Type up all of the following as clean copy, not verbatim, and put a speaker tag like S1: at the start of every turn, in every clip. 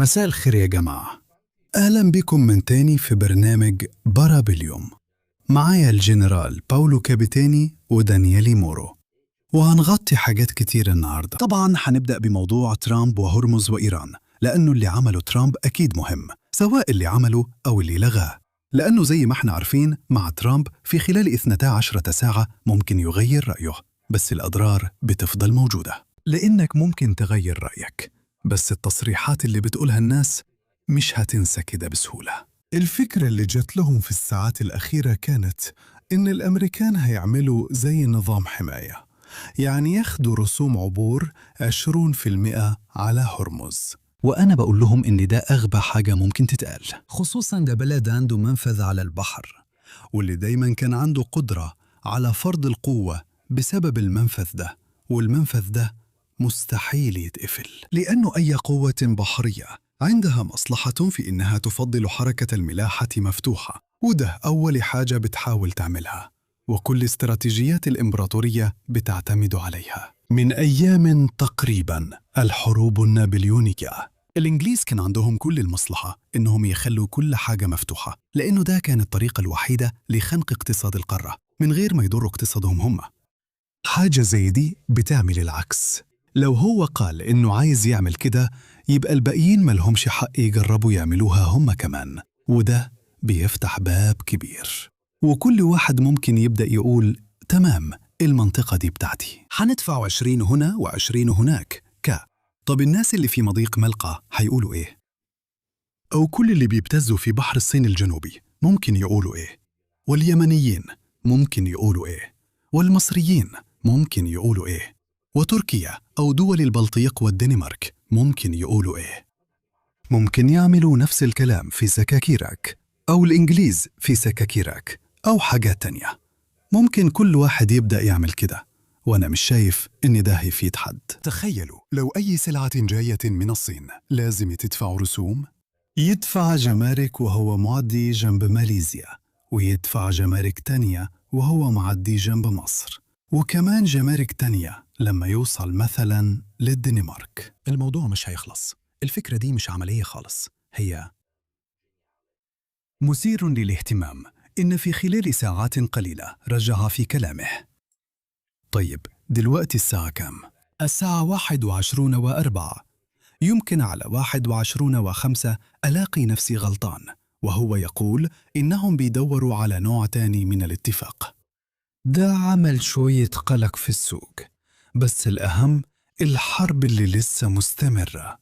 S1: مساء الخير يا جماعة. أهلا بكم من تاني في برنامج بارابيليوم. معايا الجنرال باولو كابيتاني ودانييلي مورو، وهنغطي حاجات كتير النهاردة. طبعا هنبدأ بموضوع ترامب وهرمز وإيران، لأنه اللي عمله ترامب أكيد مهم، سواء اللي عمله أو اللي لغاه، لأنه زي ما احنا عارفين مع ترامب في خلال 12 ساعة ممكن يغير رأيه، بس الأضرار بتفضل موجودة، لأنك ممكن تغير رأيك بس التصريحات اللي بتقولها الناس مش هتنسى كده بسهولة. الفكرة اللي جت لهم في الساعات الأخيرة كانت إن الأمريكان هيعملوا زي نظام حماية، يعني ياخدوا رسوم عبور 20% على هرمز. وأنا بقول لهم إن ده أغبى حاجة ممكن تتقال، خصوصاً ده بلد عنده منفذ على البحر، واللي دايماً كان عنده قدرة على فرض القوة بسبب المنفذ ده، والمنفذ ده مستحيل يتقفل، لأنه أي قوة بحرية عندها مصلحة في إنها تفضل حركة الملاحة مفتوحة، وده أول حاجة بتحاول تعملها، وكل استراتيجيات الإمبراطورية بتعتمد عليها من أيام تقريباً الحروب النابليونية. الإنجليز كان عندهم كل المصلحة إنهم يخلوا كل حاجة مفتوحة، لأنه ده كان الطريقة الوحيدة لخنق اقتصاد القارة من غير ما يضروا اقتصادهم هم. حاجة زي دي بتعمل العكس. لو هو قال إنه عايز يعمل كده، يبقى الباقيين ملهمش حق يجربوا يعملوها هم كمان، وده بيفتح باب كبير، وكل واحد ممكن يبدأ يقول تمام، المنطقة دي بتاعتي، هندفع 20 هنا و20 هناك طب الناس اللي في مضيق ملقا هيقولوا إيه؟ أو كل اللي بيبتزوا في بحر الصين الجنوبي ممكن يقولوا إيه؟ واليمنيين ممكن يقولوا إيه؟ والمصريين ممكن يقولوا إيه؟ وتركيا أو دول البلطيق والدنمارك ممكن يقولوا إيه؟ ممكن يعملوا نفس الكلام في سكاكيراك، أو الإنجليز في سكاكيراك، أو حاجات تانية. ممكن كل واحد يبدأ يعمل كده، وأنا مش شايف إن ده هيفيد حد. تخيلوا لو أي سلعة جاية من الصين لازم تدفع رسوم، يدفع جمارك وهو معدي جنب ماليزيا، ويدفع جمارك تانية وهو معدي جنب مصر، وكمان جمارك تانية لما يوصل مثلا للدنمارك. الموضوع مش هيخلص. الفكرة دي مش عملية خالص، هي مثير للاهتمام إن في خلال ساعات قليلة رجع في كلامه. طيب دلوقتي الساعة كام؟ الساعة 21:04. يمكن على 21:05 ألاقي نفسي غلطان، وهو يقول إنهم بيدوروا على نوع تاني من الاتفاق. ده عمل شوية قلق في السوق، بس الأهم الحرب اللي لسه مستمرة،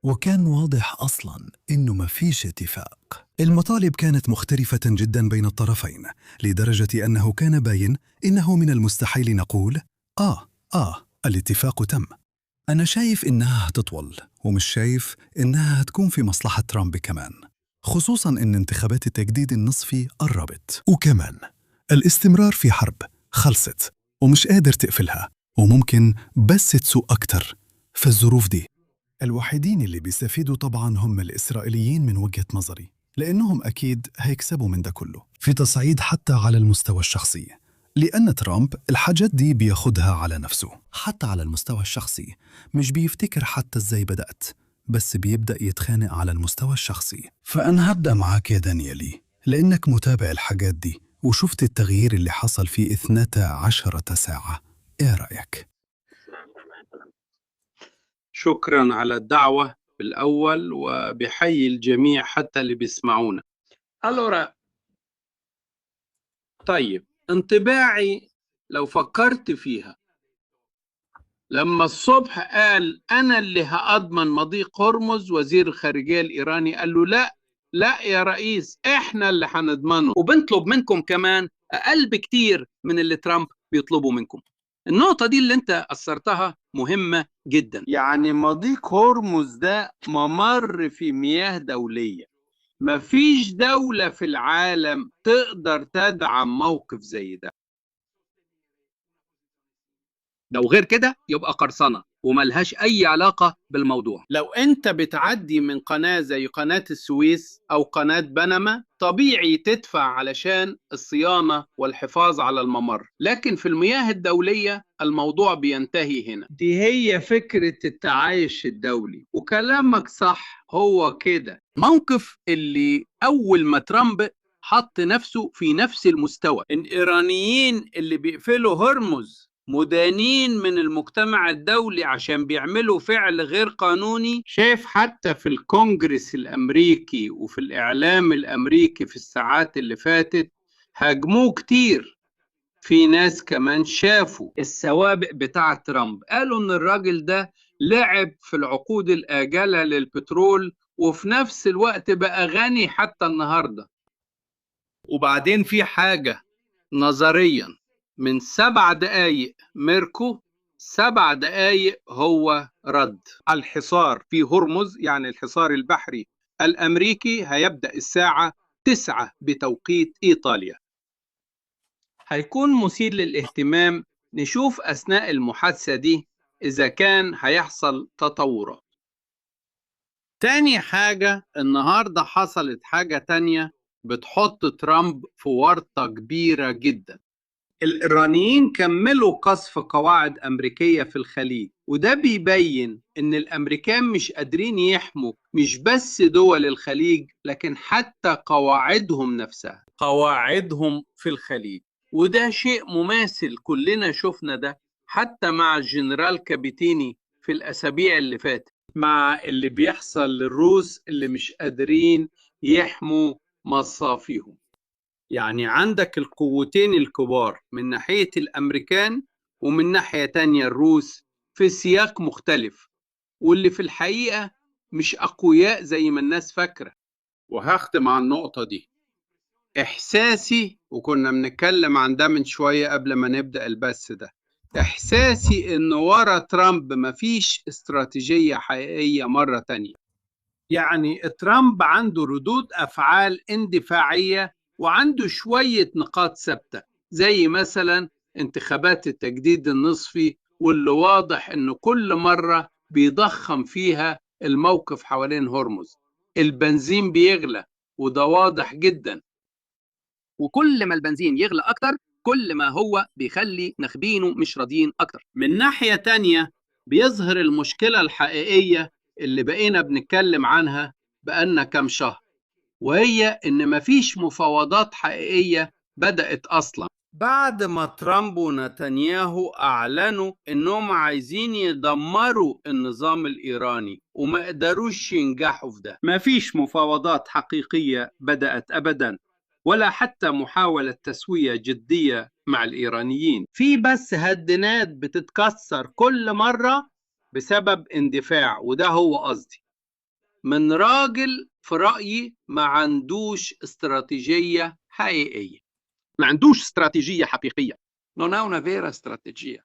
S1: وكان واضح أصلاً إنه مفيش اتفاق. المطالب كانت مختلفة جداً بين الطرفين، لدرجة أنه كان باين إنه من المستحيل نقول الاتفاق تم. أنا شايف إنها هتطول، ومش شايف إنها هتكون في مصلحة ترامب كمان، خصوصاً إن انتخابات التجديد النصفي قربت، وكمان الاستمرار في حرب خلصت ومش قادر تقفلها، وممكن بس تسوء أكتر في الظروف دي. الوحيدين اللي بيستفيدوا طبعاً هم الإسرائيليين من وجهة نظري، لأنهم أكيد هيكسبوا من ده كله في تصعيد حتى على المستوى الشخصي، لأن ترامب الحاجات دي بياخدها على نفسه. حتى على المستوى الشخصي مش بيفتكر حتى إزاي بدأت، بس بيبدأ يتخانق على المستوى الشخصي. فأنا هبدأ معاك يا دانييلي، لأنك متابع الحاجات دي وشفت التغيير اللي حصل في 12 ساعة. إيه رأيك؟
S2: شكرا على الدعوة بالأول، وبحيي الجميع حتى اللي بيسمعونا. طيب، انطباعي لو فكرت فيها، لما الصبح قال أنا اللي هأضمن مضيق هرمز، وزير الخارجية الإيراني قال له لا يا رئيس، إحنا اللي هنضمنه، وبنطلب منكم كمان أقل بكتير من اللي ترامب بيطلبوا منكم. النقطة دي اللي انت أثرتها مهمة جدا. يعني مضيق هرمز ده ممر في مياه دولية، مفيش دولة في العالم تقدر تدعم موقف زي ده. لو غير كده يبقى قرصنة.
S3: وملهاش أي علاقة بالموضوع.
S2: لو أنت بتعدي من قناة زي قناة السويس أو قناة بنما طبيعي تدفع علشان الصيانة والحفاظ على الممر، لكن في المياه الدولية الموضوع بينتهي هنا. دي هي فكرة التعايش الدولي، وكلامك صح، هو كده
S3: موقف اللي أول ما ترامب حط نفسه في نفس المستوى.
S2: الإيرانيين اللي بيقفلوا هرمز مدانين من المجتمع الدولي عشان بيعملوا فعل غير قانوني. شايف حتى في الكونجرس الأمريكي وفي الإعلام الأمريكي في الساعات اللي فاتت هاجموه كتير. في ناس كمان شافوا السوابق بتاع ترامب، قالوا إن الراجل ده لعب في العقود الآجلة للبترول وفي نفس الوقت بقى غني حتى النهاردة. وبعدين في حاجة نظريا، من 7 دقايق ميركو 7 دقايق هو رد. الحصار في هرمز، يعني الحصار البحري الأمريكي، هيبدأ الساعة 9 بتوقيت إيطاليا. هيكون مثير للاهتمام نشوف أثناء المحادثة دي إذا كان هيحصل تطورات. تاني حاجة، النهاردة حصلت حاجة تانية بتحط ترامب في ورطة كبيرة جدا. الإيرانيين كملوا قصف قواعد أمريكية في الخليج، وده بيبين إن الأمريكان مش قادرين يحموا مش بس دول الخليج لكن حتى قواعدهم نفسها، قواعدهم في الخليج. وده شيء مماثل، كلنا شفنا ده حتى مع الجنرال كابيتيني في الأسابيع اللي فاتت، مع اللي بيحصل للروس اللي مش قادرين يحموا مصافيهم. يعني عندك القوتين الكبار من ناحية الأمريكان ومن ناحية تانية الروس في سياق مختلف، واللي في الحقيقة مش أقوياء زي ما الناس فاكرة. وهختم على النقطة دي. إحساسي، وكنا بنتكلم عن ده من شوية قبل ما نبدأ البث ده، إحساسي إن ورا ترامب مفيش استراتيجية حقيقية مرة تانية. يعني ترامب عنده ردود أفعال اندفاعية وعنده شوية نقاط ثابتة، زي مثلا انتخابات التجديد النصفي، واللي واضح إنه كل مرة بيضخم فيها الموقف حوالين هرمز. البنزين بيغلى وده واضح جدا،
S3: وكل ما البنزين يغلى أكتر كل ما هو بيخلي نخبينه مش راضيين أكتر.
S2: من ناحية تانية بيظهر المشكلة الحقيقية اللي بقينا بنتكلم عنها بقالنا كام شهر، وهي إن مفيش مفاوضات حقيقية بدأت أصلا بعد ما ترامب ونتنياهو أعلنوا إنهم عايزين يدمروا النظام الإيراني وما قدروش ينجحوا في ده. مفيش مفاوضات حقيقية بدأت أبدا، ولا حتى محاولة تسوية جدية مع الإيرانيين. في بس هدنات بتتكسر كل مرة بسبب اندفاع، وده هو قصدي، من راجل في رأيي ما عندوش استراتيجية حقيقية.
S3: ما عندوش استراتيجية حقيقية.
S2: Non ha una vera strategia.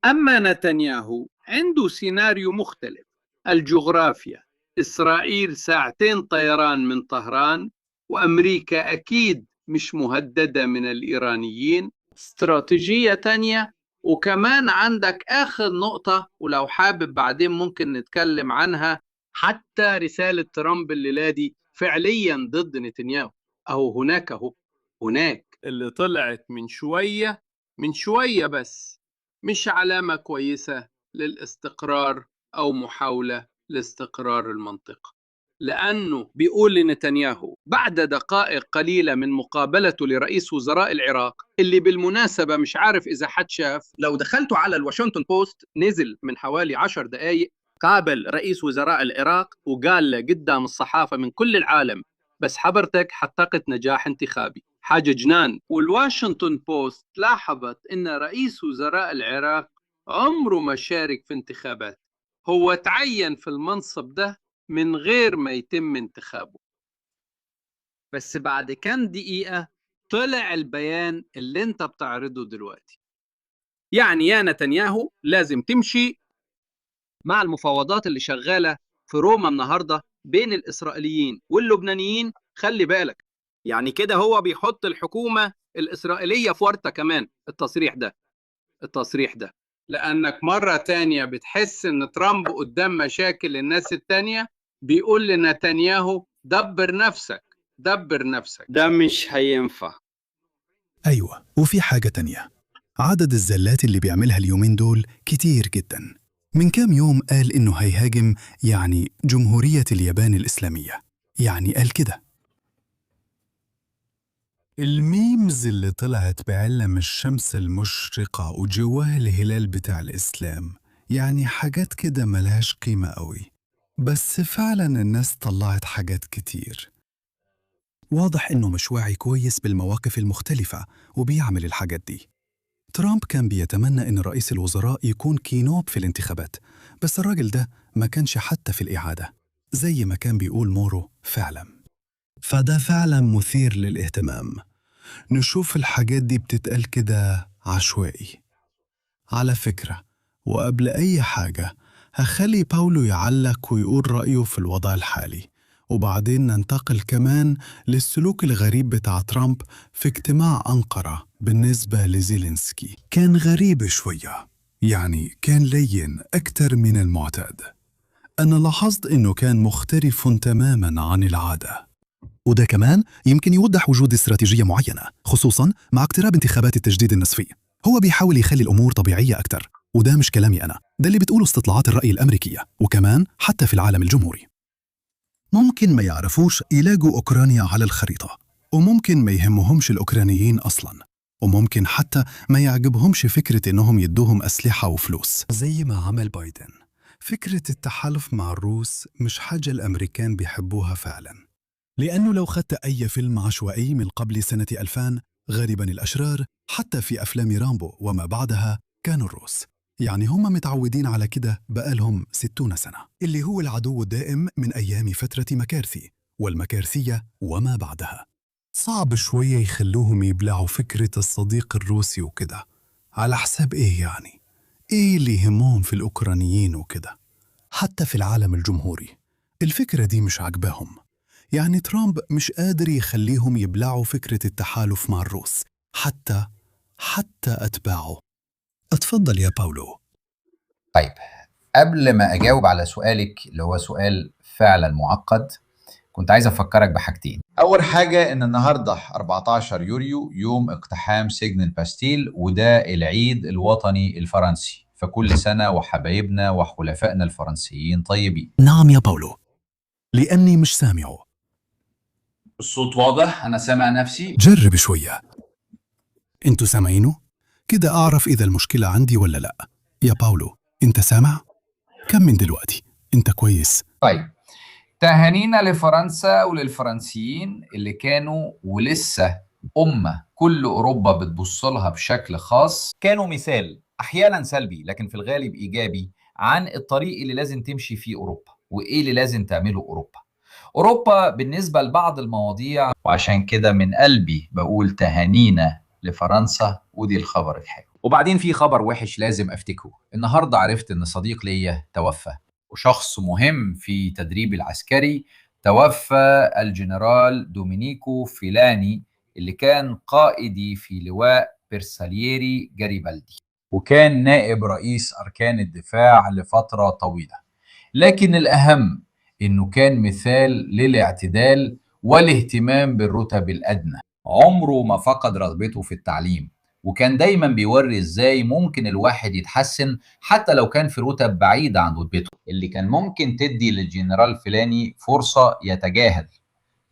S2: أما نتنياهو عنده سيناريو مختلف. الجغرافيا، إسرائيل 2 ساعة طيران من طهران، وأمريكا أكيد مش مهددة من الإيرانيين. استراتيجية تانية، وكمان عندك آخر نقطة ولو حابب بعدين ممكن نتكلم عنها، حتى رسالة ترامب الليلة دي فعليا ضد نتنياهو. أو هناك اللي طلعت من شوية بس مش علامة كويسة للاستقرار أو محاولة لاستقرار المنطقة. لأنه بيقول لنتنياهو بعد دقائق قليلة من مقابلته لرئيس وزراء العراق، اللي بالمناسبة مش عارف إذا حد شاف،
S3: لو دخلتوا على الواشنطن بوست نزل من حوالي 10 دقايق قابل رئيس وزراء العراق وقال له قدام الصحافة من كل العالم بس حضرتك حققت نجاح انتخابي، حاجة جنان.
S2: والواشنطن بوست لاحظت إن رئيس وزراء العراق عمره ما شارك في انتخابات، هو تعين في المنصب ده من غير ما يتم انتخابه. بس بعد كام دقيقة طلع البيان اللي انت بتعرضه دلوقتي.
S3: يعني يا نتنياهو لازم تمشي مع المفاوضات اللي شغالة في روما النهاردة بين الإسرائيليين واللبنانيين. خلي بالك، يعني كده هو بيحط الحكومة الإسرائيلية في ورطة كمان. التصريح ده
S2: لأنك مرة تانية بتحس إن ترامب قدام مشاكل الناس التانية بيقول لنتنياهو دبر نفسك دبر نفسك.
S4: ده مش هينفع.
S1: أيوة، وفي حاجة تانية. عدد الزلات اللي بيعملها اليومين دول كتير جدا. من كام يوم قال إنه هيهاجم جمهورية اليابان الإسلامية. قال كده. الميمز اللي طلعت بعلم الشمس المشرقة وجواه الهلال بتاع الإسلام، حاجات كده ملهاش قيمة قوي، بس فعلا الناس طلعت حاجات كتير. واضح إنه مش واعي كويس بالمواقف المختلفة وبيعمل الحاجات دي. ترامب كان بيتمنى إن رئيس الوزراء يكون كينوب في الانتخابات، بس الراجل ده ما كانش حتى في الإعادة زي ما كان بيقول مورو فعلا. فده فعلا مثير للاهتمام. نشوف الحاجات دي بتتقال كده عشوائي. على فكرة، وقبل أي حاجة هخلي باولو يعلق ويقول رأيه في الوضع الحالي، وبعدين ننتقل كمان للسلوك الغريب بتاع ترامب في اجتماع أنقرة بالنسبة لزيلينسكي. كان غريب شوية، كان لين أكتر من المعتاد. أنا لاحظت إنه كان مختلف تماماً عن العادة، وده كمان يمكن يوضح وجود استراتيجية معينة، خصوصاً مع اقتراب انتخابات التجديد النصفي. هو بيحاول يخلي الأمور طبيعية أكتر، وده مش كلامي أنا، ده اللي بتقوله استطلاعات الرأي الأمريكية، وكمان حتى في العالم الجمهوري. ممكن ما يعرفوش يلاقوا أوكرانيا على الخريطة، وممكن ما يهمهمش الأوكرانيين أصلاً، وممكن حتى ما يعجبهمش فكرة إنهم يدوهم أسلحة وفلوس زي ما عمل بايدن. فكرة التحالف مع الروس مش حاجة الأمريكان بيحبوها فعلاً، لأنه لو خدت أي فيلم عشوائي من قبل سنة 2000، غالباً الأشرار حتى في أفلام رامبو وما بعدها كانوا الروس. هم متعودين على كده بقالهم 60 سنة، اللي هو العدو الدائم من أيام فترة مكارثي والمكارثية وما بعدها. صعب شوية يخلوهم يبلعوا فكرة الصديق الروسي وكده. على حساب إيه إيه اللي يهمهم في الأوكرانيين وكده؟ حتى في العالم الجمهوري الفكرة دي مش عجباهم. ترامب مش قادر يخليهم يبلعوا فكرة التحالف مع الروس، حتى أتباعه. اتفضل يا باولو.
S5: طيب، قبل ما أجاوب على سؤالك اللي هو سؤال فعلا معقد، كنت عايز أفكرك بحاجتين. أول حاجة إن النهاردة 14 يوليو يوم اقتحام سجن الباستيل، وده العيد الوطني الفرنسي، فكل سنة وحبايبنا وحلفائنا الفرنسيين طيبين.
S1: نعم يا باولو، لأني مش سامعه.
S5: الصوت واضح؟ أنا سامع نفسي.
S1: جرب شوية. انتوا سامعينه؟ كده أعرف إذا المشكلة عندي ولا لأ. يا باولو، انت سامع؟ كم من دلوقتي؟ انت كويس؟
S5: طيب، تهانينا لفرنسا وللفرنسيين اللي كانوا ولسه كل أوروبا بتبص لها بشكل خاص. كانوا مثال أحيانا سلبي لكن في الغالب إيجابي عن الطريق اللي لازم تمشي فيه أوروبا، وإيه اللي لازم تعمله أوروبا بالنسبة لبعض المواضيع. وعشان كده من قلبي بقول تهانينا لفرنسا، ودي الخبر الحلو. وبعدين في خبر وحش لازم أفتكره. النهاردة عرفت إن صديق ليا توفى، وشخص مهم في تدريب العسكري توفى. الجنرال دومينيكو فيلاني اللي كان قائدي في لواء بيرسالييري جاريبالدي، وكان نائب رئيس أركان الدفاع لفترة طويلة. لكن الأهم إنه كان مثال للاعتدال والاهتمام بالرتب الأدنى. عمره ما فقد رغبته في التعليم، وكان دايما بيوري ازاي ممكن الواحد يتحسن حتى لو كان في رتب بعيدة عن رتبته، اللي كان ممكن تدي للجنرال فلاني فرصة يتجاهل.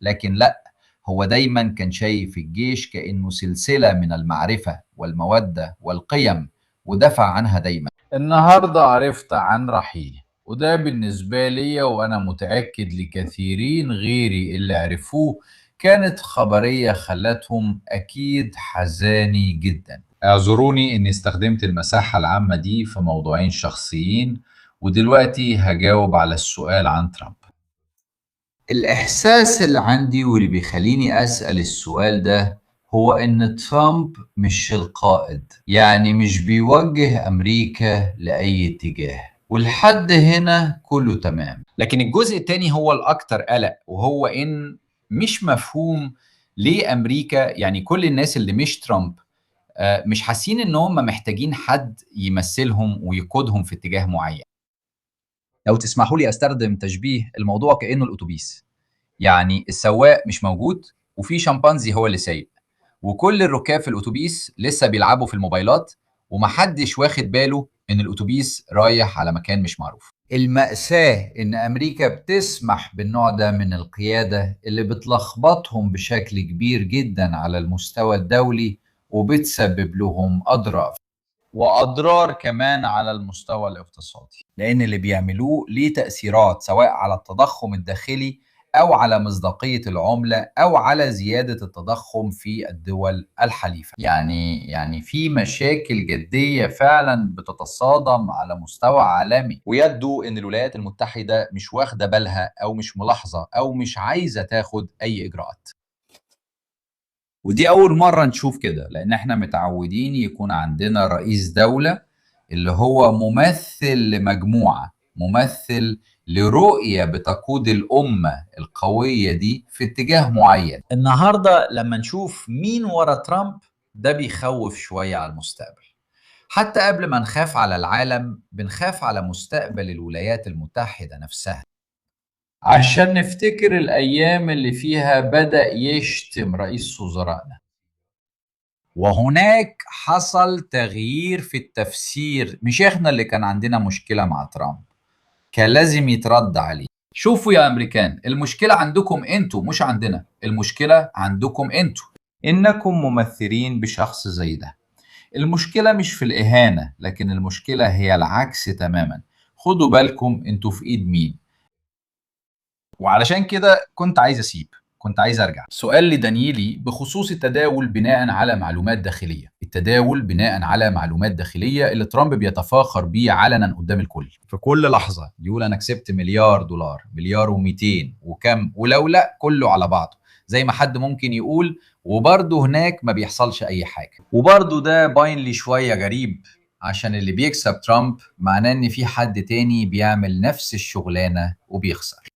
S5: لكن لا، هو دايما كان شايف الجيش كأنه سلسلة من المعرفة والمودة والقيم، ودفع عنها دايما. النهاردة عرفت عن رحيل، وده بالنسبة لي وأنا متأكد لكثيرين غيري اللي عرفوه كانت خبرية خلتهم أكيد حزاني جدا. اعذروني إني استخدمت المساحة العامة دي في موضوعين شخصيين، ودلوقتي هجاوب على السؤال عن ترامب. الإحساس اللي عندي واللي بيخليني أسأل السؤال ده هو إن ترامب مش القائد، مش بيوجه أمريكا لأي اتجاه، والحد هنا كله تمام. لكن الجزء التاني هو الأكتر قلق، وهو إن مش مفهوم ليه أمريكا، كل الناس اللي مش ترامب مش حاسين ان هم محتاجين حد يمثلهم ويقودهم في اتجاه معين. لو تسمحوا لي استخدم تشبيه، الموضوع كأنه الأتوبيس. يعني السواق مش موجود وفي شمبانزي هو اللي سايق، وكل الركاب في الأتوبيس لسه بيلعبوا في الموبايلات، ومحدش واخد باله إن الأتوبيس رايح على مكان مش معروف. المأساة إن أمريكا بتسمح بالنوع ده من القيادة اللي بتلخبطهم بشكل كبير جدا على المستوى الدولي، وبتسبب لهم أضرار وأضرار كمان على المستوى الاقتصادي، لأن اللي بيعملوه ليه تأثيرات سواء على التضخم الداخلي أو على مصداقية العملة أو على زيادة التضخم في الدول الحليفة. يعني في مشاكل جدية فعلا بتتصادم على مستوى عالمي، ويبدو إن الولايات المتحدة مش واخدة بالها أو مش ملاحظة أو مش عايزة تاخد أي إجراءات. ودي أول مرة نشوف كده، لأن احنا متعودين يكون عندنا رئيس دولة اللي هو ممثل لمجموعة، ممثل لرؤية بتقود الأمة القوية دي في اتجاه معين. النهاردة لما نشوف مين ورا ترامب ده بيخوف شوية على المستقبل. حتى قبل ما نخاف على العالم بنخاف على مستقبل الولايات المتحدة نفسها، عشان نفتكر الأيام اللي فيها بدأ يشتم رئيس وزرائنا، وهناك حصل تغيير في التفسير. مش احنا اللي كان عندنا مشكلة مع ترامب، كان لازم يترد عليه. شوفوا يا أمريكان، المشكلة عندكم انتوا مش عندنا، المشكلة عندكم انتوا، إنكم ممثلين بشخص زي ده. المشكلة مش في الإهانة، لكن المشكلة هي العكس تماما. خدوا بالكم انتوا في إيد مين. وعلشان كده كنت عايز ارجع. سؤال لدانييلي بخصوص التداول بناء على معلومات داخليه، التداول بناء على معلومات داخليه اللي ترامب بيتفاخر بيه علنا قدام الكل. في كل لحظه يقول انا كسبت مليار دولار، مليار و200 وكم، ولو لا كله على بعضه زي ما حد ممكن يقول، وبرضه هناك ما بيحصلش اي حاجه. وبرضه ده باين لي شويه غريب، عشان اللي بيكسب ترامب معناه ان في حد تاني بيعمل نفس الشغلانه وبيخسر،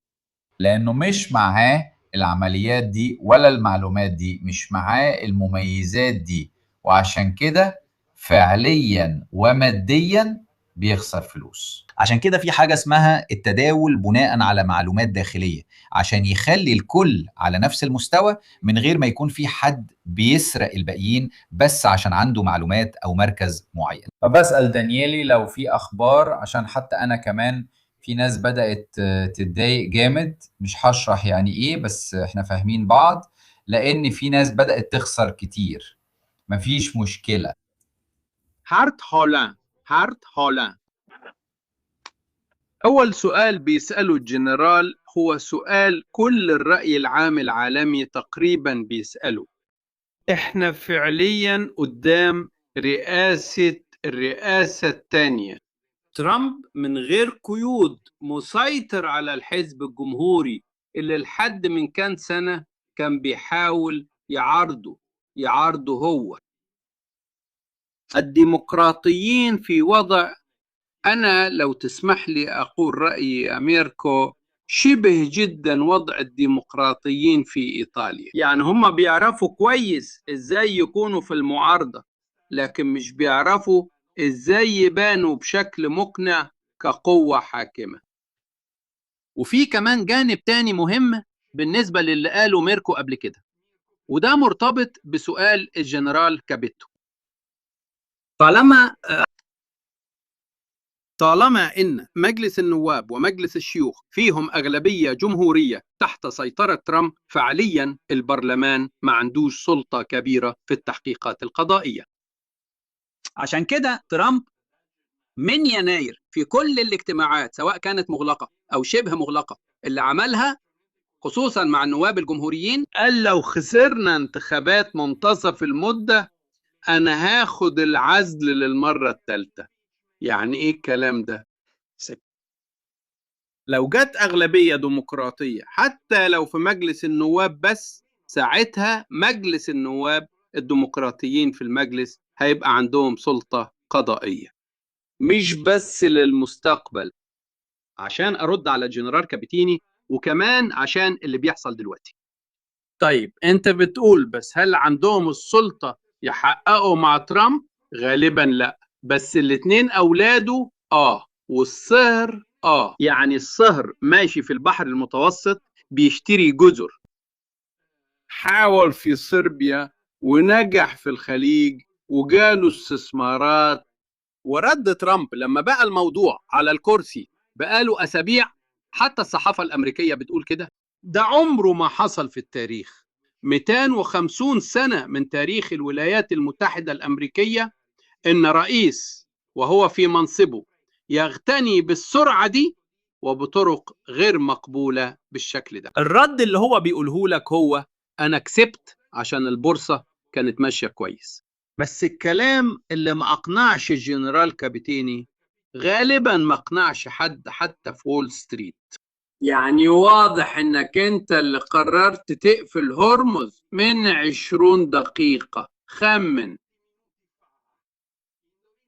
S5: لأنه مش معاه العمليات دي ولا المعلومات دي، مش معاه المميزات دي، وعشان كده فعليا وماديا بيخسر فلوس. عشان كده في حاجة اسمها التداول بناء على معلومات داخلية، عشان يخلي الكل على نفس المستوى من غير ما يكون في حد بيسرق الباقيين بس عشان عنده معلومات أو مركز معين. فبسأل دانييلي لو في أخبار، عشان حتى أنا كمان في ناس بدأت تتضايق جامد. مش هشرح يعني ايه، بس احنا فاهمين بعض، لان في ناس بدأت تخسر كتير. مفيش مشكلة.
S2: هارت هولان. أول سؤال بيسأله الجنرال هو سؤال كل الرأي العام العالمي تقريبا بيسأله. إحنا فعليا قدام الرئاسة الثانية. ترامب من غير قيود مسيطر على الحزب الجمهوري اللي لحد من كام سنة كان بيحاول يعارضه هو. الديمقراطيين في وضع، أنا لو تسمح لي أقول رأيي أميركو، شبه جدا وضع الديمقراطيين في إيطاليا. يعني هم بيعرفوا كويس إزاي يكونوا في المعارضة، لكن مش بيعرفوا إزاي يبانوا بشكل مقنع كقوة حاكمة. وفي كمان جانب تاني مهم بالنسبة للي قاله ميركو قبل كده، وده مرتبط بسؤال الجنرال كابيتو. طالما إن مجلس النواب ومجلس الشيوخ فيهم أغلبية جمهورية تحت سيطرة ترامب، فعليا البرلمان ما عندوش سلطة كبيرة في التحقيقات القضائية. عشان كده ترامب من يناير في كل الاجتماعات سواء كانت مغلقة أو شبه مغلقة اللي عملها خصوصا مع النواب الجمهوريين، قال لو خسرنا انتخابات منتصف المدة أنا هاخد العزل للمرة الثالثة. يعني إيه الكلام ده؟ لو جت أغلبية ديمقراطية حتى لو في مجلس النواب بس، ساعتها مجلس النواب الديمقراطيين في المجلس هيبقى عندهم سلطة قضائية مش بس للمستقبل. عشان أرد على جنرال كابيتيني وكمان عشان اللي بيحصل دلوقتي. طيب أنت بتقول بس هل عندهم السلطة يحققوا مع ترامب؟ غالبا لا، بس الاتنين أولاده والصهر
S3: يعني الصهر ماشي في البحر المتوسط بيشتري جزر.
S2: حاول في صربيا ونجح في الخليج وجاله استثمارات.
S3: ورد ترامب لما بقى الموضوع على الكرسي بقاله أسابيع، حتى الصحافة الأمريكية بتقول كده.
S2: ده عمره ما حصل في التاريخ. 250 سنة من تاريخ الولايات المتحدة الأمريكية إن رئيس وهو في منصبه يغتني بالسرعة دي وبطرق غير مقبولة بالشكل ده.
S3: الرد اللي هو بيقوله لك هو أنا كسبت عشان البورصة كانت ماشية كويس.
S2: بس الكلام اللي ما أقنعش الجنرال كابيتيني غالبا ما أقنعش حد حتى في وول ستريت. يعني واضح إنك أنت اللي قررت تقفل هرمز من 20 دقيقة. خمن.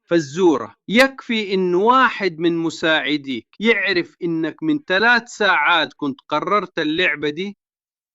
S2: فالزورة يكفي إن واحد من مساعديك يعرف إنك من 3 ساعات كنت قررت اللعبة دي،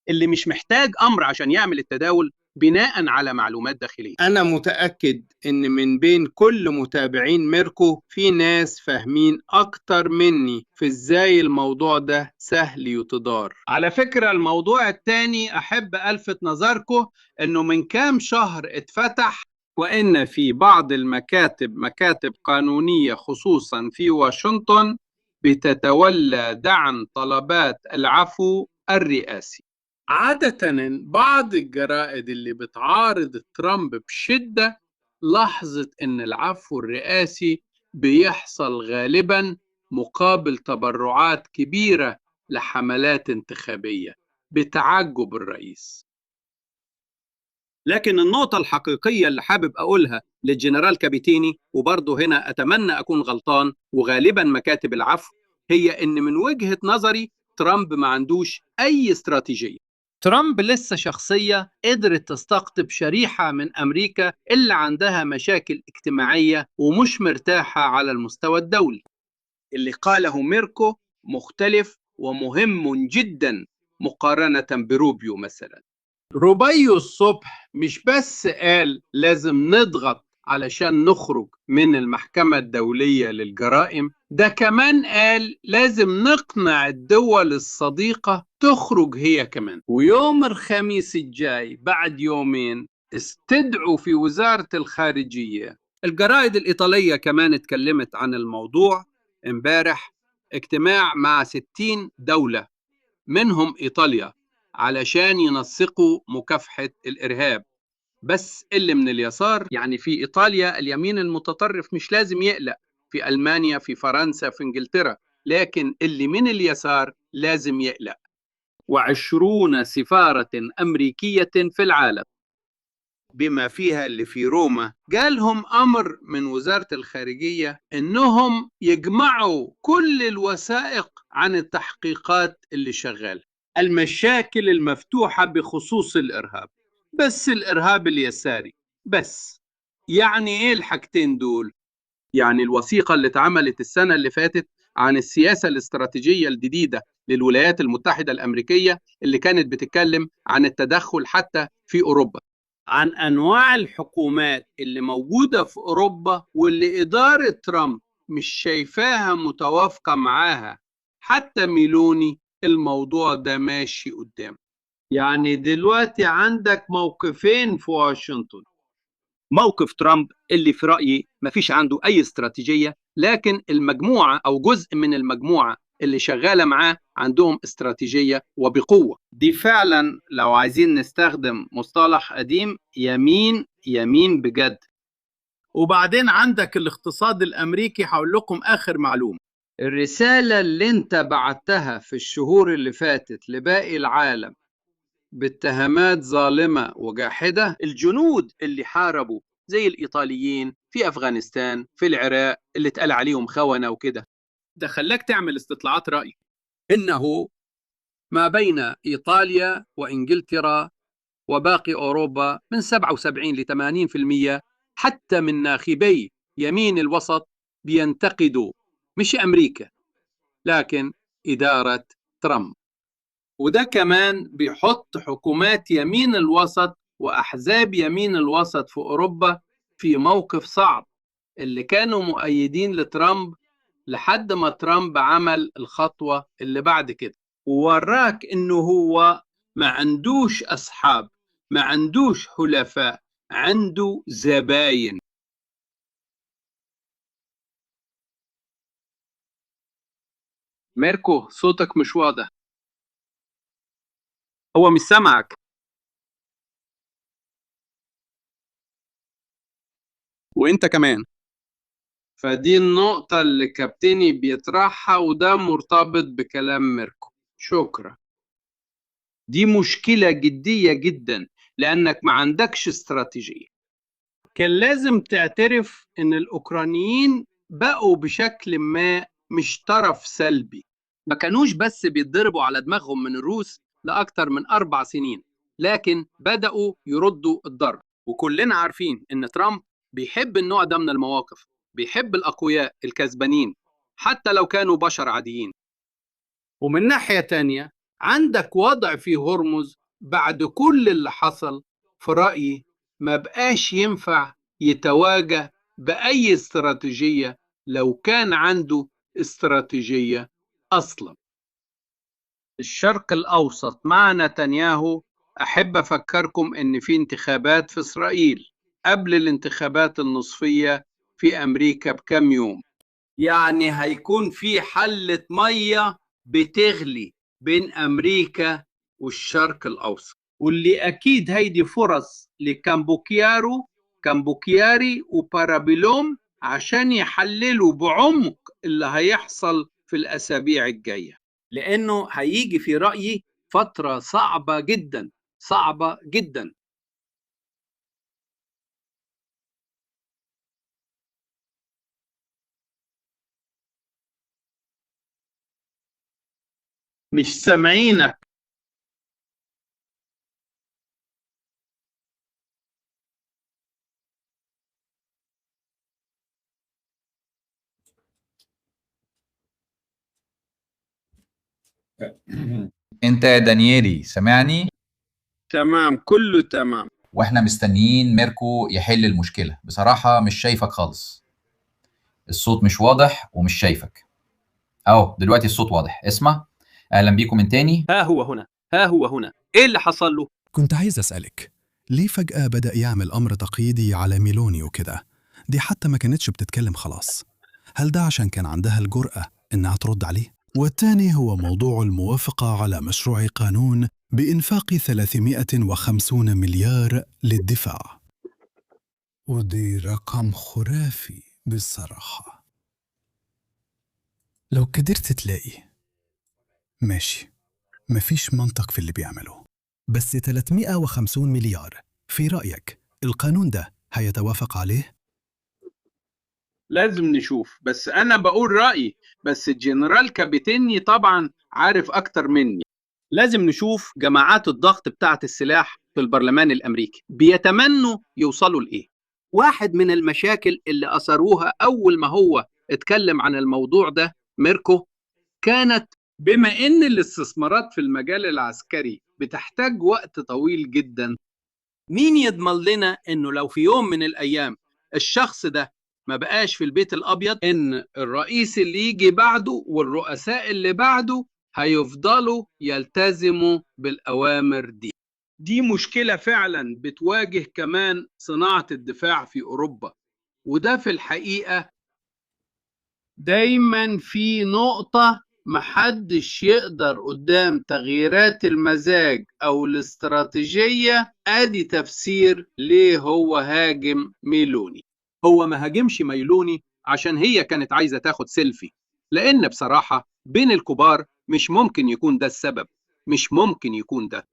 S3: اللي مش محتاج أمر عشان يعمل التداول بناء على معلومات داخلية.
S2: أنا متأكد إن من بين كل متابعين ميركو في ناس فاهمين أكتر مني في إزاي الموضوع ده سهل يتدار. على فكرة الموضوع التاني أحب ألفت نظركم إنه من كام شهر اتفتح، وإن في بعض المكاتب مكاتب قانونية خصوصا في واشنطن بتتولى دعم طلبات العفو الرئاسي. عادة بعض الجرائد اللي بتعارض ترامب بشدة لاحظت إن العفو الرئاسي بيحصل غالبا مقابل تبرعات كبيرة لحملات انتخابية بتعجب الرئيس.
S3: لكن النقطة الحقيقية اللي حابب أقولها للجنرال كابيتيني، وبرضه هنا أتمنى أكون غلطان وغالبا مكاتب العفو، هي إن من وجهة نظري ترامب ما عندوش أي استراتيجية. ترامب لسه شخصية قدرت تستقطب شريحة من أمريكا اللي عندها مشاكل اجتماعية ومش مرتاحة على المستوى الدولي. اللي قاله ميركو مختلف ومهم جدا مقارنة بروبيو مثلا.
S2: روبيو الصبح مش بس قال لازم نضغط علشان نخرج من المحكمة الدولية للجرائم، ده كمان قال لازم نقنع الدول الصديقة تخرج هي كمان. ويوم الخميس الجاي بعد يومين استدعوا في وزارة الخارجية.
S3: الجرائد الإيطالية كمان اتكلمت عن الموضوع امبارح، اجتماع مع 60 دولة منهم إيطاليا علشان ينسقوا مكافحة الإرهاب. بس اللي من اليسار، يعني في إيطاليا اليمين المتطرف مش لازم يقلق، في ألمانيا في فرنسا في إنجلترا، لكن اللي من اليسار لازم يقلق. 20 سفارة أمريكية في العالم
S2: بما فيها اللي في روما جالهم أمر من وزارة الخارجية إنهم يجمعوا كل الوثائق عن التحقيقات اللي شغال، المشاكل المفتوحة بخصوص الإرهاب، بس الإرهاب اليساري بس. يعني إيه الحاجتين دول؟
S3: يعني الوثيقة اللي اتعملت السنة اللي فاتت عن السياسة الاستراتيجية الجديدة للولايات المتحدة الأمريكية اللي كانت بتتكلم عن التدخل حتى في أوروبا،
S2: عن أنواع الحكومات اللي موجودة في أوروبا واللي إدارة ترامب مش شايفاها متوافقة معاها. حتى ميلوني الموضوع ده ماشي قدام. يعني دلوقتي عندك موقفين في واشنطن.
S3: موقف ترامب اللي في رأيي مفيش عنده أي استراتيجية، لكن المجموعة أو جزء من المجموعة اللي شغالة معاه عندهم استراتيجية وبقوة.
S2: دي فعلا لو عايزين نستخدم مصطلح قديم، يمين يمين بجد. وبعدين عندك الاقتصاد الأمريكي. هقول لكم آخر معلومة. الرسالة اللي انت بعتها في الشهور اللي فاتت لباقي العالم باتهامات ظالمة وجاحدة،
S3: الجنود اللي حاربوا زي الإيطاليين في أفغانستان في العراق اللي اتقال عليهم خونة وكده، ده خلاك تعمل استطلاعات رأي إنه ما بين إيطاليا وإنجلترا وباقي أوروبا من 77 ل 80% حتى من ناخبي يمين الوسط بينتقدوا مش أمريكا لكن إدارة ترامب. وده كمان بيحط حكومات يمين الوسط
S2: وأحزاب يمين الوسط في أوروبا في موقف صعب، اللي كانوا مؤيدين لترامب لحد ما ترامب عمل الخطوة اللي بعد كده ووراك إنه هو ما عندوش أصحاب، ما عندوش حلفاء، عنده زباين. ميركو صوتك مش واضح، هو مش سامعك.
S3: وانت كمان.
S2: فدي النقطة اللي كابتني بيطرحها، وده مرتبط بكلام ميركو. شكرا. دي مشكلة جدية جدا لأنك ما عندكش استراتيجية. كان لازم تعترف إن الأوكرانيين بقوا بشكل ما مش طرف سلبي،
S3: ما كانوش بس بيتضربوا على دماغهم من الروس لأكتر من 4 سنين، لكن بدأوا يردوا الضرب. وكلنا عارفين إن ترامب بيحب النوع ده من المواقف، بيحب الأقوياء الكسبانين حتى لو كانوا بشر عاديين.
S2: ومن ناحية تانية عندك وضع في هرمز بعد كل اللي حصل في رأيي ما بقاش ينفع يتواجه بأي استراتيجية لو كان عنده استراتيجية أصلا. الشرق الأوسط مع نتنياهو، أحب أفكركم إن في انتخابات في إسرائيل قبل الانتخابات النصفية في أمريكا بكم يوم، يعني هيكون في حلة مية بتغلي بين أمريكا والشرق الأوسط، واللي أكيد هيدي فرص كامبوكياري وبارابيلوم عشان يحللوا بعمق اللي هيحصل في الأسابيع الجاية،
S3: لأنه هيجي في رأيي فترة صعبة جدا، صعبة جدا.
S2: مش سامعينك.
S5: انت يا دانييلي سامعني؟
S2: تمام، كله تمام.
S5: واحنا مستنيين ميركو يحل المشكلة. بصراحة مش شايفك خالص، الصوت مش واضح ومش شايفك. اهو دلوقتي الصوت واضح. اسمع، اهلا بيكم من تاني.
S3: ها هو هنا، ها هو هنا. ايه اللي حصل له؟
S1: كنت عايز أسألك ليه فجأة بدأ يعمل أمر تقييدي على ميلوني وكده؟ دي حتى ما كانتش بتتكلم خلاص. هل ده عشان كان عندها الجرأة إنها ترد عليه؟ والتاني هو موضوع الموافقة على مشروع قانون بإنفاق 350 مليار للدفاع، ودي رقم خرافي بصراحة. لو قدرت تلاقي ماشي، مفيش منطق في اللي بيعمله، بس 350 مليار في رأيك القانون ده هيتوافق عليه؟
S2: لازم نشوف، بس أنا بقول رأيي، بس الجنرال كابيتيني طبعا عارف أكتر مني.
S3: لازم نشوف جماعات الضغط بتاعة السلاح في البرلمان الأمريكي بيتمنوا يوصلوا لإيه. واحد من المشاكل اللي أثروها أول ما هو اتكلم عن الموضوع ده ميركو كانت
S2: بما إن الاستثمارات في المجال العسكري بتحتاج وقت طويل جدا،
S3: مين يضمن لنا إنه لو في يوم من الأيام الشخص ده ما بقاش في البيت الأبيض
S2: إن الرئيس اللي يجي بعده والرؤساء اللي بعده هيفضلوا يلتزموا بالأوامر دي. دي مشكلة فعلا بتواجه كمان صناعة الدفاع في أوروبا، وده في الحقيقة دايما في نقطة محدش يقدر قدام تغييرات المزاج أو الاستراتيجية. آدي تفسير ليه هو هاجم ميلوني.
S3: هو ما هاجمش ميلوني عشان هي كانت عايزة تاخد سيلفي، لأن بصراحة بين الكبار مش ممكن يكون ده السبب، مش ممكن يكون ده.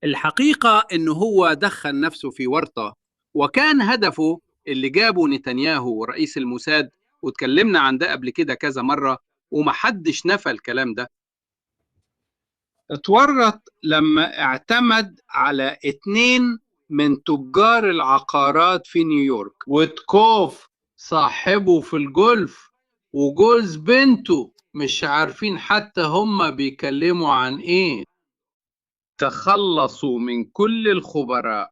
S3: الحقيقة إنه هو دخل نفسه في ورطة، وكان هدفه اللي جابه نتنياهو ورئيس الموساد، واتكلمنا عن ده قبل كده كذا مرة ومحدش نفى الكلام ده.
S2: اتورط لما اعتمد على 2 من تجار العقارات في نيويورك، وتكوف صاحبه في الجولف وجوز بنته، مش عارفين حتى هم بيكلموا عن ايه. تخلصوا من كل الخبراء.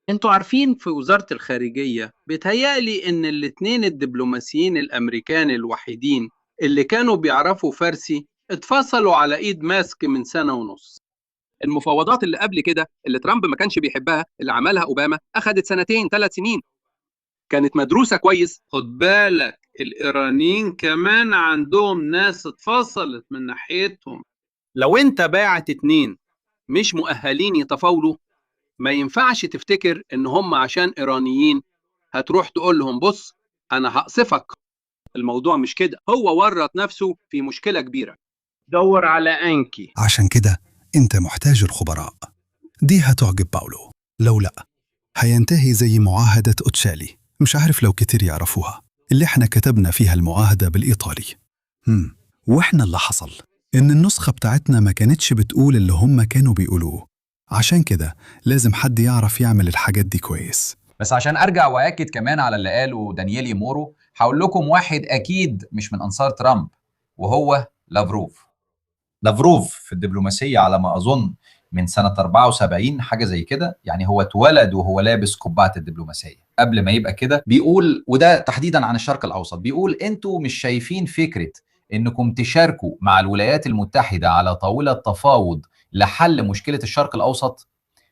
S2: انتوا عارفين في وزارة الخارجية بيتهيألي ان الاتنين الدبلوماسيين الامريكان الوحيدين اللي كانوا بيعرفوا فارسي اتفصلوا على ايد ماسك من 1.5 سنة.
S3: المفاوضات اللي قبل كده اللي ترامب ما كانش بيحبها اللي عملها اوباما اخذت 2 3 سنين، كانت مدروسة كويس.
S2: خد بالك الايرانيين كمان عندهم ناس اتفصلت من ناحيتهم.
S3: لو انت باعت 2 مش مؤهلين يتفاوضوا، ما ينفعش تفتكر ان هم عشان ايرانيين هتروح تقول لهم بص انا هقصفك. الموضوع مش كده، هو ورط نفسه في مشكلة كبيرة.
S2: دور على أنكي.
S1: عشان كده أنت محتاج الخبراء. دي هتعجب باولو، لو لأ هينتهي زي معاهدة أوتشالي. مش عارف لو كتير يعرفوها، اللي احنا كتبنا فيها المعاهدة بالإيطالي. وإحنا اللي حصل إن النسخة بتاعتنا ما كانتش بتقول اللي هم كانوا بيقولوه. عشان كده لازم حد يعرف يعمل الحاجات دي كويس.
S5: بس عشان أرجع وأكد كمان على اللي قاله دانييلي مورو، هقول لكم واحد أكيد مش من أنصار ترامب، وهو لافروف. لافروف في الدبلوماسية على ما أظن من سنة 74 حاجة زي كده، يعني هو اتولد وهو لابس قبعة الدبلوماسية. قبل ما يبقى كده بيقول، وده تحديدا عن الشرق الأوسط، بيقول أنتوا مش شايفين فكرة إنكم تشاركوا مع الولايات المتحدة على طاولة تفاوض لحل مشكلة الشرق الأوسط؟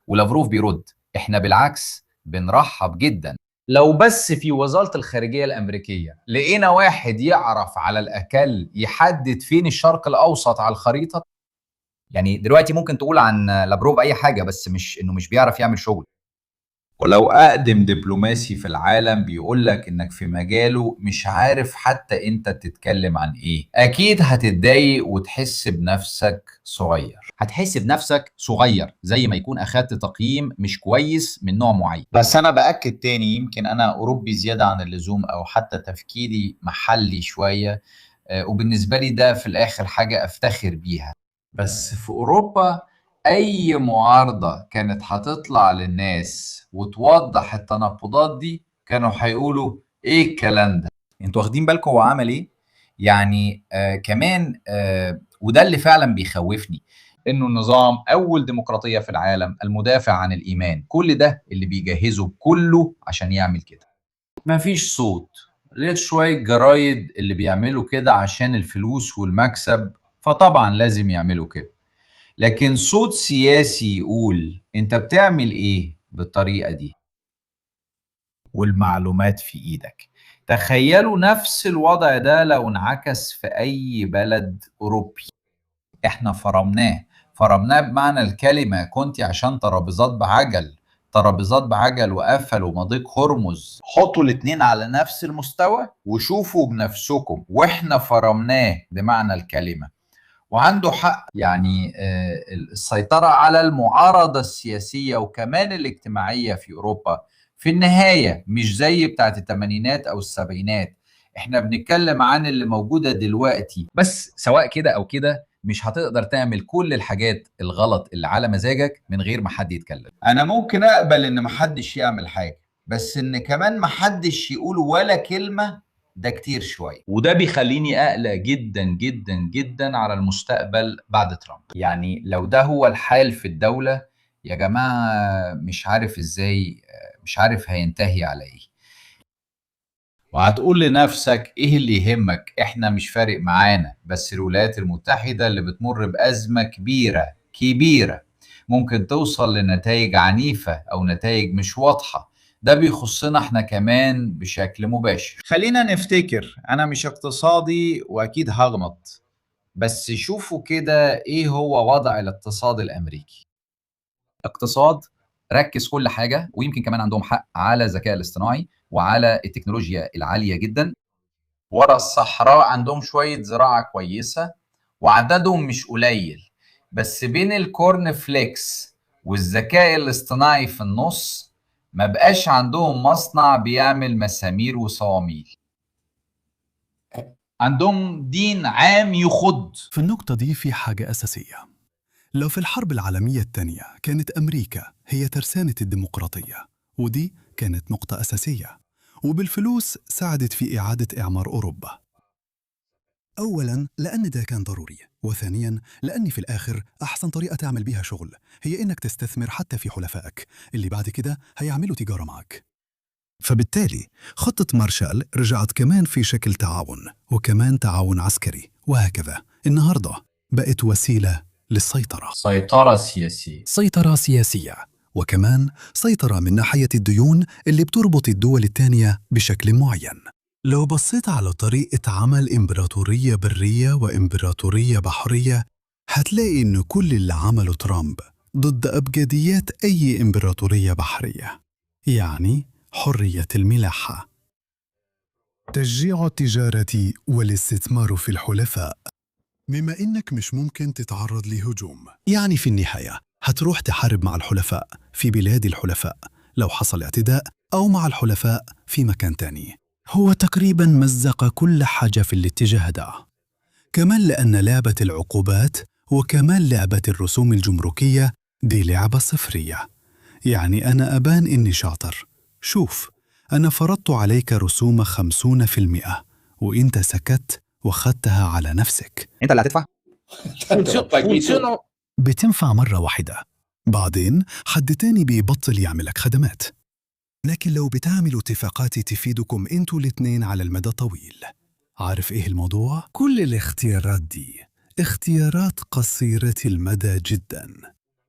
S5: ولافروف بيرد إحنا بالعكس بنرحب جدا. لو بس في وزارة الخارجية الأمريكية لقينا واحد يعرف على الأقل يحدد فين الشرق الأوسط على الخريطة. يعني دلوقتي ممكن تقول عن لافروف أي حاجة، بس مش إنه مش بيعرف يعمل شغل. ولو أقدم دبلوماسي في العالم بيقول لك إنك في مجاله مش عارف حتى أنت تتكلم عن إيه، أكيد هتتضايق وتحس بنفسك صغير. هتحس بنفسك صغير زي ما يكون أخدت تقييم مش كويس من نوع معين. بس أنا بأكد تاني، يمكن أنا أوروبي زيادة عن اللزوم أو حتى تفكيري محلي شوية، وبالنسبة لي ده في الآخر حاجة أفتخر بيها. بس في أوروبا أي معارضة كانت هتطلع للناس وتوضح التناقضات دي كانوا هيقولوا إيه الكلام ده؟ انتوا واخدين بالكم هو عمل إيه؟ يعني كمان وده اللي فعلا بيخوفني، إنه النظام أول ديمقراطية في العالم المدافع عن الإيمان، كل ده اللي بيجهزه كله عشان يعمل كده. مفيش صوت، لقيت شوية جرايد اللي بيعملوا كده عشان الفلوس والمكسب، فطبعا لازم يعملوا كده. لكن صوت سياسي يقول انت بتعمل ايه بالطريقة دي، والمعلومات في ايدك. تخيلوا نفس الوضع ده لو انعكس في اي بلد اوروبي. احنا فرمناه بمعنى الكلمة. كنت عشان ترابيزات بعجل وقفلوا مضيق هرمز. حطوا الاتنين على نفس المستوى وشوفوا بنفسكم، واحنا فرمناه بمعنى الكلمة. وعنده حق، يعني السيطرة على المعارضة السياسية وكمان الاجتماعية في أوروبا في النهاية مش زي بتاعت الثمانينات أو السبعينات. احنا بنتكلم عن اللي موجودة دلوقتي، بس سواء كده أو كده مش هتقدر تعمل كل الحاجات الغلط اللي على مزاجك من غير ما حد يتكلم. أنا ممكن أقبل إن محدش يعمل حاجة، بس إن كمان محدش يقول ولا كلمة ده كتير شوية. وده بيخليني أقلق جدا جدا جدا على المستقبل بعد ترامب. يعني لو ده هو الحال في الدولة يا جماعة، مش عارف إزاي، مش عارف هينتهي على إيه. وهتقول لنفسك إيه اللي يهمك؟ إحنا مش فارق معانا، بس الولايات المتحدة اللي بتمر بأزمة كبيرة ممكن توصل لنتائج عنيفة أو نتائج مش واضحة. ده بيخصنا احنا كمان بشكل مباشر. خلينا نفتكر، انا مش اقتصادي واكيد هغلط، بس شوفوا كده ايه هو وضع الاقتصاد الامريكي. اقتصاد ركز كل حاجة، ويمكن كمان عندهم حق، على الذكاء الاصطناعي وعلى التكنولوجيا العالية جدا. ورا الصحراء عندهم شوية زراعة كويسة وعددهم مش قليل، بس بين الكورن فليكس والذكاء الاصطناعي في النص ما بقاش عندهم مصنع بيعمل مسامير وصواميل. عندهم دين عام يخض.
S1: في النقطة دي في حاجة أساسية. لو في الحرب العالمية الثانية كانت أمريكا هي ترسانة الديمقراطية، ودي كانت نقطة أساسية، وبالفلوس ساعدت في إعادة إعمار أوروبا. أولاً لأن ده كان ضروري، وثانياً لأني في الآخر أحسن طريقة تعمل بيها شغل هي إنك تستثمر حتى في حلفائك اللي بعد كده هيعملوا تجارة معك. فبالتالي خطة مارشال رجعت كمان في شكل تعاون، وكمان تعاون عسكري، وهكذا النهاردة بقت وسيلة للسيطرة. سيطرة سياسية، وكمان سيطرة من ناحية الديون اللي بتربط الدول التانية بشكل معين. لو بصيت على طريقة عمل إمبراطورية برية وإمبراطورية بحرية، هتلاقي إن كل اللي عمله ترامب ضد أبجديات أي إمبراطورية بحرية، يعني حرية الملاحة. تشجيع التجارة والاستثمار في الحلفاء. بما إنك مش ممكن تتعرض لهجوم، يعني في النهاية هتروح تحارب مع الحلفاء في بلاد الحلفاء لو حصل اعتداء، أو مع الحلفاء في مكان تاني. هو تقريباً مزق كل حاجة في الاتجاه ده. كمان لأن لعبة العقوبات وكمان لعبة الرسوم الجمركية دي لعبة صفرية، يعني أنا أبان إني شاطر. شوف، أنا فرضت عليك رسوم 50% وإنت سكت وخدتها على نفسك.
S4: انت اللي هتدفع.
S1: بتنفع مرة واحدة، بعدين حد تاني بيبطل يعملك خدمات. لكن لو بتعملوا اتفاقات تفيدكم انتوا الاتنين على المدى الطويل، عارف ايه الموضوع؟ كل الاختيارات دي اختيارات قصيرة المدى جدا،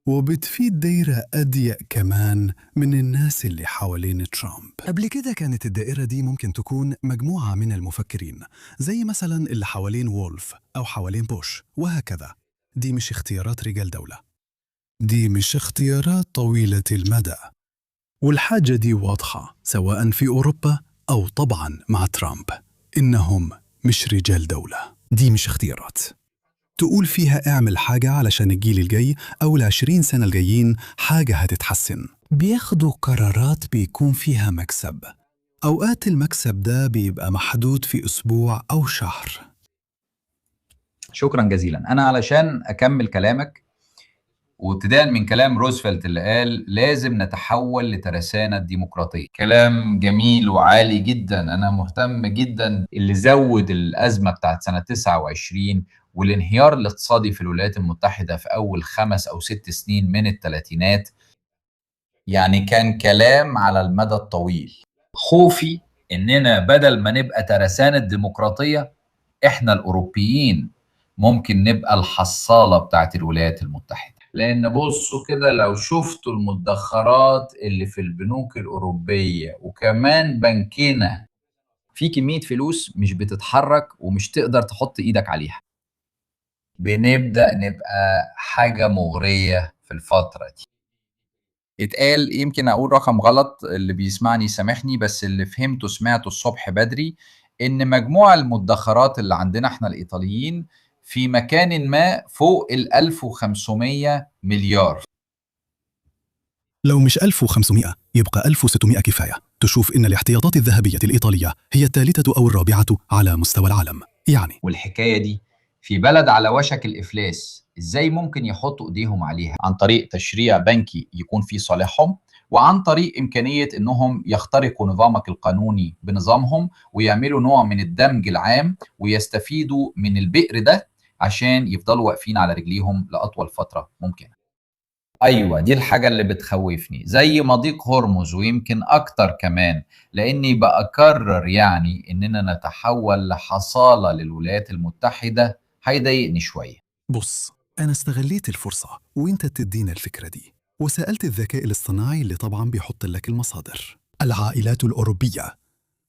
S1: وبتفيد دايرة أضيق كمان من الناس اللي حوالين ترامب. قبل كده كانت الدائرة دي ممكن تكون مجموعة من المفكرين، زي مثلا اللي حوالين وولف أو حوالين بوش وهكذا. دي مش اختيارات رجال دولة، دي مش اختيارات طويلة المدى. والحاجة دي واضحة سواء في أوروبا أو طبعا مع ترامب، إنهم مش رجال دولة. دي مش اختيارات تقول فيها اعمل حاجة علشان الجيل الجاي أو 20 سنة الجايين حاجة هتتحسن. بياخدوا قرارات بيكون فيها مكسب، أوقات المكسب ده بيبقى محدود في أسبوع أو شهر.
S5: شكرا جزيلا. أنا علشان أكمل كلامك، وابتداء من كلام روزفلت اللي قال لازم نتحول لترسانة الديمقراطية. كلام جميل وعالي جدا، أنا مهتم جدا. اللي زود الأزمة بتاعت سنة 29 والانهيار الاقتصادي في الولايات المتحدة في أول 5 أو 6 سنين من الثلاثينات، يعني كان كلام على المدى الطويل. خوفي إننا بدل ما نبقى ترسانة الديمقراطية، إحنا الأوروبيين ممكن نبقى الحصالة بتاعت الولايات المتحدة. لأن بصوا كده، لو شفتوا المدخرات اللي في البنوك الأوروبية وكمان بنكنا، في كمية فلوس مش بتتحرك ومش تقدر تحط إيدك عليها. بنبدأ نبقى حاجة مغرية في الفترة دي. اتقال، يمكن أقول رقم غلط، اللي بيسمعني سامحني، بس اللي فهمته سمعته الصبح بدري، إن مجموع المدخرات اللي عندنا إحنا الإيطاليين في مكان ما فوق 1500 مليار.
S1: لو مش 1500 يبقى 1600 كفاية. تشوف إن الاحتياطات الذهبية الإيطالية هي الثالثة أو الرابعة على مستوى العالم يعني.
S5: والحكاية دي في بلد على وشك الإفلاس، إزاي ممكن يحطوا إيديهم عليها؟ عن طريق تشريع بنكي يكون في صالحهم، وعن طريق إمكانية إنهم يخترقوا نظامك القانوني بنظامهم ويعملوا نوع من الدمج العام ويستفيدوا من البئر ده عشان يفضلوا واقفين على رجليهم لأطول فترة ممكنة. أيوة، دي الحاجة اللي بتخوفني، زي مضيق هرمز ويمكن أكتر كمان، لأني بأكرر يعني إننا نتحول لحصالة للولايات المتحدة هيضايقني شوية.
S1: بص، أنا استغليت الفرصة وإنت تدينا الفكرة دي، وسألت الذكاء الاصطناعي اللي طبعاً بيحط لك المصادر. العائلات الأوروبية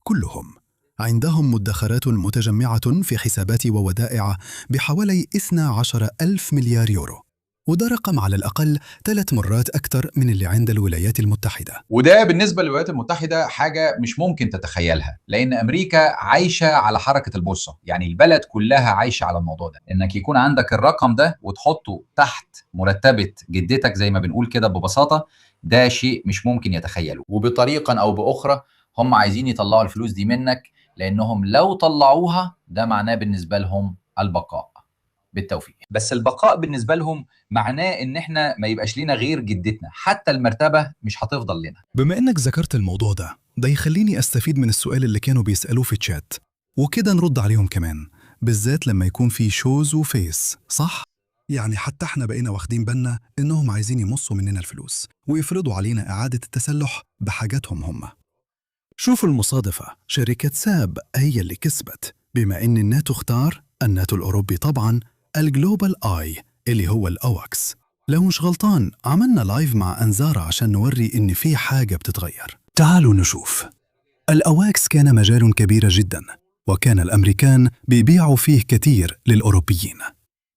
S1: كلهم عندهم مدخرات متجمعة في حسابات وودائع بحوالي 12,000 مليار يورو، وده رقم على الأقل 3 مرات أكثر من اللي عند الولايات المتحدة.
S5: وده بالنسبة للولايات المتحدة حاجة مش ممكن تتخيلها، لأن أمريكا عايشة على حركة البورصة، يعني البلد كلها عايشة على الموضوع ده. إنك يكون عندك الرقم ده وتحطه تحت مرتبة جدتك زي ما بنقول كده ببساطة، ده شيء مش ممكن يتخيله. وبطريقة أو بأخرى هم عايزين يطلعوا الفلوس دي منك، لأنهم لو طلعوها ده معناه بالنسبة لهم البقاء. بالتوفيق. بس البقاء بالنسبة لهم معناه ان احنا ما يبقاش لنا غير جدتنا، حتى المرتبة مش هتفضل لنا.
S1: بما انك ذكرت الموضوع ده يخليني استفيد من السؤال اللي كانوا بيسألوه في الشات، وكده نرد عليهم كمان. بالذات لما يكون في شوز وفيس، صح؟ يعني حتى احنا بقينا واخدين بالنا إنهم عايزين يمصوا مننا الفلوس ويفرضوا علينا إعادة التسلح بحاجاتهم هم. شوفوا المصادفة، شركة ساب هي اللي كسبت، بما إن الناتو اختار الناتو الأوروبي طبعاً الجلوبال آي اللي هو الأواكس. لو مش غلطان عملنا لايف مع أنزارة عشان نوري إن في حاجة بتتغير. تعالوا نشوف. الأواكس كان مجال كبير جداً، وكان الأمريكان بيبيعوا فيه كتير للأوروبيين.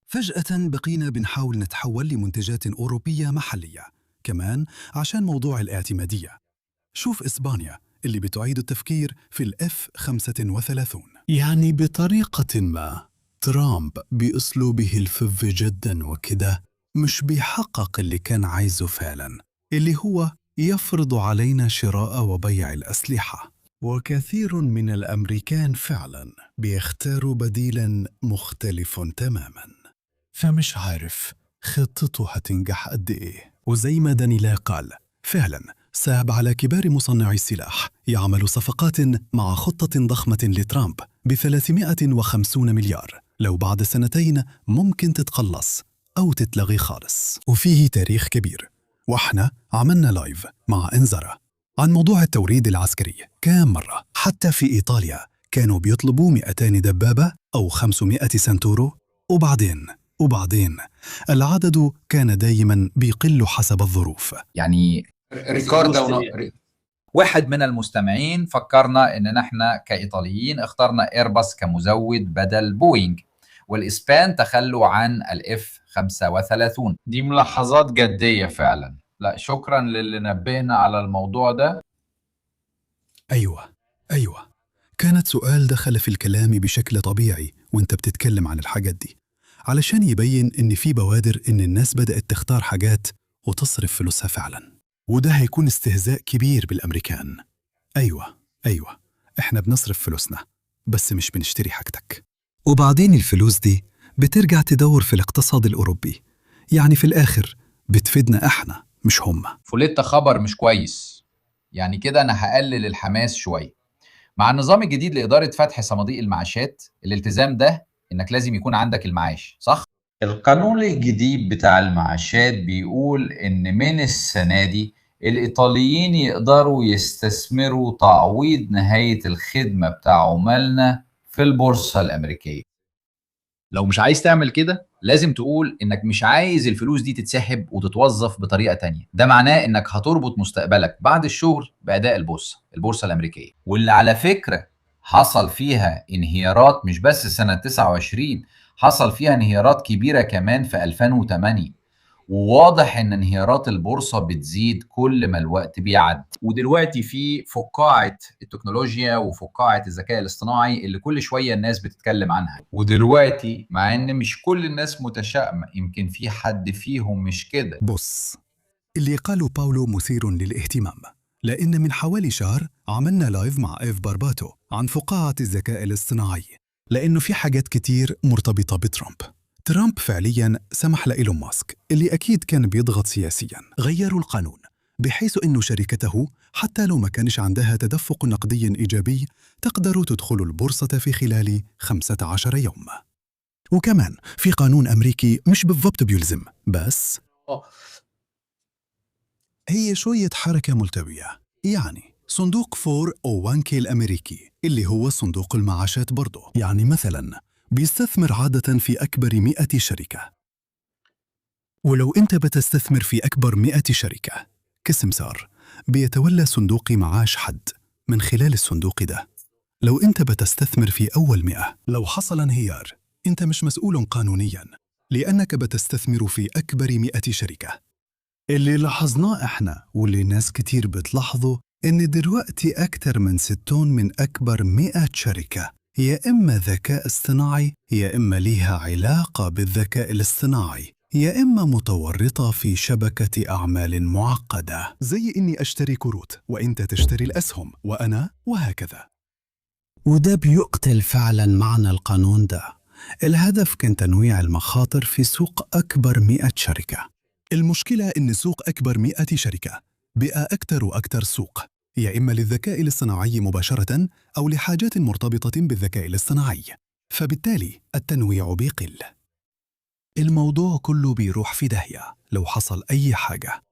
S1: فجأة بقينا بنحاول نتحول لمنتجات أوروبية محلية كمان عشان موضوع الاعتمادية. شوف إسبانيا اللي بتعيد التفكير في الF-35. يعني بطريقة ما ترامب بأسلوبه الفذ جدا وكده مش بيحقق اللي كان عايزه فعلا، اللي هو يفرض علينا شراء وبيع الأسلحة. وكثير من الأمريكان فعلا بيختاروا بديلا مختلف تماما. فمش عارف خطته هتنجح قد إيه. وزي ما دانيلا قال فعلا ساب على كبار مصنعي السلاح يعمل صفقات مع خطة ضخمة لترامب ب350 مليار، لو بعد سنتين ممكن تتقلص أو تتلغي خالص. وفيه تاريخ كبير، وإحنا عملنا لايف مع أنزارة عن موضوع التوريد العسكري كام مرة. حتى في إيطاليا كانوا بيطلبوا 200 دبابة أو 500 سنتورو، وبعدين العدد كان دايما بيقل حسب الظروف.
S5: يعني ريكاردو واحد من المستمعين فكرنا ان نحن كايطاليين اخترنا ايرباص كمزود بدل بوينغ، والاسبان تخلوا عن الF-35. دي ملاحظات جدية فعلا. لا شكرا للي نبهنا على الموضوع ده.
S1: أيوة كانت سؤال دخل في الكلام بشكل طبيعي وانت بتتكلم عن الحاجات دي، علشان يبين إن في بوادر إن الناس بدأت تختار حاجات وتصرف فلوسها فعلاً، وده هيكون استهزاء كبير بالأمريكان. أيوة إحنا بنصرف فلوسنا بس مش بنشتري حاجتك. وبعدين الفلوس دي بترجع تدور في الاقتصاد الأوروبي، يعني في الآخر بتفيدنا إحنا مش هم.
S5: فوليتا خبر مش كويس، يعني كده أنا هقلل الحماس شوية. مع النظام الجديد لإدارة فتح صناديق المعاشات، الالتزام ده إنك لازم يكون عندك المعاش، صح؟ القانون الجديد بتاع المعاشات بيقول إن من السنة دي الإيطاليين يقدروا يستثمروا تعويض نهاية الخدمة بتاع عمالنا في البورصة الأمريكية. لو مش عايز تعمل كده لازم تقول إنك مش عايز الفلوس دي تتسحب وتتوظف بطريقة تانية. ده معناه إنك هتربط مستقبلك بعد الشغل بأداء البورصة الأمريكية، واللي على فكرة حصل فيها انهيارات مش بس سنة 29، حصل فيها انهيارات كبيرة كمان في 2008. وواضح ان انهيارات البورصة بتزيد كل ما الوقت بيعد. ودلوقتي في فقاعة التكنولوجيا وفقاعة الذكاء الاصطناعي اللي كل شوية الناس بتتكلم عنها. ودلوقتي مع ان مش كل الناس متشائمة، يمكن في حد فيهم مش كده.
S1: بص، اللي قاله باولو مثير للاهتمام، لأن من حوالي شهر عملنا لايف مع إيف بارباتو عن فقاعة الذكاء الاصطناعي، لأنه في حاجات كتير مرتبطة بترامب. ترامب فعلياً سمح لإيلون ماسك اللي أكيد كان بيضغط سياسياً، غيروا القانون بحيث إنه شركته حتى لو ما كانش عندها تدفق نقدي إيجابي تقدر تدخل البورصة في خلال 15 يوم. وكمان في قانون أمريكي مش بالضبط بيلزم، بس هي شوية حركة ملتوية. يعني صندوق 401k الأمريكي اللي هو صندوق المعاشات برضه، يعني مثلاً بيستثمر عادة في أكبر 100 شركة. ولو أنت بتستثمر في أكبر 100 شركة كسمسار، بيتولى صندوق معاش حد من خلال الصندوق ده. لو أنت بتستثمر في أول 100، لو حصل انهيار أنت مش مسؤول قانونياً لأنك بتستثمر في أكبر 100 شركة. اللي لاحظناه إحنا واللي ناس كتير بتلاحظه إن دلوقتي أكتر من 60 من أكبر 100 شركة يا إما ذكاء اصطناعي، يا إما ليها علاقة بالذكاء الاصطناعي، يا إما متورطة في شبكة أعمال معقدة، زي إني أشتري كروت وإنت تشتري الأسهم وأنا وهكذا. وده بيقتل فعلا معنى القانون ده. الهدف كان تنويع المخاطر في سوق أكبر 100 شركة. المشكلة إن سوق أكبر 100 شركة بقى أكتر وأكتر سوق يا إما للذكاء الاصطناعي مباشرة أو لحاجات مرتبطة بالذكاء الاصطناعي. فبالتالي التنويع بيقل. الموضوع كله بيروح في داهية لو حصل أي حاجة،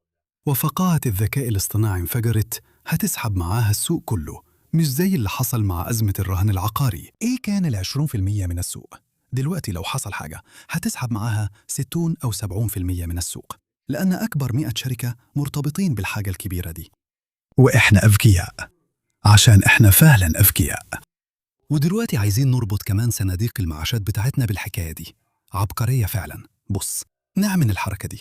S1: وفقاعة الذكاء الاصطناعي انفجرت، هتسحب معاها السوق كله، مش زي اللي حصل مع أزمة الرهن العقاري. إيه كان 20% من السوق؟ دلوقتي لو حصل حاجة هتسحب معاها 60 أو 70% من السوق، لأن أكبر 100 شركة مرتبطين بالحاجة الكبيرة دي. وإحنا أذكياء، عشان إحنا فعلا أذكياء. ودلوقتي عايزين نربط كمان صناديق المعاشات بتاعتنا بالحكاية دي. عبقرية فعلا. بص، نعمل الحركة دي.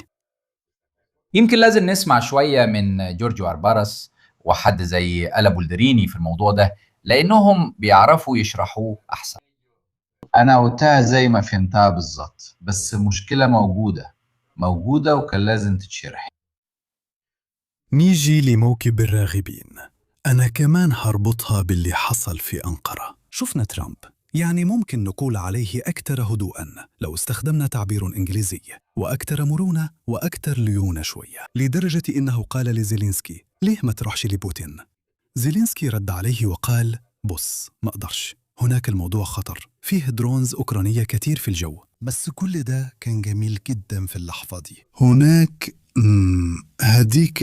S5: يمكن لازم نسمع شوية من جورجيو أربارس وحد زي ألا بولدريني في الموضوع ده، لأنهم بيعرفوا يشرحوه أحسن. أنا قلتها زي ما فهمتها بالظبط، بس المشكلة موجودة وكان لازم تتشرح.
S1: نيجي لموكب الراغبين. أنا كمان هربطها باللي حصل في أنقرة. شفنا ترامب، يعني ممكن نقول عليه أكثر هدوءاً لو استخدمنا تعبير إنجليزي، وأكثر مرونة وأكثر ليونة شوية، لدرجة إنه قال لزيلينسكي: ليه ما تروحش لبوتين؟ زيلينسكي رد عليه وقال: بص، ما أقدرش، هناك الموضوع خطر، فيه درونز أوكرانية كتير في الجو. بس كل ده كان جميل جدا في اللحظة دي. هناك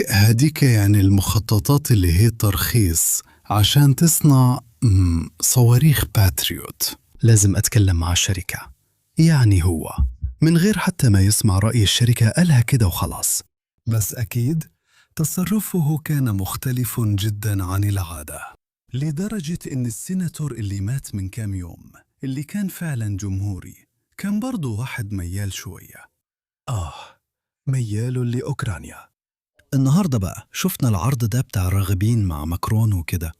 S1: هديك يعني المخططات اللي هي ترخيص عشان تصنع صواريخ باتريوت. لازم أتكلم مع الشركة. يعني هو من غير حتى ما يسمع رأي الشركة قالها كده وخلاص. بس أكيد تصرفه كان مختلف جدا عن العادة، لدرجة إن السيناتور اللي مات من كام يوم، اللي كان فعلا جمهوري، كان برضو واحد ميال شوية. ميال لأوكرانيا. النهاردة بقى شفنا العرض ده بتاع الراغبين مع ماكرون وكده.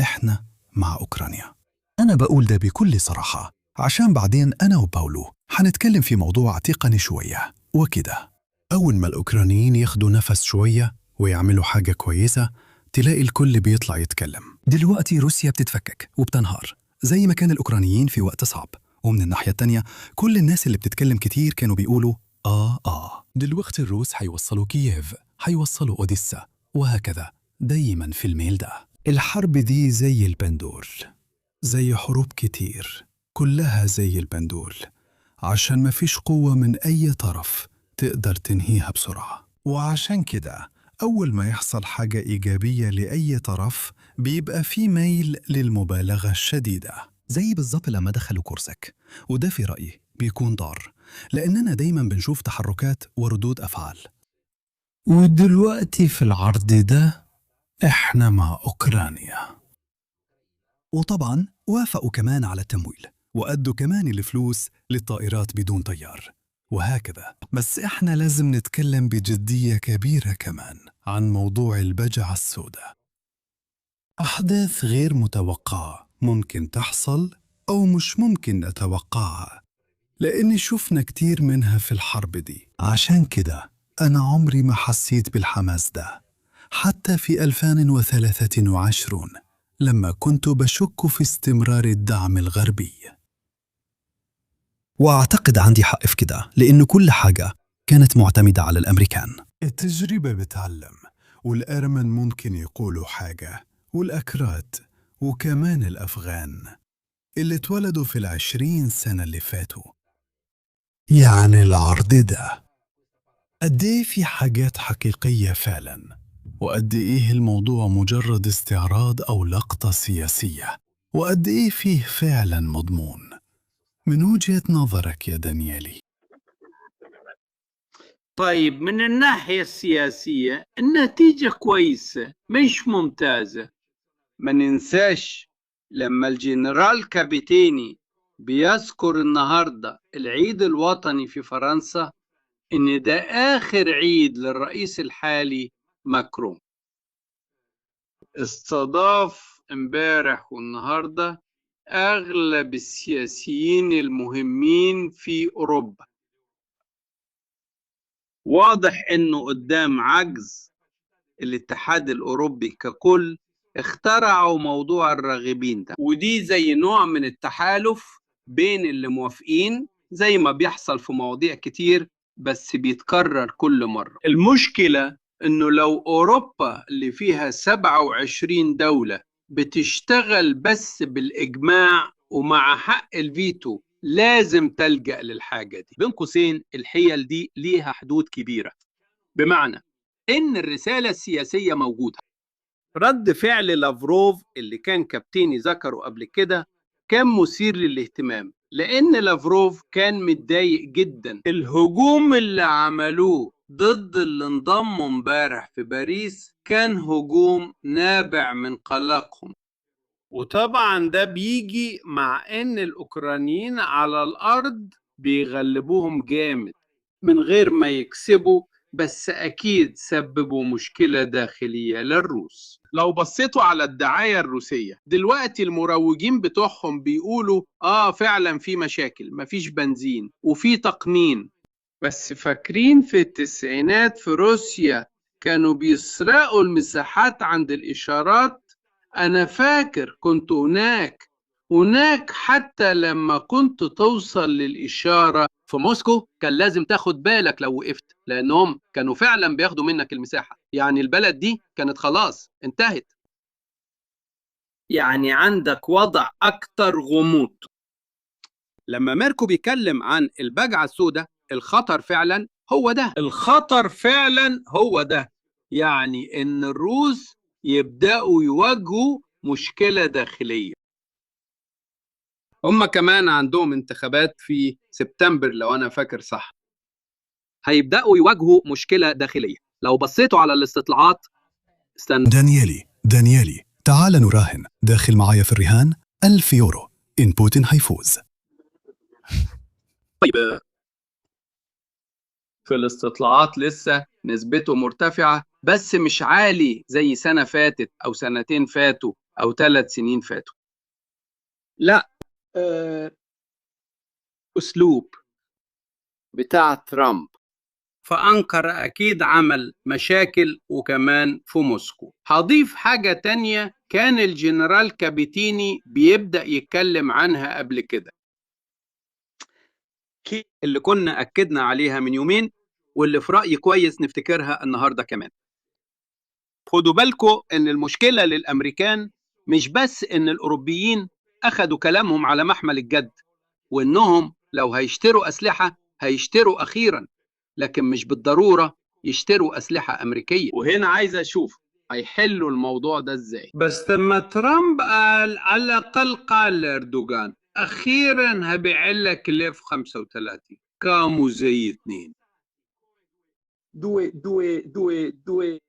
S1: إحنا مع أوكرانيا. أنا بقول ده بكل صراحة، عشان بعدين أنا وباولو حنتكلم في موضوع تقني شوية وكده. أول ما الأوكرانيين ياخدوا نفس شوية ويعملوا حاجة كويسة، تلاقي الكل بيطلع يتكلم. دلوقتي روسيا بتتفكك وبتنهار زي ما كان الأوكرانيين في وقت صعب، ومن الناحية التانية كل الناس اللي بتتكلم كتير كانوا بيقولوا دلوقتي الروس هيوصلوا كييف، هيوصلوا أوديسا، وهكذا دايما في الميل ده. الحرب دي زي البندول، زي حروب كتير، كلها زي البندول، عشان ما فيش قوة من أي طرف تقدر تنهيها بسرعة. وعشان كده أول ما يحصل حاجة إيجابية لأي طرف بيبقى في ميل للمبالغة الشديدة، زي بالظبط لما دخلوا كورسك. وده في رأيي بيكون ضار، لأننا دايما بنشوف تحركات وردود أفعال. ودلوقتي في العرض ده إحنا مع أوكرانيا. وطبعا وافقوا كمان على التمويل، وأدوا كمان الفلوس للطائرات بدون طيار، وهكذا. بس إحنا لازم نتكلم بجدية كبيرة كمان عن موضوع البجعة السوداء. أحداث غير متوقعة ممكن تحصل أو مش ممكن نتوقعها، لأني شفنا كتير منها في الحرب دي. عشان كده أنا عمري ما حسيت بالحماس ده، حتى في 2023 لما كنت بشك في استمرار الدعم الغربي. وأعتقد عندي حق في كده، لأن كل حاجة كانت معتمدة على الأمريكان. التجربة بتعلم، والأرمن ممكن يقولوا حاجة، والأكراد وكمان الأفغان اللي اتولدوا في 20 سنة اللي فاتوا. يعني العرض ده قد إيه في حاجات حقيقية فعلا، وقد إيه الموضوع مجرد استعراض أو لقطة سياسية، وقد إيه فيه فعلا مضمون. من وجهة نظرك يا دانيالي؟
S2: طيب، من الناحية السياسية النتيجة كويسة مش ممتازة. ما ننساش لما الجنرال كابيتيني بيذكر النهاردة العيد الوطني في فرنسا، إن ده آخر عيد للرئيس الحالي ماكرون. استضاف امبارح والنهاردة أغلب السياسيين المهمين في أوروبا. واضح إنه قدام عجز الاتحاد الأوروبي ككل، اخترعوا موضوع الراغبين ده، ودي زي نوع من التحالف بين اللي موافقين، زي ما بيحصل في مواضيع كتير بس بيتكرر كل مرة. المشكلة إنه لو أوروبا اللي فيها 27 دولة بتشتغل بس بالإجماع ومع حق الفيتو لازم تلجأ للحاجة دي.
S3: بين قوسين الحيل دي ليها حدود كبيرة، بمعنى إن الرسالة السياسية موجودة.
S2: رد فعل لافروف اللي كان كابتني ذكره قبل كده كان مثير للاهتمام، لأن لافروف كان متضايق جدا. الهجوم اللي عملوه ضد اللي انضموا امبارح في باريس كان هجوم نابع من قلقهم، وطبعا ده بيجي مع ان الاوكرانيين على الارض بيغلبوهم جامد من غير ما يكسبوا، بس اكيد سببوا مشكلة داخلية للروس. لو بصيتوا على الدعاية الروسية دلوقتي المروجين بتوعهم بيقولوا فعلا في مشاكل، مفيش بنزين وفي تقنين. بس فاكرين في التسعينات في روسيا كانوا بيسرقوا المساحات عند الإشارات؟ أنا فاكر كنت هناك حتى لما كنت توصل للإشارة.
S3: في موسكو كان لازم تاخد بالك لو وقفت، لأنهم كانوا فعلا بياخدوا منك المساحة. يعني البلد دي كانت خلاص انتهت.
S2: يعني عندك وضع أكتر غموض.
S3: لما ميركو بيتكلم عن البجعة السوداء، الخطر فعلا هو ده.
S2: يعني إن الروس يبدأوا يواجهوا مشكلة داخلية. هم كمان عندهم انتخابات في سبتمبر لو أنا فاكر صح.
S3: هيبدأوا يواجهوا مشكلة داخلية. لو بصيتوا على الاستطلاعات
S1: دانيالي تعال نراهن، داخل معايا في الرهان 1000 يورو إن بوتين هيفوز.
S3: طيب،
S2: في الاستطلاعات لسه نسبته مرتفعة، بس مش عالي زي سنة فاتت أو سنتين فاتوا أو 3 سنين فاتوا. لا، أسلوب بتاع ترامب فأنقرة أكيد عمل مشاكل، وكمان في موسكو. هضيف حاجة تانية كان الجنرال كابيتيني بيبدأ يتكلم عنها قبل كده،
S3: اللي كنا أكدنا عليها من يومين، واللي في رأيي كويس نفتكرها النهاردة كمان. خدوا بالكم إن المشكلة للأمريكان مش بس إن الأوروبيين أخدوا كلامهم على محمل الجد، وإنهم لو هيشتروا أسلحة هيشتروا أخيراً، لكن مش بالضرورة يشتروا أسلحة أمريكية.
S2: وهنا عايز أشوف هيحلوا الموضوع ده إزاي. بس لما ترامب قال، على الأقل قال لأردوغان أخيراً هبيع لك الاف 35، قاموا زي اتنين.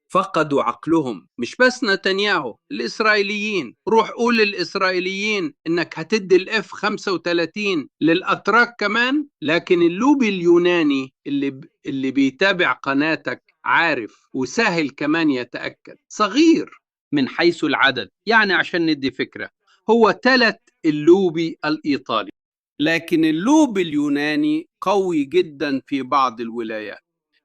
S3: فقدوا عقلهم. مش بس نتنياهو، الإسرائيليين. روح قول للإسرائيليين إنك هتدي الاف 35 للأتراك كمان. لكن اللوبي اليوناني اللي بيتابع قناتك عارف، وسهل كمان يتأكد، صغير من حيث العدد. يعني عشان ندي فكرة، هو 3 اللوبي الإيطالي،
S2: لكن اللوبي اليوناني قوي جدا في بعض الولايات.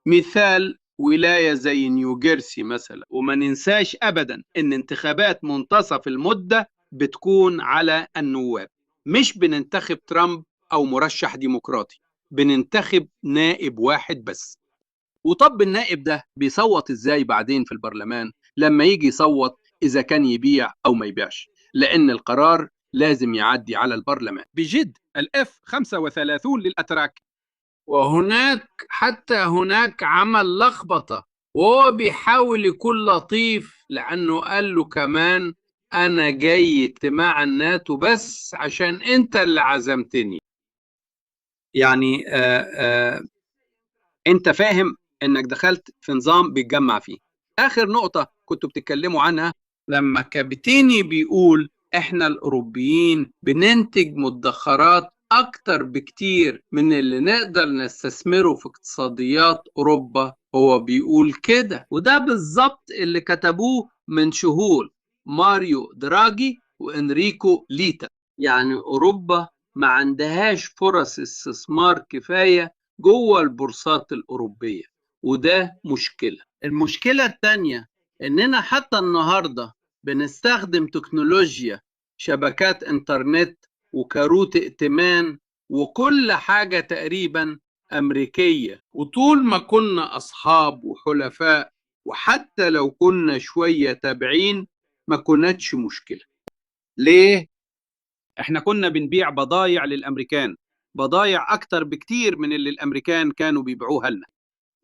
S2: مثال ولاية زي نيوجيرسي مثلا. وما ننساش أبدا إن انتخابات منتصف المدة بتكون على النواب. مش بننتخب ترامب أو مرشح ديمقراطي، بننتخب نائب واحد بس.
S3: وطب النائب ده بيصوت إزاي بعدين في البرلمان لما يجي يصوت إذا كان يبيع أو ما يبيعش؟ لأن القرار لازم يعدي على البرلمان. بجد الاف 35 للأتراك.
S2: حتى هناك عمل لخبطة، وهو بيحاول يكون لطيف، لأنه قال له كمان أنا جاي اجتماع الناتو بس عشان أنت اللي عزمتني.
S3: يعني أنت فاهم إنك دخلت في نظام بيتجمع فيه. آخر نقطة كنتوا بتتكلموا عنها،
S2: لما كابتيني بيقول إحنا الأوروبيين بننتج مدخرات أكتر بكتير من اللي نقدر نستثمره في اقتصاديات أوروبا، هو بيقول كده. وده بالظبط اللي كتبوه من شهور ماريو دراجي وإنريكو ليتا. يعني أوروبا ما عندهاش فرص استثمار كفاية جوه البورصات الأوروبية، وده مشكلة. المشكلة الثانية إننا حتى النهاردة بنستخدم تكنولوجيا شبكات إنترنت وكروت ائتمان وكل حاجة تقريبا أمريكية. وطول ما كنا أصحاب وحلفاء، وحتى لو كنا شوية تابعين، ما كنتش مشكلة. ليه؟
S3: احنا كنا بنبيع بضايع للأمريكان، بضايع أكتر بكتير من اللي الأمريكان كانوا بيبيعوها لنا،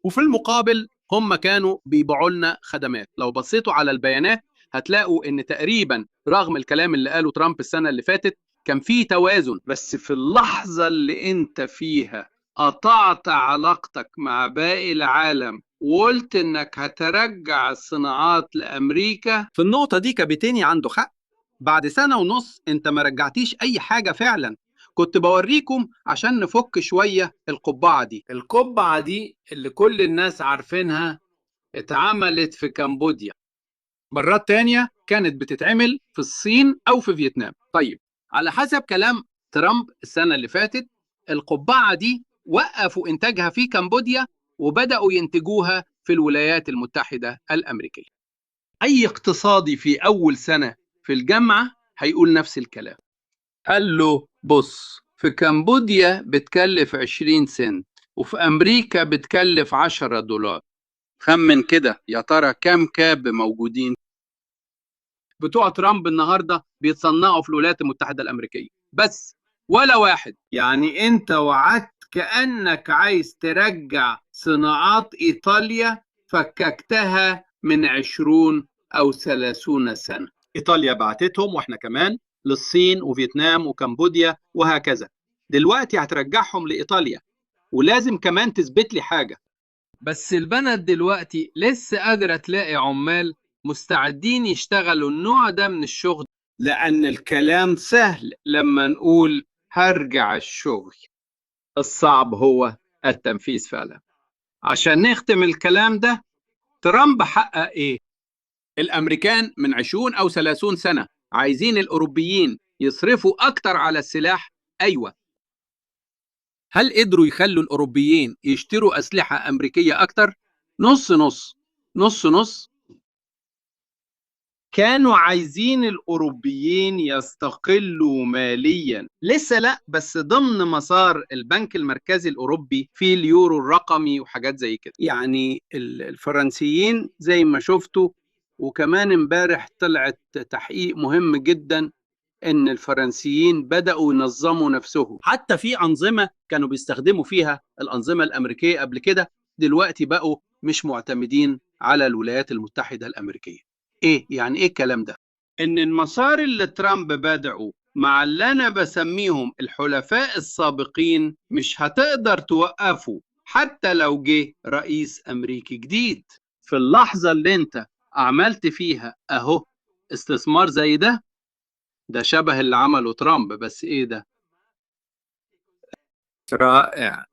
S3: وفي المقابل هم كانوا بيبيعوا لنا خدمات. لو بصيتوا على البيانات هتلاقوا ان تقريبا رغم الكلام اللي قاله ترامب السنة اللي فاتت كان في توازن، بس في اللحظة اللي انت فيها قطعت علاقتك مع باقي العالم وقلت انك هترجع الصناعات لأمريكا، في النقطة دي كابيتاني عنده حق. بعد سنة ونص انت ما رجعتيش اي حاجة فعلا. كنت بوريكم عشان نفك شوية القبعة دي.
S2: القبعة دي اللي كل الناس عارفينها اتعملت في كمبوديا،
S3: مرات تانية كانت بتتعمل في الصين أو في فيتنام. طيب، على حسب كلام ترامب السنة اللي فاتت القبعة دي وقفوا إنتاجها في كمبوديا وبدأوا ينتجوها في الولايات المتحدة الأمريكية. أي اقتصادي في أول سنة في الجامعة هيقول نفس الكلام.
S2: قال له بص، في كمبوديا بتكلف 20 سنت وفي أمريكا بتكلف $10. خمن كده يا ترى كام كاب موجودين؟
S3: بتوع ترامب النهاردة بيتصنعوا في الولايات المتحدة الأمريكية بس، ولا واحد.
S2: يعني انت وعدت كأنك عايز ترجع صناعات إيطاليا فككتها من 20 أو 30 سنة.
S3: إيطاليا بعتتهم وإحنا كمان للصين وفيتنام وكمبوديا وهكذا. دلوقتي هترجعهم لإيطاليا، ولازم كمان تثبت لي حاجة.
S2: بس البلد دلوقتي لسه قادرة تلاقي عمال مستعدين يشتغلوا النوع ده من الشغل، لأن الكلام سهل لما نقول هرجع الشغل، الصعب هو التنفيذ فعلا. عشان نختم الكلام ده، ترامب حقق إيه؟
S3: الأمريكان من 20 أو 30 سنة عايزين الأوروبيين يصرفوا أكتر على السلاح. أيوة. هل قدروا يخلوا الأوروبيين يشتروا أسلحة أمريكية أكتر؟ نص نص نص نص.
S2: كانوا عايزين الأوروبيين يستقلوا ماليا،
S3: لسه لا، بس ضمن مسار البنك المركزي الأوروبي في اليورو الرقمي وحاجات زي كده.
S2: يعني الفرنسيين زي ما شفتوا. وكمان امبارح طلعت تحقيق مهم جدا ان الفرنسيين بدأوا ينظموا نفسهم.
S3: حتى في أنظمة كانوا بيستخدموا فيها الأنظمة الأمريكية قبل كده دلوقتي بقوا مش معتمدين على الولايات المتحدة الأمريكية. ايه يعني ايه الكلام ده؟
S2: ان المسار اللي ترامب بدأه مع اللي انا بسميهم الحلفاء السابقين مش هتقدر توقفه حتى لو جه رئيس امريكي جديد.
S3: في اللحظة اللي انت عملت فيها اهو استثمار زي ده شبه اللي عمله ترامب، بس ايه ده؟
S2: رائع.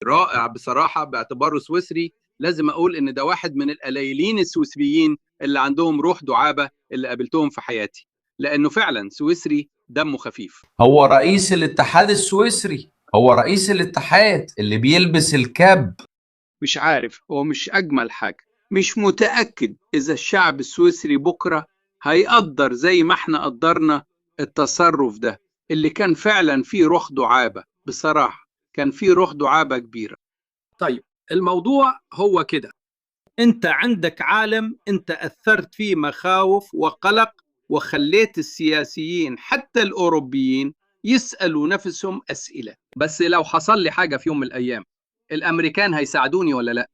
S3: رائع بصراحة. باعتباره سويسري لازم أقول إن ده واحد من القليلين السويسريين اللي عندهم روح دعابة اللي قابلتهم في حياتي، لأنه فعلا سويسري دمه خفيف.
S5: هو رئيس الاتحاد السويسري، هو رئيس الاتحاد اللي بيلبس الكاب.
S2: مش عارف، هو مش أجمل حاجة. مش متأكد إذا الشعب السويسري بكرة هيقدر زي ما احنا قدرنا التصرف ده اللي كان فعلا فيه روح دعابة. بصراحة كان فيه روح دعابة كبيرة. طيب، الموضوع هو كده. انت عندك عالم انت اثرت فيه مخاوف وقلق وخليت السياسيين حتى الاوروبيين يسالوا نفسهم اسئله. بس لو حصل لي حاجه في يوم من الايام الامريكان هيساعدوني ولا لا؟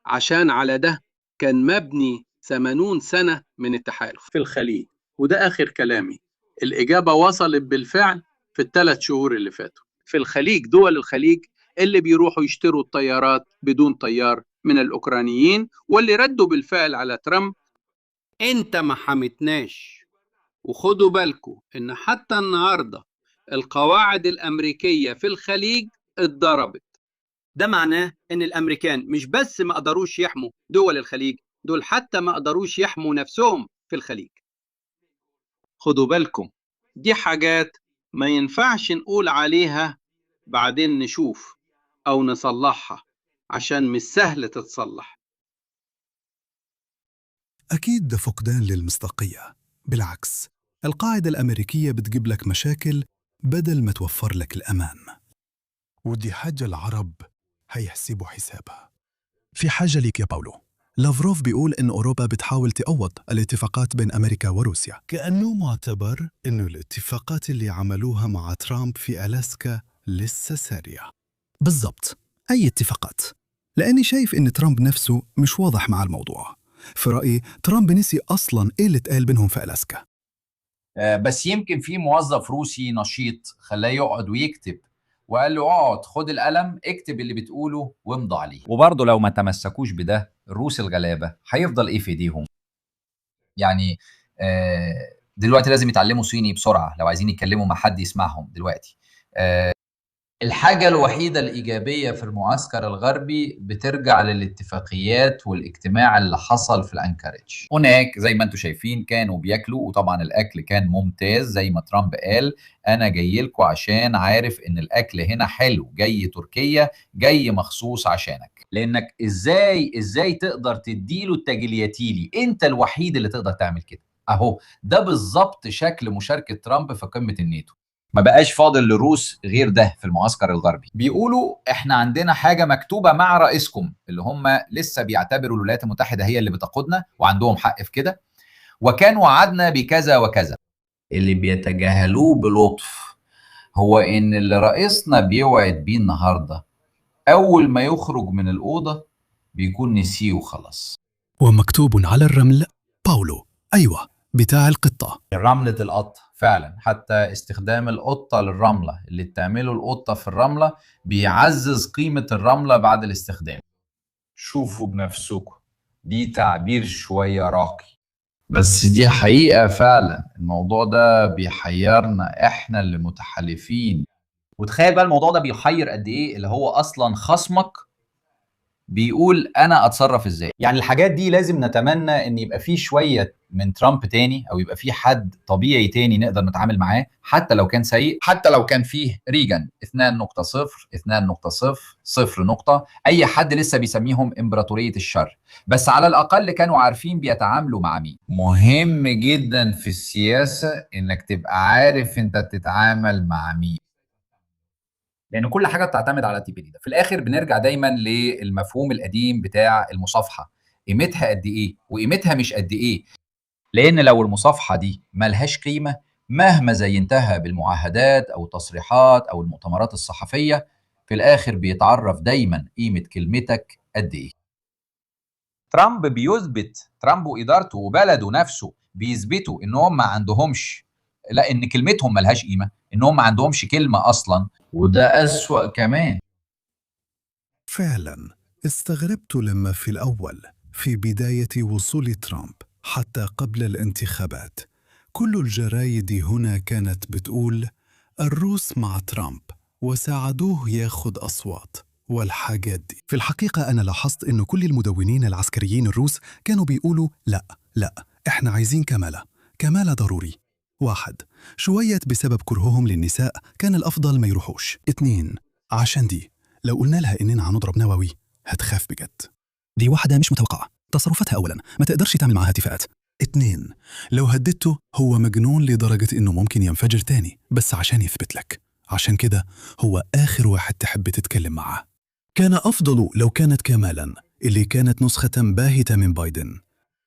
S2: عشان على ده كان مبني 80 سنه من التحالف في الخليج. وده اخر كلامي. الاجابه وصلت بالفعل في ال3 شهور اللي فاتوا. في الخليج، دول الخليج اللي بيروحوا يشتروا الطيارات بدون طيار من الأوكرانيين واللي ردوا بالفعل على ترامب: انت ما حمتناش. وخدوا بالكم ان حتى النهاردة القواعد الأمريكية في الخليج اتضربت. ده معناه ان الأمريكان مش بس ما قدروش يحموا دول الخليج، دول حتى ما قدروش يحموا نفسهم في الخليج. خدوا بالكم، دي حاجات ما ينفعش نقول عليها بعدين نشوف أو نصلحها، عشان مش سهل تتصلح.
S1: أكيد ده فقدان للمصداقية. بالعكس، القاعدة الأمريكية بتجيب لك مشاكل بدل ما توفر لك الأمان. ودي حاجة العرب هيحسبوا حسابها. في حاجة ليك يا باولو، لافروف بيقول إن أوروبا بتحاول تقوض الاتفاقات بين أمريكا وروسيا، كأنه معتبر إنه الاتفاقات اللي عملوها مع ترامب في ألاسكا لسه سارية. بالضبط، أي اتفاقات؟ لأني شايف إن ترامب نفسه مش واضح مع الموضوع. في رأيي ترامب نسي أصلاً إيه اللي اتقال بينهم في ألاسكا.
S5: بس يمكن في موظف روسي نشيط خلاه يقعد ويكتب، وقال له اقعد خد القلم اكتب اللي بتقوله وامضي عليه. وبرضه لو ما تمسكوش بده الروس الغلابة هيفضل ايه في ايديهم؟ يعني دلوقتي لازم يتعلموا صيني بسرعة لو عايزين يتكلموا مع حد يسمعهم دلوقتي. الحاجة الوحيدة الإيجابية في المعسكر الغربي بترجع للاتفاقيات والاجتماع اللي حصل في الأنكاريج. هناك زي ما انتم شايفين كانوا بياكلوا، وطبعا الأكل كان ممتاز زي ما ترامب قال، أنا جاي لكم عشان عارف إن الأكل هنا حلو، جاي تركيا، جاي مخصوص عشانك، لأنك إزاي تقدر تديله التجلياتيلي، أنت الوحيد اللي تقدر تعمل كده. أهو ده بالظبط شكل مشاركة ترامب في قمة الناتو. ما بقاش فاضل للروس غير ده في المعسكر الغربي. بيقولوا احنا عندنا حاجة مكتوبة مع رئيسكم، اللي هم لسه بيعتبروا الولايات المتحدة هي اللي بتقودنا وعندهم حق في كده، وكان وعدنا بكذا وكذا. اللي بيتجاهلوه بلطف هو ان اللي رئيسنا بيوعد بيه النهاردة اول ما يخرج من الأوضة بيكون نسيه وخلاص.
S1: ومكتوب على الرمل باولو، أيوة بتاع القطة،
S5: رملة القطة فعلا. حتى استخدام القطة للرملة، اللي بتعمله القطة في الرملة بيعزز قيمة الرملة بعد الاستخدام. شوفوا بنفسكم، دي تعبير شوية راقي، بس دي حقيقة فعلا. الموضوع ده بيحيرنا احنا اللي متحالفين. وتخيل بقى الموضوع ده بيحير قد ايه اللي هو اصلا خصمك بيقول انا اتصرف ازاي. يعني الحاجات دي لازم نتمنى ان يبقى فيه شوية من ترامب تاني، او يبقى فيه حد طبيعي تاني نقدر نتعامل معاه، حتى لو كان سيء، حتى لو كان فيه ريجن 2.0 2.0 0 اي حد لسه بيسميهم امبراطورية الشر، بس على الاقل كانوا عارفين بيتعاملوا مع مين. مهم جدا في السياسة انك تبقى عارف انت بتتعامل مع مين، لان كل حاجه بتعتمد على التبادل ده. في الاخر بنرجع دايما للمفهوم القديم بتاع المصافحه، قيمتها قد ايه وقيمتها مش قد ايه. لان لو المصافحه دي ملهاش قيمه مهما زينتها بالمعاهدات او التصريحات او المؤتمرات الصحفيه، في الاخر بيتعرف دايما قيمه كلمتك قد ايه. ترامب وادارته وبلده نفسه بيثبتوا ان هم ما عندهمش، لا، ان كلمتهم ملهاش قيمه، ان هم ما عندهمش كلمه اصلا، وده أسوأ كمان.
S1: فعلا استغربت لما في الأول في بداية وصول ترامب حتى قبل الانتخابات كل الجرايد هنا كانت بتقول الروس مع ترامب وساعدوه ياخد أصوات والحاجات دي. في الحقيقة أنا لاحظت إنه كل المدونين العسكريين الروس كانوا بيقولوا لا إحنا عايزين كمالة ضروري. 1 شوية بسبب كرههم للنساء كان الأفضل ما يروحوش. 2 عشان دي لو قلنا لها إننا هنضرب نووي هتخاف بجد. دي واحدة مش متوقعة، تصرفاتها أولا ما تقدرش تعمل معاها اتفاقات. 2 لو هددته هو مجنون لدرجة إنه ممكن ينفجر تاني بس عشان يثبت لك، عشان كده هو آخر واحد تحب تتكلم معاه. كان أفضل لو كانت كمالا اللي كانت نسخة باهتة من بايدن.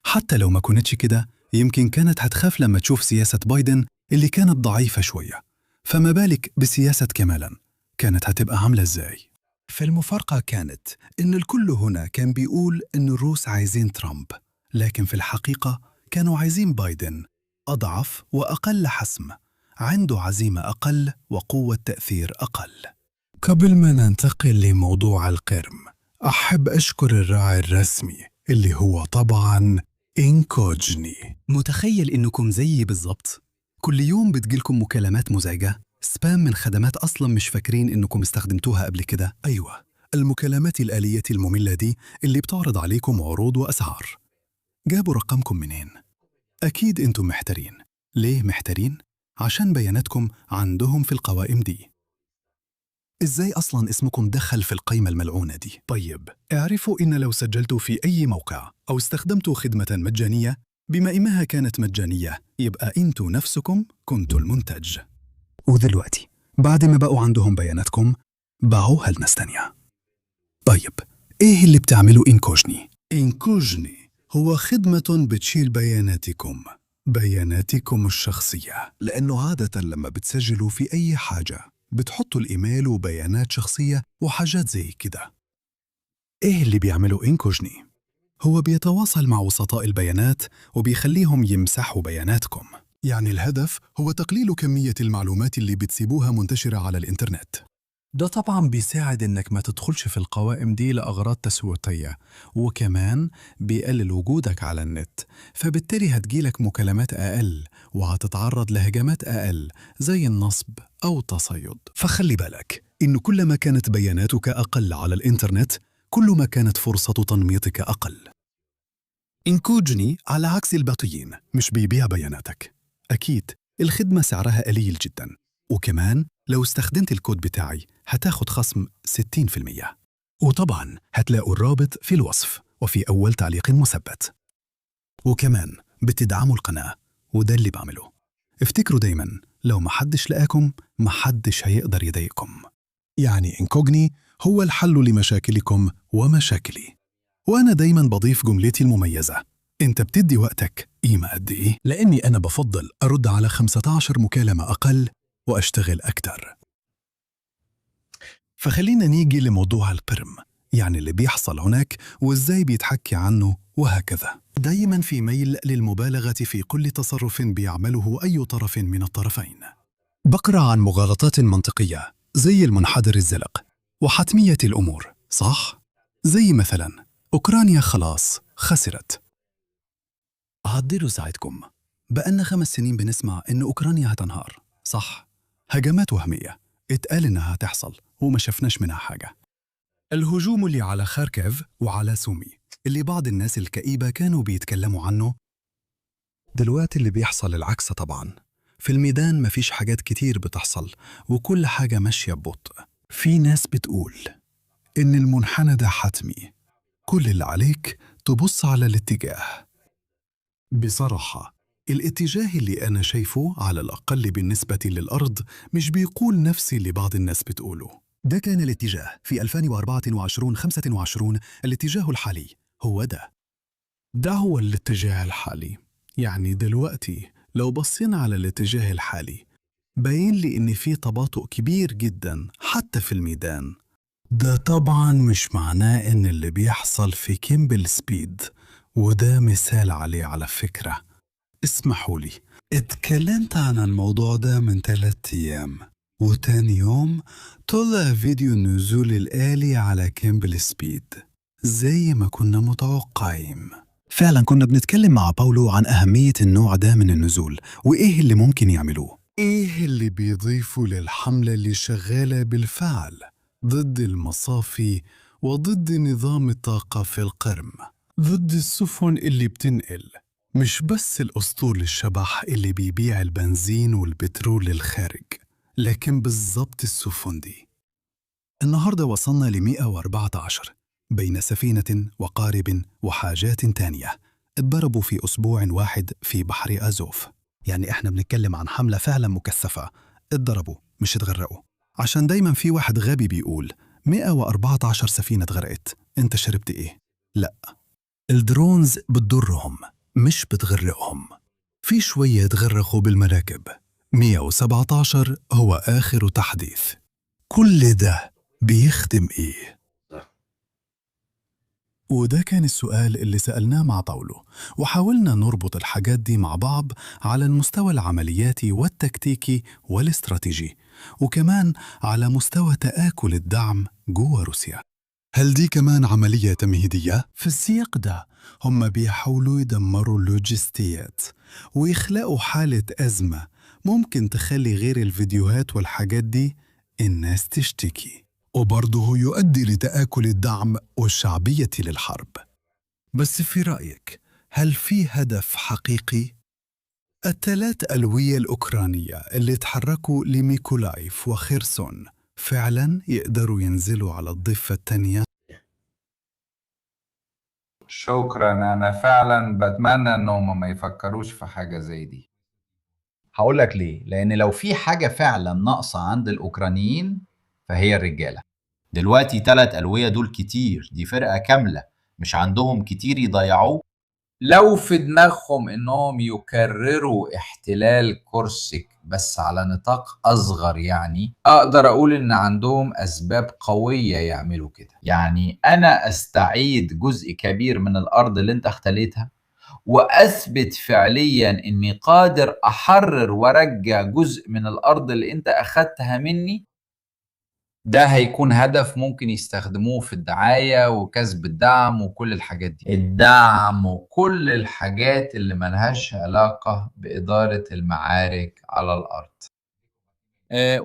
S1: حتى لو ما كنتش كده يمكن كانت هتخاف لما تشوف سياسة بايدن اللي كانت ضعيفة شوية، فما بالك بسياسة كمالا كانت هتبقى عاملة إزاي؟ فالمفارقة كانت إن الكل هنا كان بيقول إن الروس عايزين ترامب، لكن في الحقيقة كانوا عايزين بايدن، أضعف وأقل حسم، عنده عزيمة أقل وقوة تأثير أقل. قبل ما ننتقل لموضوع القرم أحب أشكر الراعي الرسمي اللي هو طبعاً إنكوجني. متخيل إنكم زيي بالضبط؟ كل يوم بتجيلكم مكالمات مزعجة، سبام من خدمات أصلاً مش فاكرين إنكم استخدمتوها قبل كده. أيوة، المكالمات الآلية المملة دي اللي بتعرض عليكم عروض وأسعار. جابوا رقمكم منين؟ أكيد أنتم محتارين. ليه محتارين؟ عشان بياناتكم عندهم في القوائم دي. إزاي أصلاً اسمكم دخل في القائمة الملعونة دي؟ طيب، اعرفوا إن لو سجلتوا في أي موقع أو استخدمتوا خدمة مجانية، بما إنها كانت مجانية يبقى أنتوا نفسكم كنتوا المنتج. ودلوقتي بعد ما بقوا عندهم بياناتكم باعوها لناس تانية. طيب، إيه اللي بتعمله إنكوجني؟ إنكوجني هو خدمة بتشيل بياناتكم الشخصية، لأنه عادة لما بتسجلوا في أي حاجة بتحطوا الإيميل وبيانات شخصية وحاجات زي كده. إيه اللي بيعمله إنكوجني؟ هو بيتواصل مع وسطاء البيانات وبيخليهم يمسحوا بياناتكم. يعني الهدف هو تقليل كمية المعلومات اللي بتسيبوها منتشرة على الإنترنت. ده طبعاً بيساعد إنك ما تدخلش في القوائم دي لأغراض تسويقية، وكمان بيقلل وجودك على النت، فبالتالي هتجيلك مكالمات أقل وهتتعرض لهجمات أقل زي النصب أو التصيد. فخلي بالك إنه كلما كانت بياناتك أقل على الإنترنت كل ما كانت فرصة تنميطك أقل. إنكوجني على عكس الباقيين مش بيبيع بياناتك. أكيد الخدمة سعرها قليل جدا، وكمان لو استخدمت الكود بتاعي هتاخد خصم 60%. وطبعا هتلاقوا الرابط في الوصف وفي أول تعليق مثبت. وكمان بتدعموا القناة، وده اللي بعمله. افتكروا دايما لو محدش لقاكم محدش هيقدر يضايقكم. يعني إنكوجني هو الحل لمشاكلكم ومشاكلي. وأنا دايما بضيف جملتي المميزة: أنت بتدي وقتك قيمة قد إيه؟ لأني أنا بفضل أرد على 15 مكالمة أقل وأشتغل أكتر. فخلينا نيجي لموضوع البرم، يعني اللي بيحصل هناك وإزاي بيتحكي عنه وهكذا. دايما في ميل للمبالغة في كل تصرف بيعمله أي طرف من الطرفين. بقرأ عن مغالطات منطقية زي المنحدر الزلق وحتمية الأمور، صح؟ زي مثلا أوكرانيا خلاص خسرت. عدلوا ساعدكم، بقالنا 5 سنين بنسمع إن أوكرانيا هتنهار، صح؟ هجمات وهمية اتقال إنها هتحصل وما شفناش منها حاجة. الهجوم اللي على خاركيف وعلى سومي اللي بعض الناس الكئيبة كانوا بيتكلموا عنه، دلوقتي اللي بيحصل العكس طبعاً. في الميدان مفيش حاجات كتير بتحصل وكل حاجة ماشية ببطء. في ناس بتقول إن المنحنى ده حتمي، كل اللي عليك تبص على الاتجاه. بصراحة الاتجاه اللي أنا شايفه على الأقل بالنسبة للأرض مش بيقول نفس اللي بعض الناس بتقوله. ده كان الاتجاه في 2024-25. الاتجاه الحالي هو ده هو الاتجاه الحالي. يعني دلوقتي لو بصينا على الاتجاه الحالي باين لي إن في تباطؤ كبير جدا حتى في الميدان. ده طبعا مش معناه إن اللي بيحصل في كيمبل سبيد، وده مثال عليه على فكرة. اسمحوا لي، اتكلمت عن الموضوع ده من 3 أيام، وتاني يوم طلع فيديو النزول الآلي على كيمبل سبيد زي ما كنا متوقعين. فعلا كنا بنتكلم مع باولو عن أهمية النوع ده من النزول وإيه اللي ممكن يعملوه، إيه اللي بيضيفوا للحملة اللي شغالة بالفعل ضد المصافي وضد نظام الطاقة في القرم، ضد السفن اللي بتنقل، مش بس الأسطول الشبح اللي بيبيع البنزين والبترول للخارج، لكن بالضبط السفن دي. النهاردة وصلنا ل 114 بين سفينة وقارب وحاجات تانية اتضربوا في أسبوع واحد في بحر أزوف. يعني إحنا بنتكلم عن حملة فعلا مكثفة، اتضربوا مش اتغرقوا. عشان دايما في واحد غبي بيقول 114 سفينة اتغرقت، انت شربت ايه؟ لا، الدرونز بتضرهم مش بتغرقهم. في شوية اتغرقوا بالمراكب، 117 هو آخر تحديث. كل ده بيخدم ايه؟ وده كان السؤال اللي سألناه مع باولو، وحاولنا نربط الحاجات دي مع بعض على المستوى العملياتي والتكتيكي والاستراتيجي، وكمان على مستوى تآكل الدعم جوه روسيا. هل دي كمان عملية تمهيدية؟ في السياق ده هم بيحاولوا يدمروا اللوجستيات ويخلقوا حالة أزمة ممكن تخلي غير الفيديوهات والحاجات دي الناس تشتكي، وبرضه يؤدي لتآكل الدعم والشعبية للحرب. بس في رأيك هل في هدف حقيقي؟ ال3 ألوية الأوكرانية اللي تحركوا لميكولايف وخيرسون فعلا يقدروا ينزلوا على الضفة التانية؟
S5: شكرا، أنا فعلا بتمنى إنهم ما يفكروش في حاجة زي دي. هقول لك ليه، لأن لو في حاجة فعلا ناقصة عند الأوكرانيين فهي الرجالة. دلوقتي 3 ألوية دول كتير، دي فرقة كاملة مش عندهم كتير يضيعوه. لو في دماغهم انهم يكرروا احتلال كورسك بس على نطاق اصغر، يعني اقدر اقول ان عندهم اسباب قوية يعملوا كده. يعني انا استعيد جزء كبير من الارض اللي انت اختليتها، واثبت فعليا اني قادر احرر وارجع جزء من الارض اللي انت اخدتها مني. ده هيكون هدف ممكن يستخدموه في الدعاية وكسب الدعم وكل الحاجات دي، الدعم وكل الحاجات اللي ملهاش علاقة بإدارة المعارك على الأرض.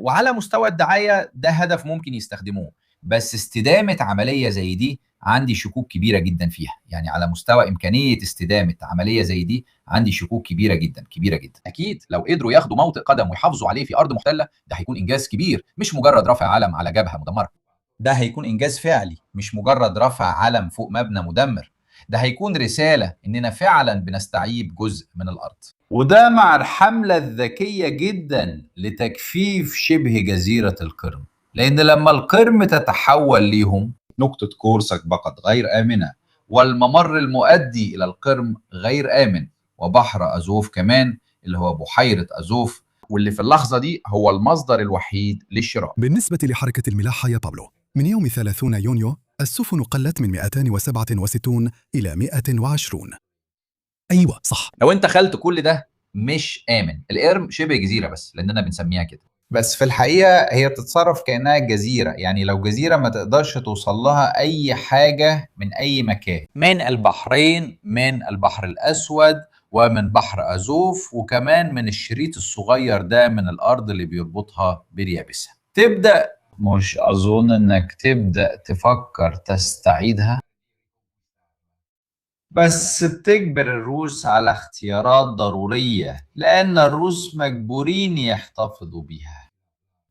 S5: وعلى مستوى الدعاية ده هدف ممكن يستخدموه، بس استدامة عملية زي دي عندي شكوك كبيرة جدا فيها. يعني على مستوى إمكانية استدامة عملية زي دي عندي شكوك كبيرة جدا كبيرة جدا. أكيد لو قدروا ياخدوا موطئ قدم ويحافظوا عليه في أرض محتلة، ده هيكون إنجاز كبير، مش مجرد رفع علم على جبهة مدمرة. ده هيكون إنجاز فعلي، مش مجرد رفع علم فوق مبنى مدمر. ده هيكون رسالة إننا فعلا بنستعيد جزء من الأرض، وده مع الحملة الذكية جدا لتجفيف شبه جزيرة القرم. لأن لما القرم تتحول ليهم، نقطة كورسك بقت غير آمنة، والممر المؤدي إلى القرم غير آمن، وبحر أزوف كمان اللي هو بحيرة أزوف، واللي في اللحظة دي هو المصدر الوحيد للشراء.
S1: بالنسبة لحركة الملاحة يا بابلو، من يوم 30 يونيو السفن قلت من 267 إلى 120. أيوة صح.
S5: لو انت خلت كل ده مش آمن. القرم شبه جزيرة بس لأننا بنسميها كده، بس في الحقيقة هي بتتصرف كأنها جزيرة. يعني لو جزيرة ما تقدرش توصل لها أي حاجة من أي مكان، من البحرين، من البحر الأسود، ومن بحر أزوف، وكمان من الشريط الصغير ده من الأرض اللي بيربطها باليابسة. مش أظن إنك تبدأ تفكر تستعيدها، بس بتجبر الروس على اختيارات ضرورية، لأن الروس مجبورين يحتفظوا بيها.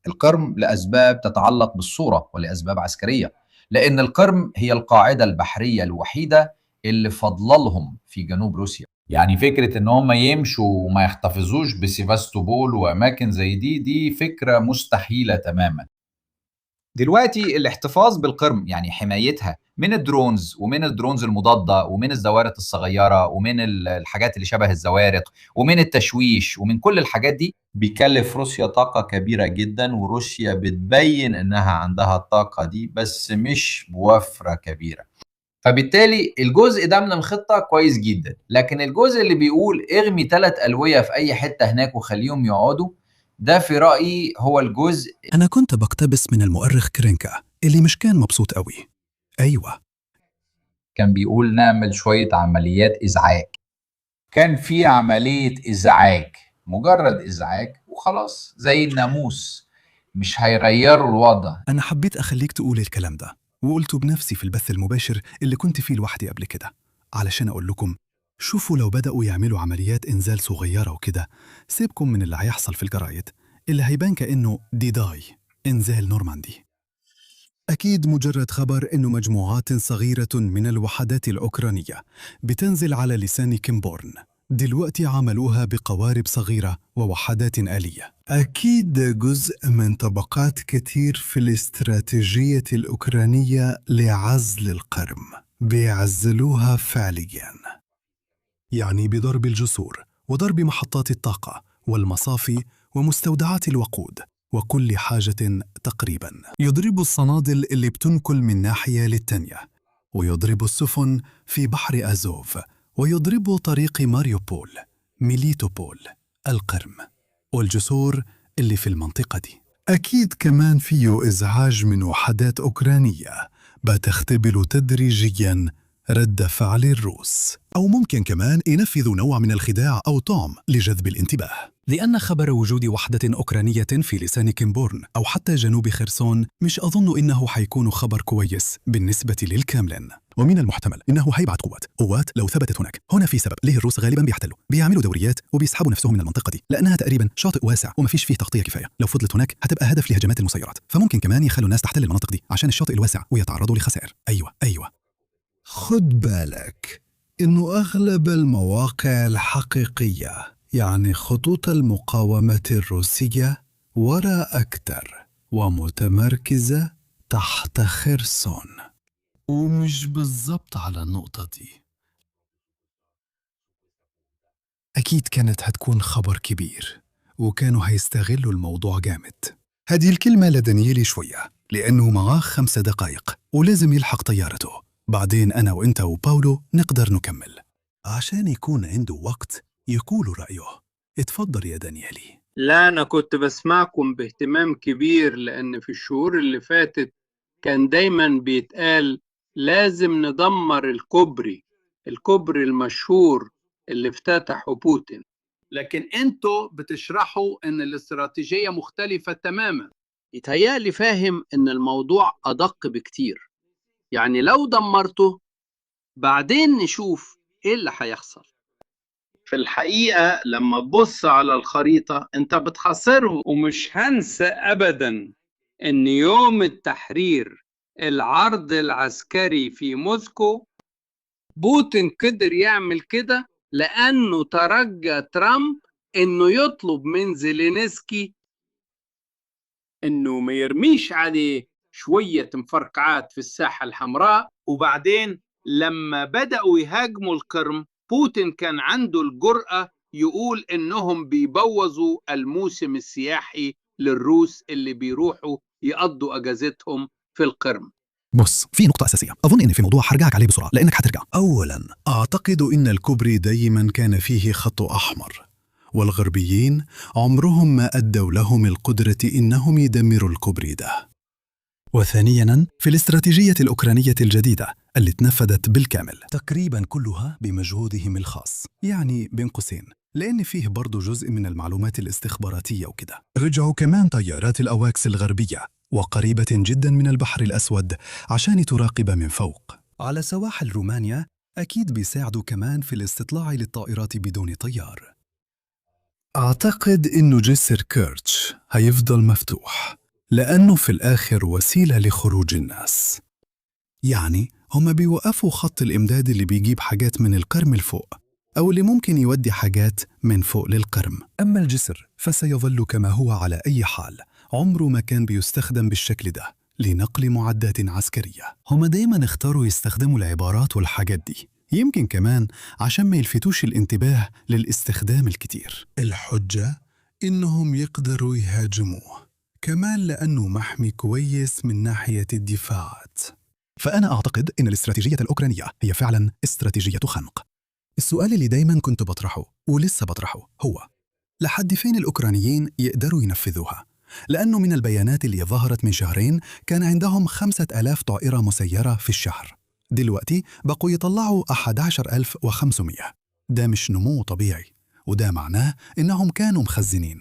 S5: القرم لأسباب تتعلق بالصورة ولأسباب عسكرية، لأن القرم هي القاعدة البحرية الوحيدة اللي فضللهم في جنوب روسيا. يعني فكرة إن هم يمشوا وما يحتفظوش بسيفاستوبول وأماكن زي دي فكرة مستحيلة تماما. دلوقتي الاحتفاظ بالقرم يعني حمايتها من الدرونز، ومن الدرونز المضادة، ومن الزوارق الصغيرة، ومن الحاجات اللي شبه الزوارق، ومن التشويش، ومن كل الحاجات دي بيكلف روسيا طاقة كبيرة جدا. وروسيا بتبين انها عندها الطاقة دي بس مش بوفرة كبيرة. فبالتالي الجزء ده من الخطة كويس جدا، لكن الجزء اللي بيقول ارمي 3 ألوية في أي حتة هناك وخليهم يقعدوا، ده في رأيي هو الجزء.
S1: أنا كنت بقتبس من المؤرخ كرينكا اللي مش كان مبسوط قوي. أيوة،
S5: كان بيقول نعمل شوية عمليات إزعاج. كان في عملية إزعاج، مجرد إزعاج وخلاص، زي الناموس، مش هيغيروا الوضع.
S1: أنا حبيت أخليك تقول الكلام ده، وقلته بنفسي في البث المباشر اللي كنت فيه لوحدي قبل كده، علشان أقول لكم شوفوا لو بدأوا يعملوا عمليات إنزال صغيرة وكده، سيبكم من اللي هيحصل في الجرايد اللي هيبان كأنه داي إنزال نورماندي. أكيد مجرد خبر إنه مجموعات صغيرة من الوحدات الأوكرانية بتنزل على لسان كيمبورن، دلوقتي عملوها بقوارب صغيرة ووحدات آلية. أكيد جزء من طبقات كتير في الاستراتيجية الأوكرانية لعزل القرم، بيعزلوها فعلياً، يعني بضرب الجسور وضرب محطات الطاقة والمصافي ومستودعات الوقود وكل حاجة تقريباً. يضربوا الصنادل اللي بتنقل من ناحية للتانية، ويضربوا السفن في بحر أزوف، ويضربوا طريق ماريوبول، ميليتوبول، القرم والجسور اللي في المنطقة دي. أكيد كمان فيه إزعاج من وحدات أوكرانية بتختبر تدريجياً رد فعل الروس، أو ممكن كمان ينفذوا نوع من الخداع أو طعم لجذب الانتباه، لأن خبر وجود وحدة أوكرانية في لسان كيمبورن أو حتى جنوب خرسون مش أظن إنه حيكون خبر كويس بالنسبة للكاملين. ومن المحتمل إنه هيبعت قوات لو ثبتت هنا في سبب ليه الروس غالبا بيعملوا دوريات وبيسحبوا نفسهم من المنطقة دي، لأنها تقريبا شاطئ واسع وما فيش فيه تغطية كفاية. لو فضلت هناك هتبقى هدف لهجمات المسيرات، فممكن كمان يخلوا الناس تحتل المناطق دي عشان الشاطئ الواسع ويتعرضوا لخسائر. أيوة. خد بالك إنه أغلب المواقع الحقيقية، يعني خطوط المقاومة الروسية، وراء أكتر ومتمركزة تحت خرسون. ومش بالضبط على النقطة دي. أكيد كانت هتكون خبر كبير، وكانوا هيستغلوا الموضوع جامد. هذه الكلمة لدانييلي شوية، لأنه معاه 5 دقايق ولازم يلحق طيارته. بعدين أنا وإنت وباولو نقدر نكمل، عشان يكون عنده وقت يقول رأيه. اتفضل يا دانييلي.
S2: لا، أنا كنت بسمعكم باهتمام كبير، لأن في الشهور اللي فاتت كان دايما بيتقال لازم ندمر الكوبري المشهور اللي افتتحه بوتين. لكن انتوا بتشرحوا ان الاستراتيجية مختلفة تماما. يتهيألي فاهم ان الموضوع ادق بكتير. يعني لو دمرته بعدين نشوف ايه اللي هيحصل. في الحقيقة لما تبص على الخريطة انت بتحاصرهم. ومش هنسى ابدا ان يوم التحرير العرض العسكري في موسكو بوتين قدر يعمل كده لأنه ترجى ترامب إنه يطلب من زيلينسكي إنه ما يرميش عليه شوية مفرقعات في الساحة الحمراء. وبعدين لما بدأوا يهاجموا القرم بوتين كان عنده الجرأة يقول إنهم بيبوظوا الموسم السياحي للروس اللي بيروحوا يقضوا أجازتهم في القرم.
S1: بص، في نقطة أساسية أظن إن في موضوع هرجعك عليه بسرعة لأنك هترجع. أولاً، أعتقد إن الكوبري دايماً كان فيه خط أحمر، والغربيين عمرهم ما أدوا لهم القدرة إنهم يدمروا الكوبري ده. وثانياً، في الاستراتيجية الأوكرانية الجديدة اللي اتنفذت بالكامل تقريباً كلها بمجهودهم الخاص، يعني بين قوسين، لأن فيه برضو جزء من المعلومات الاستخباراتية وكده. رجعوا كمان طيارات الأواكس الغربية وقريبة جداً من البحر الأسود عشان تراقب من فوق. على سواحل رومانيا أكيد بيساعدوا كمان في الاستطلاع للطائرات بدون طيار. أعتقد إنه جسر كيرتش هيفضل مفتوح لأنه في الآخر وسيلة لخروج الناس. يعني هم بيوقفوا خط الإمداد اللي بيجيب حاجات من القرم الفوق، أو اللي ممكن يودي حاجات من فوق للقرم. أما الجسر فسيظل كما هو على أي حال، عمره ما كان بيستخدم بالشكل ده لنقل معدات عسكرية. هم دايما اختاروا يستخدموا العبارات والحاجات دي، يمكن كمان عشان ما يلفتوش الانتباه للاستخدام الكتير. الحجة إنهم يقدروا يهاجموه، كمان لأنه محمي كويس من ناحية الدفاعات. فأنا أعتقد إن الاستراتيجية الأوكرانية هي فعلا استراتيجية خنق. السؤال اللي دايما كنت بطرحه ولسه بطرحه هو لحد فين الأوكرانيين يقدروا ينفذوها؟ لأنه من البيانات اللي ظهرت من شهرين كان عندهم 5000 طائرة مسيرة في الشهر، دلوقتي بقوا يطلعوا 11500. ده مش نمو طبيعي، وده معناه إنهم كانوا مخزنين.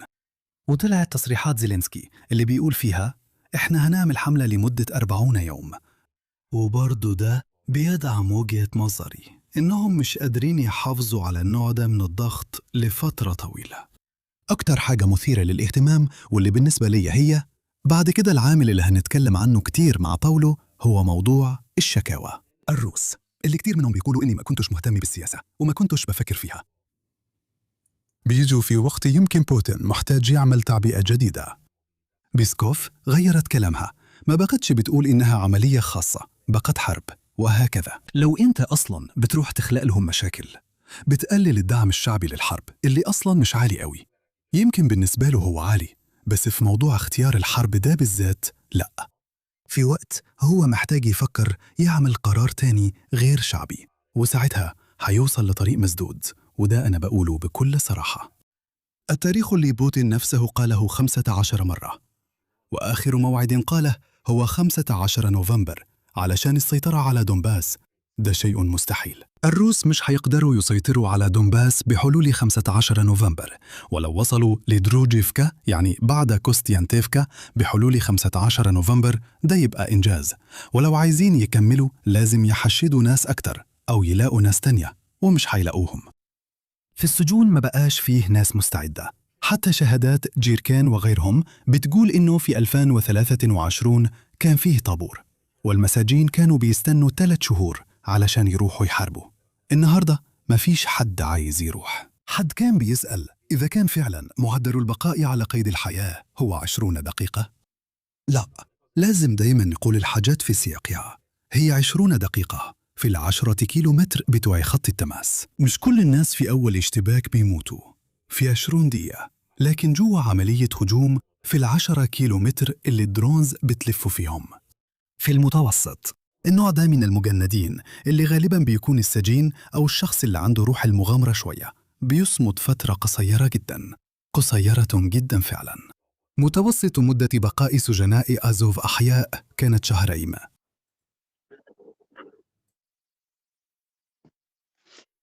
S1: وطلعت تصريحات زيلينسكي اللي بيقول فيها إحنا هنعمل حملة لمدة 40 يوم. وبرضو ده بيدعم وجهة نظري إنهم مش قادرين يحافظوا على النوع ده من الضغط لفترة طويلة. أكتر حاجة مثيرة للاهتمام واللي بالنسبة لي هي بعد كده العامل اللي هنتكلم عنه كتير مع باولو هو موضوع الشكاوى. الروس اللي كتير منهم بيقولوا إني ما كنتش مهتم بالسياسة وما كنتش بفكر فيها، بيجوا في وقت يمكن بوتين محتاج يعمل تعبئة جديدة. بيسكوف غيرت كلامها، ما بقتش بتقول إنها عملية خاصة، بقت حرب، وهكذا. لو أنت أصلاً بتروح تخلق لهم مشاكل، بتقلل الدعم الشعبي للحرب اللي أصلاً مش عالي قوي. يمكن بالنسبة له هو عالي، بس في موضوع اختيار الحرب ده بالذات لأ. في وقت هو محتاج يفكر يعمل قرار تاني غير شعبي، وساعتها هيوصل لطريق مسدود، وده أنا بقوله بكل صراحة. التاريخ اللي بوتين نفسه قاله 15 مرة، وآخر موعد قاله هو 15 نوفمبر علشان السيطرة على دونباس. ده شيء مستحيل. الروس مش هيقدروا يسيطروا على دونباس بحلول 15 نوفمبر، ولو وصلوا لدروجيفكا يعني بعد كوستيانتيفكا بحلول 15 نوفمبر ده يبقى إنجاز. ولو عايزين يكملوا لازم يحشدوا ناس أكتر أو يلاقوا ناس تانية، ومش هيلاقوهم. في السجون ما بقاش فيه ناس مستعدة. حتى شهادات جيركان وغيرهم بتقول إنه في 2023 كان فيه طابور، والمساجين كانوا بيستنوا 3 شهور علشان يروحوا يحاربوا. النهاردة ما فيش حد عايز يروح. حد كان بيسأل إذا كان فعلا معدل البقاء على قيد الحياة هو 20 دقيقة؟ لا، لازم دايما نقول الحاجات في سياقها. هي 20 دقيقة في 10 كيلومتر بتوع خط التماس. مش كل الناس في أول اشتباك بيموتوا في 20 دقيقة، لكن جوا عملية هجوم في 10 كيلومتر اللي الدرونز بتلفوا فيهم. في المتوسط، النوع ده من المجندين اللي غالباً بيكون السجين أو الشخص اللي عنده روح المغامرة شوية بيصمد فترة قصيرة جداً فعلاً. متوسط مدة بقاء سجناء أزوف أحياء كانت 2 شهر.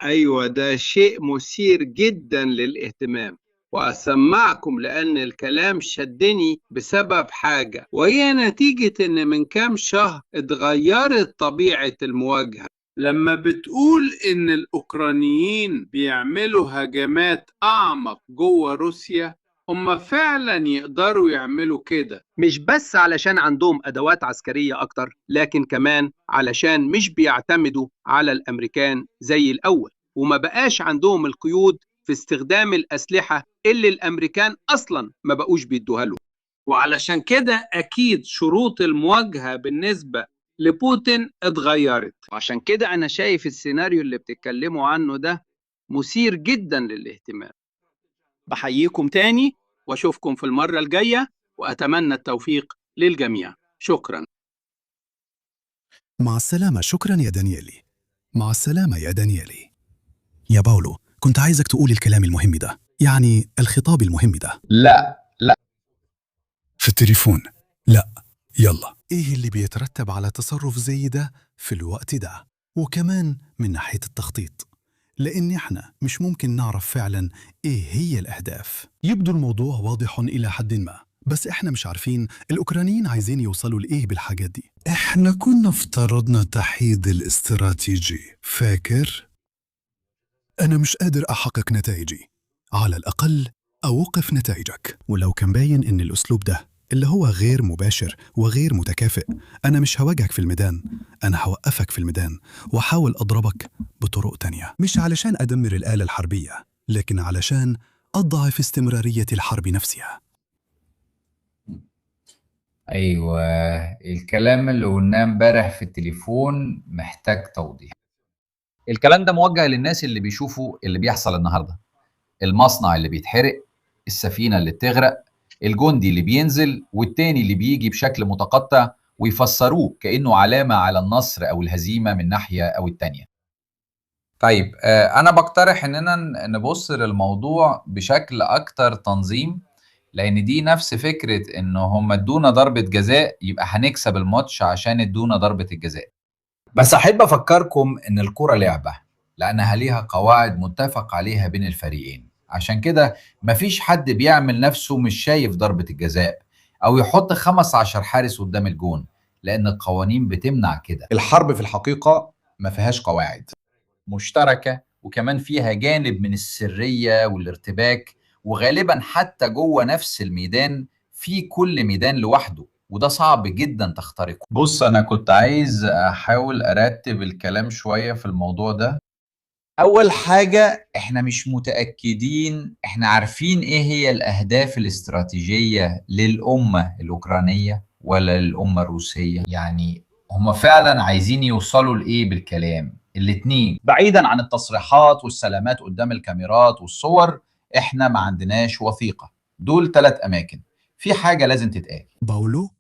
S2: أيوة، ده شيء مثير جدا للاهتمام، وأسمعكم لأن الكلام شدني بسبب حاجة، وهي نتيجة إن من كام شهر اتغيرت طبيعة المواجهة. لما بتقول إن الأوكرانيين بيعملوا هجمات أعمق جوه روسيا، هم فعلا يقدروا يعملوا كده،
S3: مش بس علشان عندهم أدوات عسكرية أكتر، لكن كمان علشان مش بيعتمدوا على الأمريكان زي الأول، وما بقاش عندهم القيود في استخدام الأسلحة اللي الأمريكان أصلا ما بقوش بيدوها لهم.
S2: وعلشان كده أكيد شروط المواجهة بالنسبة لبوتين اتغيرت.
S3: وعشان كده أنا شايف السيناريو اللي بتتكلموا عنه ده مثير جدا للاهتمام. بحييكم تاني وأشوفكم في المرة الجاية، وأتمنى التوفيق للجميع. شكرا.
S1: مع السلامة. شكراً يا دانييلي. مع السلامة يا دانييلي. يا باولو، كنت عايزك تقول الكلام المهم ده، يعني الخطاب المهم ده.
S5: لا
S1: في التليفون؟ لا. يلا، ايه اللي بيترتب على تصرف زي ده في الوقت ده؟ وكمان من ناحية التخطيط، لأن احنا مش ممكن نعرف فعلا ايه هي الأهداف. يبدو الموضوع واضح إلى حد ما، بس احنا مش عارفين الأوكرانيين عايزين يوصلوا لإيه بالحاجات دي. احنا كنا افترضنا تحييد الاستراتيجي، فاكر؟ أنا مش قادر أحقق نتائجي، على الأقل أوقف نتائجك. ولو كان باين إن الأسلوب ده اللي هو غير مباشر وغير متكافئ، أنا مش هواجهك في الميدان، أنا هوقفك في الميدان وحاول أضربك بطرق تانية، مش علشان أدمر الآلة الحربية، لكن علشان أضعف استمرارية الحرب نفسها.
S5: ايوه، الكلام اللي قلناه امبارح في التليفون محتاج توضيح. الكلام ده موجه للناس اللي بيشوفوا اللي بيحصل النهارده، المصنع اللي بيتحرق، السفينه اللي بتغرق، الجندي اللي بينزل والتاني اللي بيجي بشكل متقطع، ويفسروه كانه علامه على النصر او الهزيمه من ناحيه او التانيه. طيب انا بقترح اننا نبص للموضوع بشكل اكتر تنظيم، لان دي نفس فكره ان هم ادونا ضربه جزاء يبقى هنكسب الماتش عشان ادونا ضربه الجزاء. بس احب افكركم ان الكرة لعبه، لانها ليها قواعد متفق عليها بين الفريقين. عشان كده مفيش حد بيعمل نفسه مش شايف ضربه الجزاء او يحط 15 حارس قدام الجون، لان القوانين بتمنع كده.
S4: الحرب في الحقيقة ما فيهاش قواعد
S5: مشتركة، وكمان فيها جانب من السرية والارتباك، وغالبا حتى جوه نفس الميدان في كل ميدان لوحده، وده صعب جدا تخترقه. بص، أنا كنت عايز أحاول أرتب الكلام شوية في الموضوع ده. أول حاجة، إحنا مش متأكدين، إحنا عارفين إيه هي الأهداف الاستراتيجية للأمة الأوكرانية ولا للأمة الروسية. يعني هم فعلا عايزين يوصلوا لإيه بالكلام؟ الاتنين. بعيدا عن التصريحات والسلامات قدام الكاميرات والصور، احنا ما عندناش وثيقة. دول 3 أماكن، في حاجة لازم تتقال.
S1: باولو،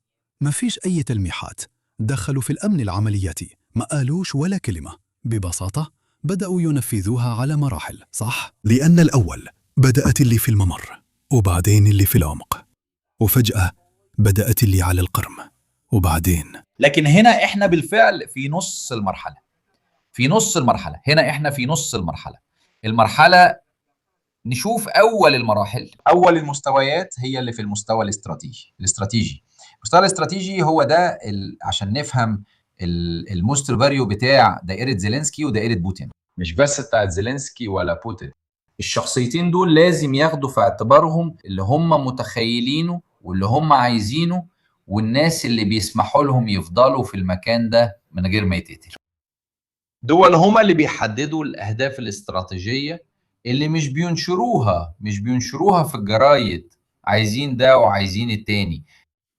S1: مفيش أي تلميحات، دخلوا في الأمن العملياتي، ما قالوش ولا كلمة، ببساطة بدأوا ينفذوها على مراحل، صح؟ لأن الأول بدأت اللي في الممر، وبعدين اللي في العمق، وفجأة بدأت اللي على القرم، وبعدين.
S5: لكن هنا احنا بالفعل في نص المرحلة. هنا احنا في نص المرحلة. نشوف أول المراحل، أول المستويات هي اللي في المستوى الاستراتيجي. المستوى الاستراتيجي هو ده عشان نفهم الموستر فاريو بتاع دائرة زيلينسكي ودائرة بوتين. مش بس بتاعت زيلينسكي ولا بوتين، الشخصيتين دول لازم ياخدوا في اعتبارهم اللي هم متخيلينه واللي هم عايزينه، والناس اللي بيسمحوا لهم يفضلوا في المكان ده من غير ما يتقتلوا. دول هما اللي بيحددوا الأهداف الاستراتيجية اللي مش بينشروها في الجرايد، عايزين ده وعايزين التاني.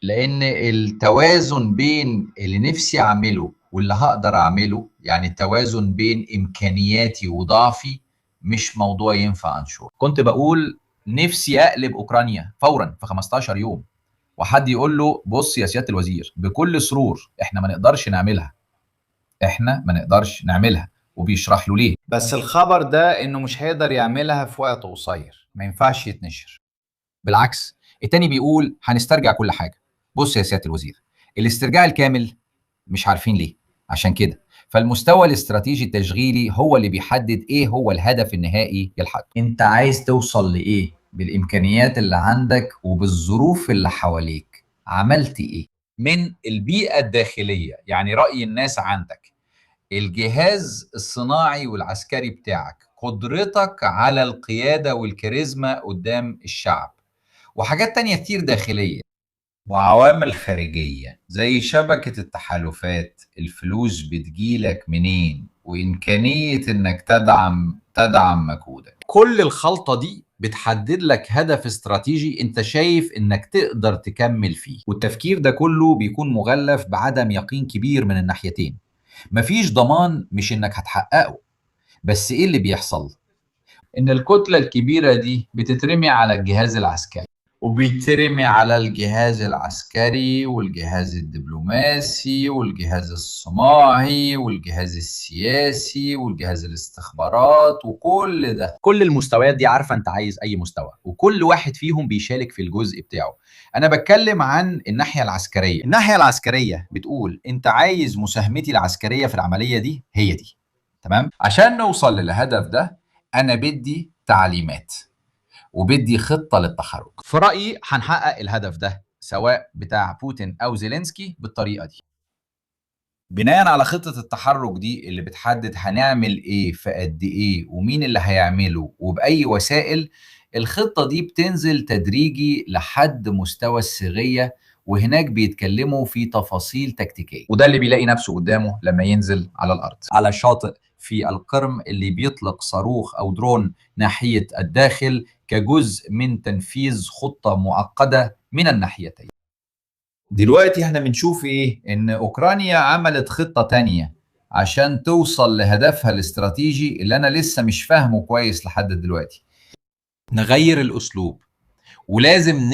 S5: لأن التوازن بين اللي نفسي أعمله واللي هقدر اعمله، يعني التوازن بين امكانياتي وضعفي، مش موضوع ينفع انشره. كنت بقول نفسي اقلب اوكرانيا فورا في 15 يوم، وحد يقول له بص يا سيادة الوزير بكل سرور احنا ما نقدرش نعملها، احنا ما نقدرش نعملها، وبيشرح له ليه. بس الخبر ده انه مش هيقدر يعملها في وقت قصير، ما ينفعش يتنشر. بالعكس، التاني بيقول هنسترجع كل حاجة. بص يا سيادة الوزير، الاسترجاع الكامل مش عارفين ليه. عشان كده فالمستوى الاستراتيجي التشغيلي هو اللي بيحدد ايه هو الهدف النهائي للحرب. انت عايز توصل لايه بالامكانيات اللي عندك وبالظروف اللي حواليك؟ عملت ايه من البيئة الداخلية، يعني رأي الناس عندك، الجهاز الصناعي والعسكري بتاعك، قدرتك على القيادة والكاريزما قدام الشعب، وحاجات تانية كتير داخلية، وعوامل خارجية زي شبكة التحالفات، الفلوس بتجيلك منين، وإمكانية إنك تدعم مجهودك. كل الخلطة دي بتحدد لك هدف استراتيجي انت شايف انك تقدر تكمل فيه، والتفكير ده كله بيكون مغلف بعدم يقين كبير من الناحيتين. مفيش ضمان مش انك هتحققه، بس ايه اللي بيحصل؟ ان الكتلة الكبيرة دي بتترمي على الجهاز العسكري، وبيترمي على الجهاز العسكري والجهاز الدبلوماسي والجهاز الصناعي والجهاز السياسي والجهاز الاستخبارات، وكل ده، كل المستويات دي عارفة انت عايز اي مستوى، وكل واحد فيهم بيشارك في الجزء بتاعه. انا بتكلم عن الناحية العسكرية. الناحية العسكرية بتقول انت عايز مساهمتي العسكرية في العملية دي هي دي، تمام؟ عشان نوصل للهدف ده انا بدي تعليمات وبدي خطة للتحرك. في رأيي هنحقق الهدف ده سواء بتاع بوتين أو زيلينسكي بالطريقة دي. بناء على خطة التحرك دي اللي بتحدد هنعمل ايه في قد ايه ومين اللي هيعمله وبأي وسائل، الخطة دي بتنزل تدريجي لحد مستوى الصاغية، وهناك بيتكلموا في تفاصيل تكتيكية، وده اللي بيلاقي نفسه قدامه لما ينزل على الأرض على الشاطئ في القرم اللي بيطلق صاروخ أو درون ناحية الداخل كجزء من تنفيذ خطة معقدة من الناحيتين. دلوقتي احنا بنشوف ايه؟ ان اوكرانيا عملت خطة تانية عشان توصل لهدفها الاستراتيجي اللي انا لسه مش فاهمه كويس لحد دلوقتي. نغير الاسلوب، ولازم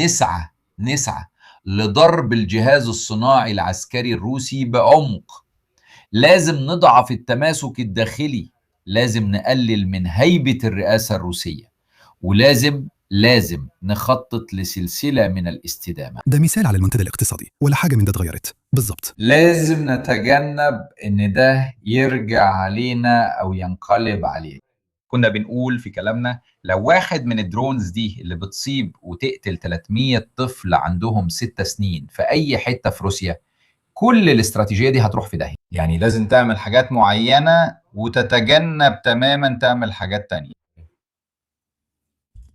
S5: نسعى لضرب الجهاز الصناعي العسكري الروسي بعمق. لازم نضعف التماسك الداخلي، لازم نقلل من هيبة الرئاسة الروسية، ولازم نخطط لسلسلة من الاستدامة.
S1: ده مثال على المنتدى الاقتصادي ولا حاجة من ده اتغيرت بالظبط.
S5: لازم نتجنب ان ده يرجع علينا او ينقلب علينا. كنا بنقول في كلامنا لو واحد من الدرونز دي اللي بتصيب وتقتل 300 طفل عندهم 6 سنين في اي حتة في روسيا، كل الاستراتيجية دي هتروح في داهية. يعني لازم تعمل حاجات معينة وتتجنب تماما تعمل حاجات تانية.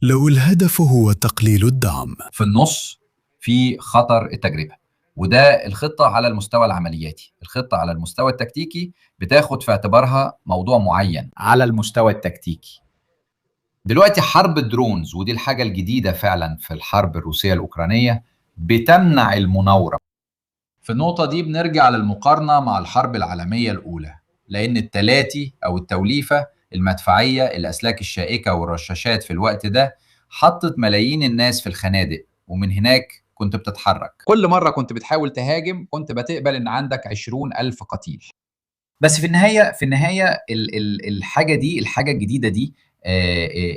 S1: لو الهدف هو تقليل الدعم،
S5: في النص في خطر التجربة، وده الخطة على المستوى العملياتي. الخطة على المستوى التكتيكي بتاخد في اعتبارها موضوع معين على المستوى التكتيكي. دلوقتي حرب الدرونز، ودي الحاجة الجديدة فعلا في الحرب الروسية الأوكرانية، بتمنع المناورة. في النقطة دي بنرجع للمقارنة مع الحرب العالمية الأولى، لأن التلاتي أو التوليفة المدفعية، الأسلاك الشائكة والرشاشات في الوقت ده حطت ملايين الناس في الخنادق، ومن هناك كنت بتتحرك. كل مرة كنت بتحاول تهاجم كنت بتقبل إن عندك 20,000 قتيل. بس في النهاية الحاجة الجديدة دي،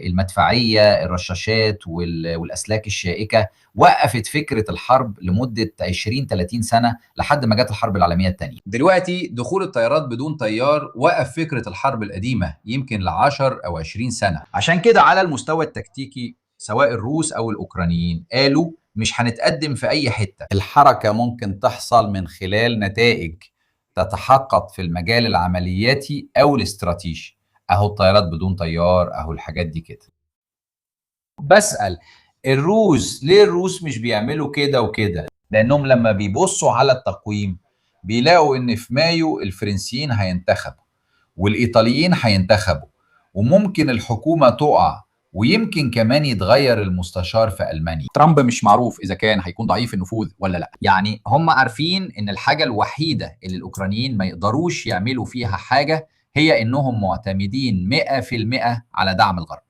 S5: المدفعية، الرشاشات والأسلاك الشائكة، وقفت فكرة الحرب لمدة 20-30 سنة لحد ما جت الحرب العالمية الثانية. دلوقتي دخول الطيارات بدون طيار وقف فكرة الحرب القديمة يمكن ل10 أو 20 سنة. عشان كده على المستوى التكتيكي سواء الروس أو الأوكرانيين قالوا مش هنتقدم في أي حتة. الحركة ممكن تحصل من خلال نتائج تتحقق في المجال العملياتي أو الاستراتيجي، أهو الطيارات بدون طيار، أهو الحاجات دي كده. بسأل ليه الروس مش بيعملوا كده وكده؟ لأنهم لما بيبصوا على التقويم بيلاقوا إن في مايو الفرنسيين هينتخبوا والإيطاليين هينتخبوا، وممكن الحكومة تقع ويمكن كمان يتغير المستشار في ألمانيا. ترامب مش معروف إذا كان هيكون ضعيف النفوذ ولا لا. يعني هم عارفين إن الحاجة الوحيدة اللي الأوكرانيين ما يقدروش يعملوا فيها حاجة هي إنهم معتمدين 100% على دعم الغرب.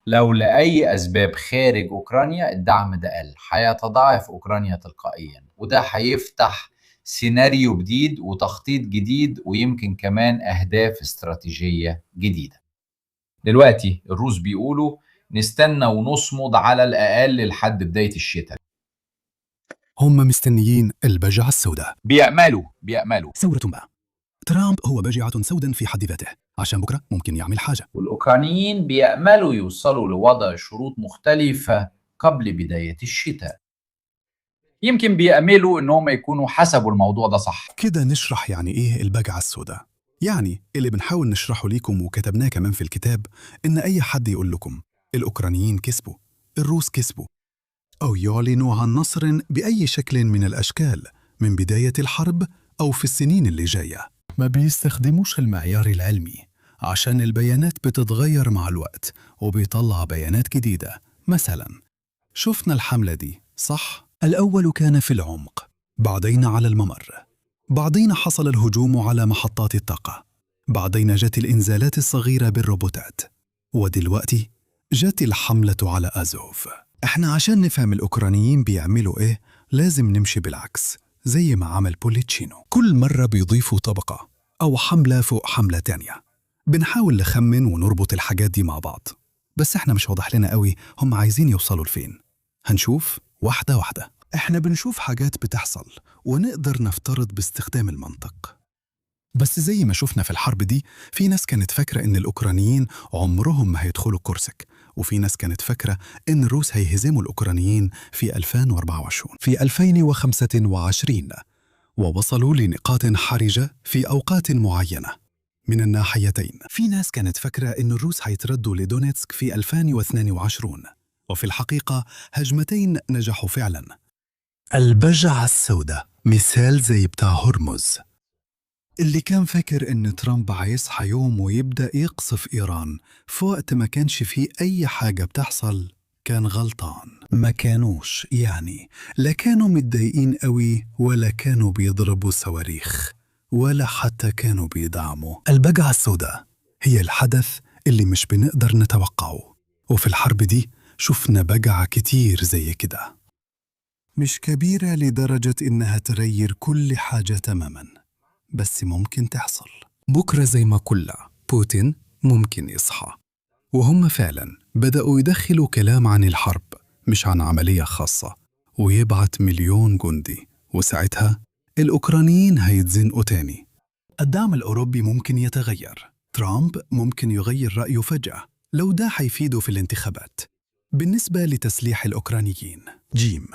S5: لو لأي أسباب خارج أوكرانيا الدعم ده قل، هيتضاعف أوكرانيا تلقائيا، وده هيفتح سيناريو جديد وتخطيط جديد ويمكن كمان أهداف استراتيجية جديدة. دلوقتي الروس بيقولوا نستنى ونصمد على الأقل لحد بداية الشتاء.
S1: هم مستنيين البجعة السوداء،
S5: بيأملوا
S1: ثورة ما. ترامب هو بجعة سوداء في حد ذاته، عشان بكرة ممكن يعمل حاجة.
S5: والأوكرانيين بيأملوا يوصلوا لوضع شروط مختلفة قبل بداية الشتاء. يمكن بيأملوا إنهم يكونوا حسبوا الموضوع ده صح.
S1: كده نشرح يعني إيه البجعة السوداء. يعني اللي بنحاول نشرحه ليكم وكتبناه كمان في الكتاب، إن أي حد يقول لكم الأوكرانيين كسبوا، الروس كسبوا، أو يعلنوا عن نصر بأي شكل من الأشكال من بداية الحرب أو في السنين اللي جاية، ما بيستخدموش المعيار العلمي، عشان البيانات بتتغير مع الوقت وبيطلع بيانات جديدة. مثلا شفنا الحملة دي صح؟ الأول كان في العمق، بعدين على الممر، بعدين حصل الهجوم على محطات الطاقة، بعدين جت الإنزالات الصغيرة بالروبوتات، ودلوقتي جت الحملة على أزوف. احنا عشان نفهم الأوكرانيين بيعملوا ايه لازم نمشي بالعكس، زي ما عمل بوليتشينو. كل مرة بيضيفوا طبقة أو حملة فوق حملة تانية. بنحاول نخمن ونربط الحاجات دي مع بعض، بس احنا مش واضح لنا قوي هم عايزين يوصلوا لفين. هنشوف واحدة واحدة. احنا بنشوف حاجات بتحصل ونقدر نفترض باستخدام المنطق. بس زي ما شفنا في الحرب دي، في ناس كانت فاكرة إن الأوكرانيين عمرهم ما هيدخلوا كورسك، وفي ناس كانت فاكرة إن الروس هيهزموا الأوكرانيين في 2024 في 2025، ووصلوا لنقاط حرجة في أوقات معينة من الناحيتين. في ناس كانت فاكرة إن الروس هيتردوا لدونيتسك في 2022، وفي الحقيقة هجمتين نجحوا فعلا. البجعة السوداء مثال زي بتاع هرمز. اللي كان فاكر إن ترامب هيصحى يوم ويبدأ يقصف إيران في وقت ما كانش فيه أي حاجة بتحصل كان غلطان. ما كانوش يعني لا كانوا متضايقين قوي ولا كانوا بيضربوا صواريخ ولا حتى كانوا بيدعموا. البجعة السوداء هي الحدث اللي مش بنقدر نتوقعه، وفي الحرب دي شفنا بجعة كتير زي كده، مش كبيرة لدرجة إنها تغير كل حاجة تماماً، بس ممكن تحصل. بكرة زي ما قلنا بوتين ممكن يصحى، وهم فعلا بدأوا يدخلوا كلام عن الحرب مش عن عملية خاصة، ويبعت 1,000,000 جندي، وساعتها الأوكرانيين هيتزنقوا تاني. الدعم الأوروبي ممكن يتغير، ترامب ممكن يغير رأيه فجأة لو ده هيفيده في الانتخابات. بالنسبة لتسليح الأوكرانيين جيم،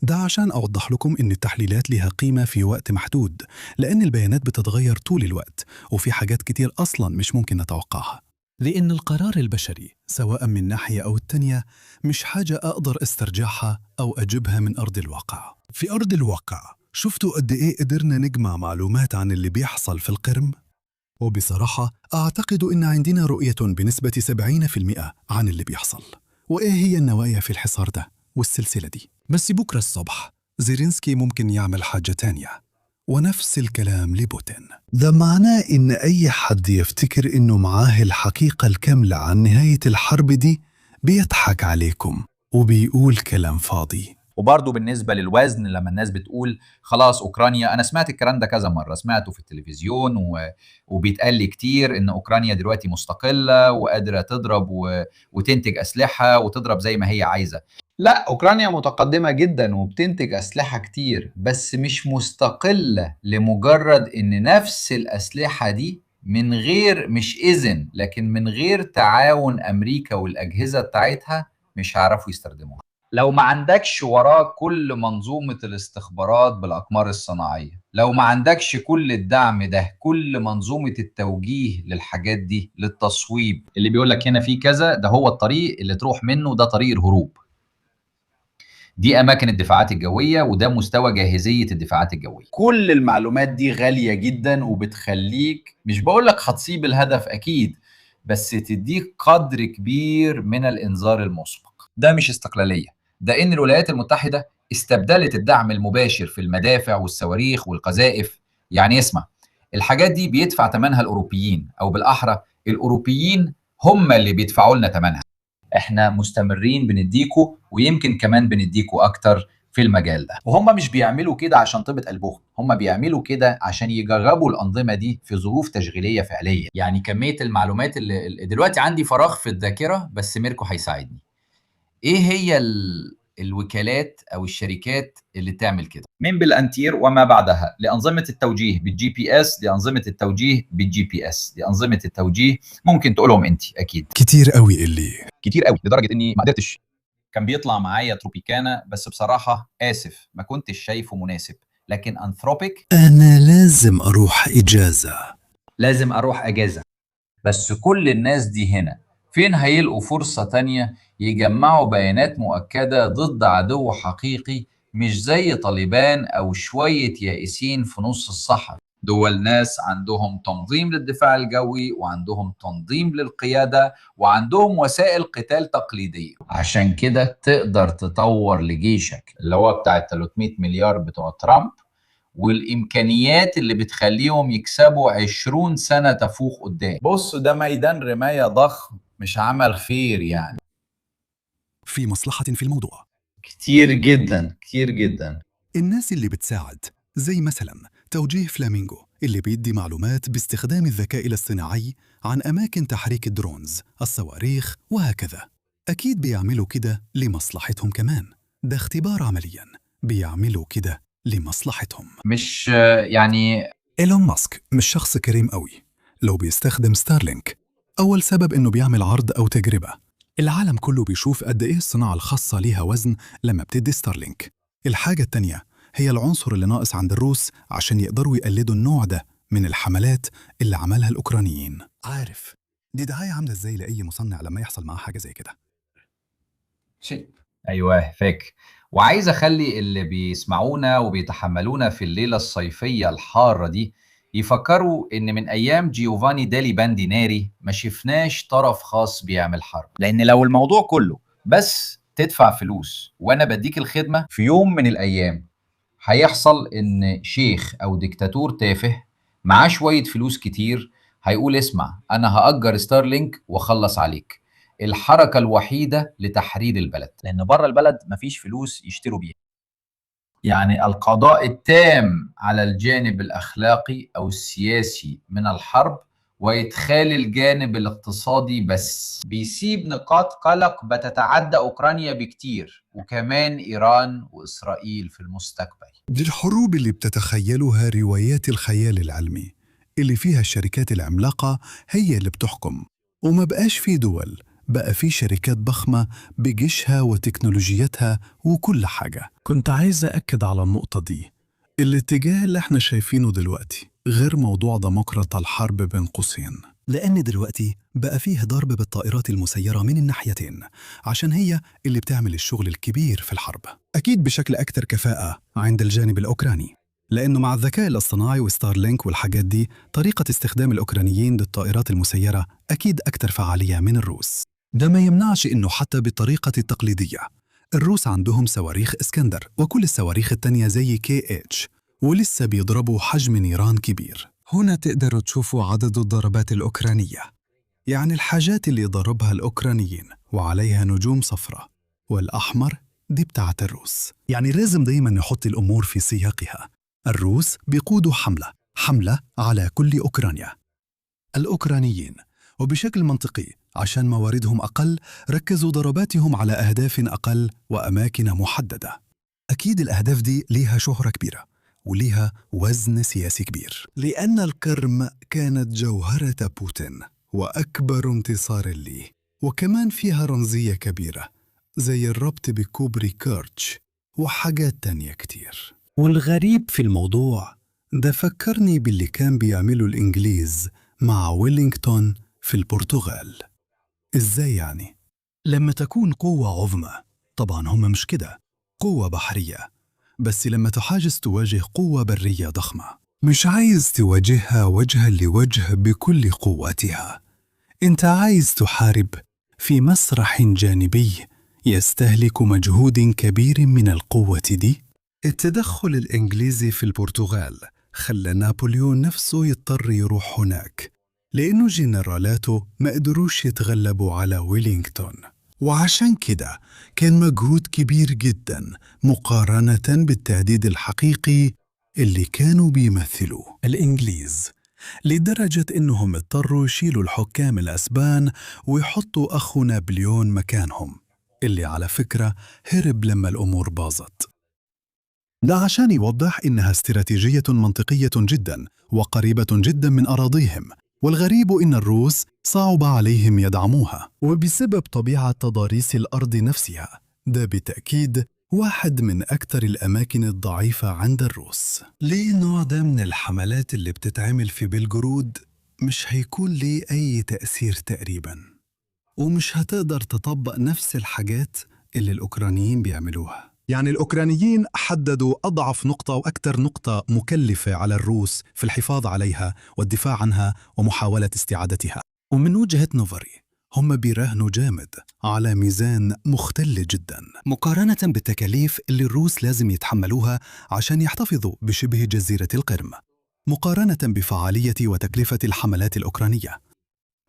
S1: ده عشان أوضح لكم إن التحليلات لها قيمة في وقت محدود، لأن البيانات بتتغير طول الوقت، وفي حاجات كتير أصلاً مش ممكن نتوقعها، لأن القرار البشري سواء من ناحية أو التانية مش حاجة أقدر استرجعها أو أجيبها من أرض الواقع. في أرض الواقع شفتوا قد إيه قدرنا نجمع معلومات عن اللي بيحصل في القرم؟ وبصراحة أعتقد إن عندنا رؤية بنسبة 70% عن اللي بيحصل، وإيه هي النوايا في الحصار ده والسلسلة دي. بس بكرة الصبح زيلينسكي ممكن يعمل حاجة تانية، ونفس الكلام لبوتين. ده معناه إن أي حد يفتكر إنه معاه الحقيقة الكاملة عن نهاية الحرب دي بيضحك عليكم وبيقول كلام فاضي.
S5: وبرضه بالنسبة للوزن، لما الناس بتقول خلاص أوكرانيا، أنا سمعت الكلام ده كذا مرة، سمعته في التلفزيون وبيتقال لي كتير إن أوكرانيا دلوقتي مستقلة وقادرة تضرب وتنتج أسلحة وتضرب زي ما هي عايزة. لا، أوكرانيا متقدمة جدا وبتنتج أسلحة كتير، بس مش مستقلة لمجرد إن نفس الأسلحة دي من غير مش إذن لكن من غير تعاون أمريكا والأجهزة بتاعتها مش هيعرفوا يستخدموها. لو ما عندكش وراك كل منظومة الاستخبارات بالأقمار الصناعية، لو ما عندكش كل الدعم ده، كل منظومة التوجيه للحاجات دي، للتصويب اللي بيقولك هنا في كذا، ده هو الطريق اللي تروح منه، ده طريق الهروب. دي أماكن الدفاعات الجوية وده مستوى جاهزية الدفاعات الجوية. كل المعلومات دي غالية جدا وبتخليك، مش بقولك هتصيب الهدف أكيد، بس تديك قدر كبير من الإنذار المسبق. ده مش استقلالية، ده إن الولايات المتحدة استبدلت الدعم المباشر في المدافع والصواريخ والقذائف. يعني اسمع، الحاجات دي بيدفع ثمنها الأوروبيين، أو بالأحرى الأوروبيين هم اللي بيدفعوا لنا ثمنها. احنا مستمرين بنديكوا، ويمكن كمان بنديكوا أكتر في المجال ده. وهم مش بيعملوا كده عشان طيبة قلبهم، هم بيعملوا كده عشان يجربوا الأنظمة دي في ظروف تشغيلية فعلية. يعني كمية المعلومات اللي دلوقتي عندي فراغ في الذاكرة، بس ميركو هيساعدني. ايه هي الوكالات او الشركات اللي تعمل كده؟ من بالانتير وما بعدها، لانظمه التوجيه بالجي بي اس، لانظمه التوجيه بالجي بي اس، لانظمه التوجيه ممكن تقولهم انت اكيد.
S1: كتير قوي اللي
S5: كتير قوي لدرجه اني ما قدرتش. كان بيطلع معايا تروبيكانا، بس بصراحه اسف ما كنتش شايفه مناسب. لكن انثروبيك
S1: أنا لازم أروح إجازة.
S5: لازم اروح اجازه. بس كل الناس دي هنا فين هيلقوا فرصة تانية يجمعوا بيانات مؤكدة ضد عدو حقيقي، مش زي طالبان أو شوية يائسين في نص الصحراء؟ دول ناس عندهم تنظيم للدفاع الجوي، وعندهم تنظيم للقيادة، وعندهم وسائل قتال تقليدية. عشان كده تقدر تطور لجيشك اللي هو بتاع 300 مليار بتوع ترامب، والإمكانيات اللي بتخليهم يكسبوا 20 سنة تفوق قدام. بص، ده ميدان رماية ضخم، مش عمل خير يعني.
S1: في مصلحة في الموضوع.
S5: كتير جدا كتير جدا.
S1: الناس اللي بتساعد، زي مثلا توجيه فلامينغو اللي بيدي معلومات باستخدام الذكاء الاصطناعي عن أماكن تحريك الدرونز، الصواريخ وهكذا. أكيد بيعملوا كده لمصلحتهم كمان. ده اختبار عمليا، بيعملوا كده لمصلحتهم.
S5: مش يعني
S1: إيلون ماسك مش شخص كريم قوي لو بيستخدم ستارلينك. أول سبب إنه بيعمل عرض أو تجربة. العالم كله بيشوف قد إيه الصناعة الخاصة ليها وزن لما بتدي ستارلينك. الحاجة التانية هي العنصر اللي ناقص عند الروس عشان يقدروا يقلدوا النوع ده من الحملات اللي عملها الأوكرانيين. عارف دي دعاية عاملة إزاي لأي مصنع لما يحصل معاه حاجة زي كده؟
S5: شيء. أيوة فاك. وعايز أخلي اللي بيسمعونا وبيتحملونا في الليلة الصيفية الحارة دي يفكروا إن من أيام جيوفاني دالي بانديناري ما شفناش طرف خاص بيعمل حرب. لأن لو الموضوع كله بس تدفع فلوس وأنا بديك الخدمة، في يوم من الأيام هيحصل إن شيخ أو ديكتاتور تافه معاه شوية فلوس كتير هيقول اسمع، أنا هأجر ستارلينك وأخلص عليك. الحركة الوحيدة لتحرير البلد، لأن بره البلد مفيش فلوس يشتروا بيها. يعني القضاء التام على الجانب الأخلاقي أو السياسي من الحرب، وإدخال الجانب الاقتصادي بس. بيسيب نقاط قلق بتتعدى أوكرانيا بكتير، وكمان إيران وإسرائيل في المستقبل.
S1: دي الحروب اللي بتتخيلها روايات الخيال العلمي، اللي فيها الشركات العملاقة هي اللي بتحكم، وما بقاش في دول، بقى في شركات ضخمة بجيشها وتكنولوجيتها وكل حاجة. كنت عايز أأكد على النقطة دي. الاتجاه اللي احنا شايفينه دلوقتي غير موضوع ديمقراطية الحرب بين قوسين، لأن دلوقتي بقى فيه ضرب بالطائرات المسيرة من الناحيتين، عشان هي اللي بتعمل الشغل الكبير في الحرب، أكيد بشكل أكثر كفاءة عند الجانب الأوكراني، لأنه مع الذكاء الاصطناعي وستارلينك والحاجات دي، طريقة استخدام الأوكرانيين للطائرات المسيرة أكيد أكثر فعالية من الروس. ده ما يمنعش إنه حتى بالطريقة التقليدية الروس عندهم صواريخ اسكندر وكل الصواريخ التانية زي KH، ولسه بيضربوا حجم نيران كبير. هنا تقدروا تشوفوا عدد الضربات الأوكرانية، يعني الحاجات اللي ضربها الأوكرانيين وعليها نجوم صفراء، والأحمر دي بتاعت الروس. يعني لازم دايما نحط الأمور في سياقها. الروس بيقودوا حملة على كل أوكرانيا. الأوكرانيين وبشكل منطقي عشان مواردهم أقل ركزوا ضرباتهم على أهداف أقل وأماكن محددة. أكيد الأهداف دي ليها شهرة كبيرة وليها وزن سياسي كبير، لأن القرم كانت جوهرة بوتين وأكبر انتصار ليه، وكمان فيها رمزية كبيرة زي الربط بكوبري كيرتش وحاجات تانية كتير. والغريب في الموضوع ده فكرني باللي كان بيعمله الإنجليز مع ويلينغتون في البرتغال. إزاي يعني؟ لما تكون قوة عظمى، طبعا هم مش كده، قوة بحرية، بس لما تحاجز تواجه قوة برية ضخمة، مش عايز تواجهها وجها لوجه بكل قوتها. أنت عايز تحارب في مسرح جانبي يستهلك مجهود كبير من القوة دي؟ التدخل الإنجليزي في البرتغال خلى نابليون نفسه يضطر يروح هناك، لأنه جنرالاته ما قدروش يتغلبوا على ويلينغتون، وعشان كده كان مجهود كبير جدا مقارنة بالتهديد الحقيقي اللي كانوا بيمثلوه الإنجليز، لدرجة إنهم اضطروا يشيلوا الحكام الأسبان ويحطوا أخو نابليون مكانهم، اللي على فكرة هرب لما الأمور باظت. ده عشان يوضح إنها استراتيجية منطقية جدا وقريبة جدا من أراضيهم، والغريب إن الروس صعب عليهم يدعموها، وبسبب طبيعة تضاريس الأرض نفسها. ده بالتأكيد واحد من أكثر الأماكن الضعيفة عند الروس. ليه النوع ده من الحملات اللي بتتعمل في بلغرود مش هيكون ليه أي تأثير تقريباً، ومش هتقدر تطبق نفس الحاجات اللي الأوكرانيين بيعملوها. يعني الأوكرانيين حددوا أضعف نقطة وأكثر نقطة مكلفة على الروس في الحفاظ عليها والدفاع عنها ومحاولة استعادتها، ومن وجهة نظري هم بيراهنوا جامد على ميزان مختل جدا مقارنة بالتكاليف اللي الروس لازم يتحملوها عشان يحتفظوا بشبه جزيرة القرم، مقارنة بفعالية وتكلفة الحملات الأوكرانية.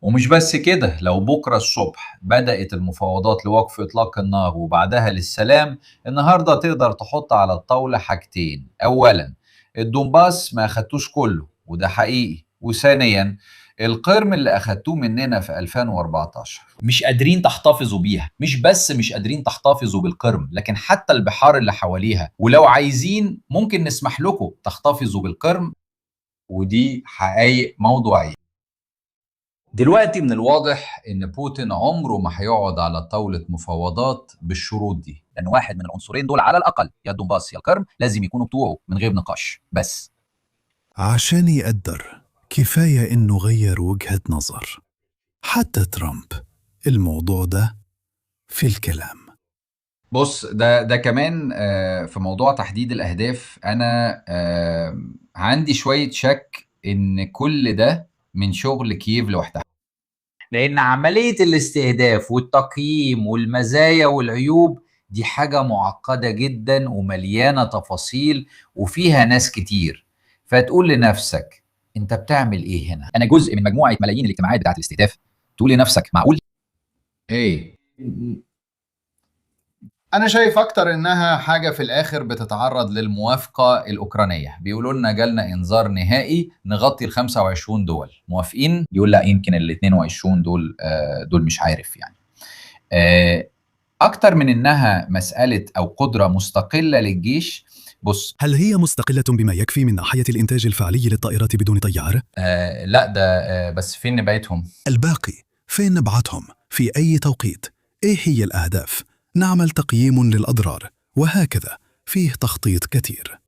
S5: ومش بس كده، لو بكرة الصبح بدأت المفاوضات لوقف إطلاق النار وبعدها للسلام، النهاردة تقدر تحط على الطاولة حاجتين: أولا الدونباس ما أخدتوش كله وده حقيقي، وثانيا القرم اللي أخدتوه مننا في 2014 مش قادرين تحتفظوا بيها. مش بس مش قادرين تحتفظوا بالقرم، لكن حتى البحار اللي حواليها، ولو عايزين ممكن نسمح لكم تحتفظوا بالقرم، ودي حقائق موضوعية. دلوقتي من الواضح ان بوتين عمره ما هيقعد على طاولة مفاوضات بالشروط دي، لان واحد من العنصرين دول على الاقل، يا الدونباس يا القرم، لازم يكونوا بتوعه من غير نقاش. بس
S1: عشان يقدر كفاية إنه غير وجهة نظر. حتى ترامب الموضوع ده في الكلام.
S5: بص، ده كمان في موضوع تحديد الاهداف، انا عندي شوية شك ان كل ده من شغل كييف لوحدها، لأن عملية الاستهداف والتقييم والمزايا والعيوب دي حاجة معقدة جدا ومليانة تفاصيل وفيها ناس كتير. فتقول لنفسك انت بتعمل ايه هنا؟ انا جزء من مجموعة ملايين الاجتماعات بتاعت الاستهداف. تقول لنفسك معقول؟ ايه، انا شايف اكتر انها حاجة في الاخر بتتعرض للموافقة الاوكرانية. بيقولوا لنا جالنا انذار نهائي نغطي ال 25 دول موافقين، يقول لا يمكن ال 22 دول مش عارف يعني. اكتر من انها مسألة او قدرة مستقلة للجيش. بص،
S1: هل هي مستقلة بما يكفي من ناحية الإنتاج الفعلي للطائرات بدون طيار؟
S5: لا، ده بس فين نبعتهم؟
S1: الباقي فين نبعتهم؟ في أي توقيت؟ إيه هي الأهداف؟ نعمل تقييم للأضرار، وهكذا. فيه تخطيط كتير.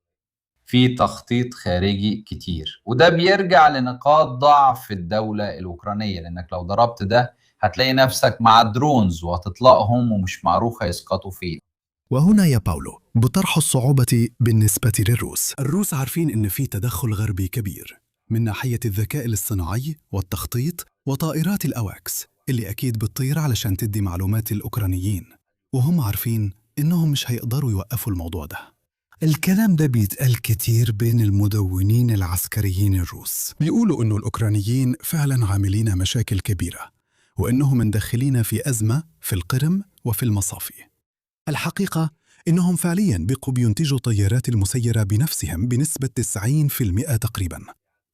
S5: في تخطيط خارجي كتير، وده بيرجع لنقاط ضعف الدولة الأوكرانية، لأنك لو ضربت ده هتلاقي نفسك مع الدرونز وهتطلقهم ومش معروف هيسقطوا فين.
S1: وهنا يا باولو بطرح الصعوبة بالنسبة للروس. الروس عارفين إن في تدخل غربي كبير من ناحية الذكاء الاصطناعي والتخطيط وطائرات الأواكس اللي أكيد بتطير علشان تدي معلومات الأوكرانيين، وهم عارفين إنهم مش هيقدروا يوقفوا الموضوع ده. الكلام ده بيتقال كتير بين المدونين العسكريين الروس، بيقولوا إنه الأوكرانيين فعلا عاملين مشاكل كبيرة، وإنهم مندخلين في أزمة في القرم وفي المصافي. الحقيقة إنهم فعلياً بقوا بينتجوا طيارات المسيرة بنفسهم بنسبة 90% تقريباً،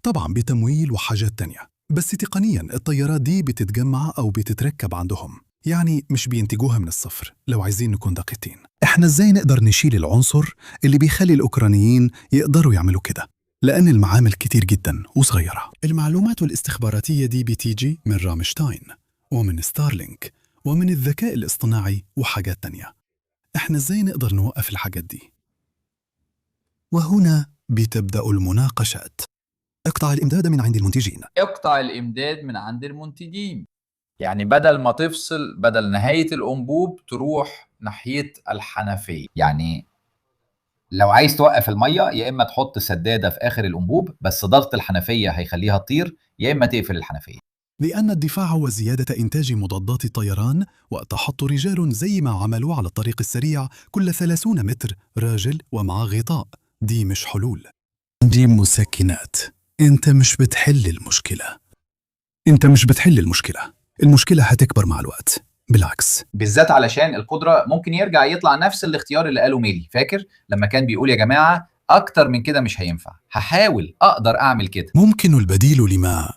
S1: طبعاً بتمويل وحاجات تانية، بس تقنياً الطيارات دي بتتجمع أو بتتركب عندهم، يعني مش بينتجوها من الصفر. لو عايزين نكون دقيقين، إحنا إزاي نقدر نشيل العنصر اللي بيخلي الأوكرانيين يقدروا يعملوا كده؟ لأن المعامل كتير جداً وصغيرة. المعلومات الاستخباراتية دي بتيجي من رامشتاين ومن ستارلينك ومن الذكاء الاصطناعي وحاجات تانية. إحنا إزاي نقدر نوقف الحاجات دي؟ وهنا بتبدأ المناقشات. اقطع الإمداد من عند المنتجين.
S5: اقطع الإمداد من عند المنتجين، يعني بدل ما تفصل، بدل نهاية الأنبوب تروح ناحية الحنفية. يعني لو عايز توقف المية، يا إما تحط سدادة في آخر الأنبوب بس ضغط الحنفية هيخليها تطير، يا إما تقفل الحنفية.
S1: لأن الدفاع هو زيادة إنتاج مضادات الطيران، وقت حطوا رجال زي ما عملوا على الطريق السريع كل 30 متر راجل ومعه غطاء. دي مش حلول، دي مسكنات. انت مش بتحل المشكلة. المشكلة هتكبر مع الوقت، بالعكس.
S5: بالذات علشان القدرة ممكن يرجع يطلع نفس الاختيار اللي قاله ميلي. فاكر لما كان بيقول يا جماعة أكتر من كده مش هينفع، هحاول أقدر أعمل كده.
S1: ممكن البديل لما؟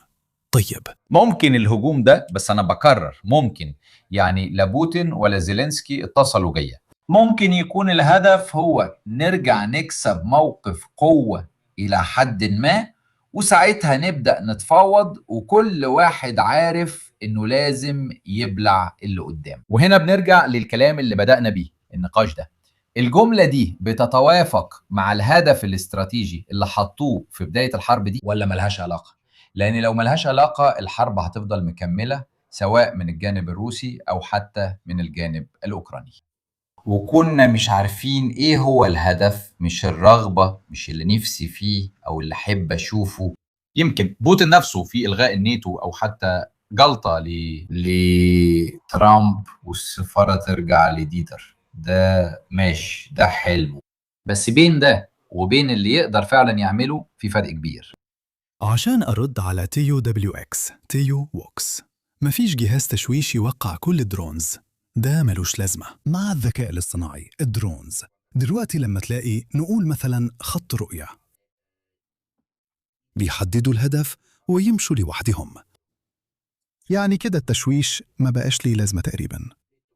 S1: طيب،
S5: ممكن الهجوم ده، بس أنا بكرر ممكن، يعني لا بوتين ولا زيلينسكي اتصلوا بيا. ممكن يكون الهدف هو نرجع نكسب موقف قوة إلى حد ما، وساعتها نبدأ نتفاوض وكل واحد عارف إنه لازم يبلع اللي قدام. وهنا بنرجع للكلام اللي بدأنا بيه النقاش ده. الجملة دي بتتوافق مع الهدف الاستراتيجي اللي حطوه في بداية الحرب دي ولا ملهاش علاقة؟ لأن لو ملهاش علاقة الحرب هتفضل مكملة، سواء من الجانب الروسي أو حتى من الجانب الأوكراني. وكنا مش عارفين ايه هو الهدف، مش الرغبة، مش اللي نفسي فيه او اللي احب اشوفه. يمكن بوتين نفسه في الغاء الناتو، او حتى جلطة لترامب والسفارة ترجع لديتر. ده ماشي، ده حلو، بس بين ده وبين اللي يقدر فعلا يعمله في فرق كبير.
S1: عشان أرد على تيو WX تيو ووكس، مفيش جهاز تشويش يوقع كل الدرونز. ده ملوش لازمة. مع الذكاء الاصطناعي الدرونز دلوقتي لما تلاقي نقول مثلا خط رؤية، بيحددوا الهدف ويمشوا لوحدهم. يعني كده التشويش ما بقاش ليه لازمة تقريبا.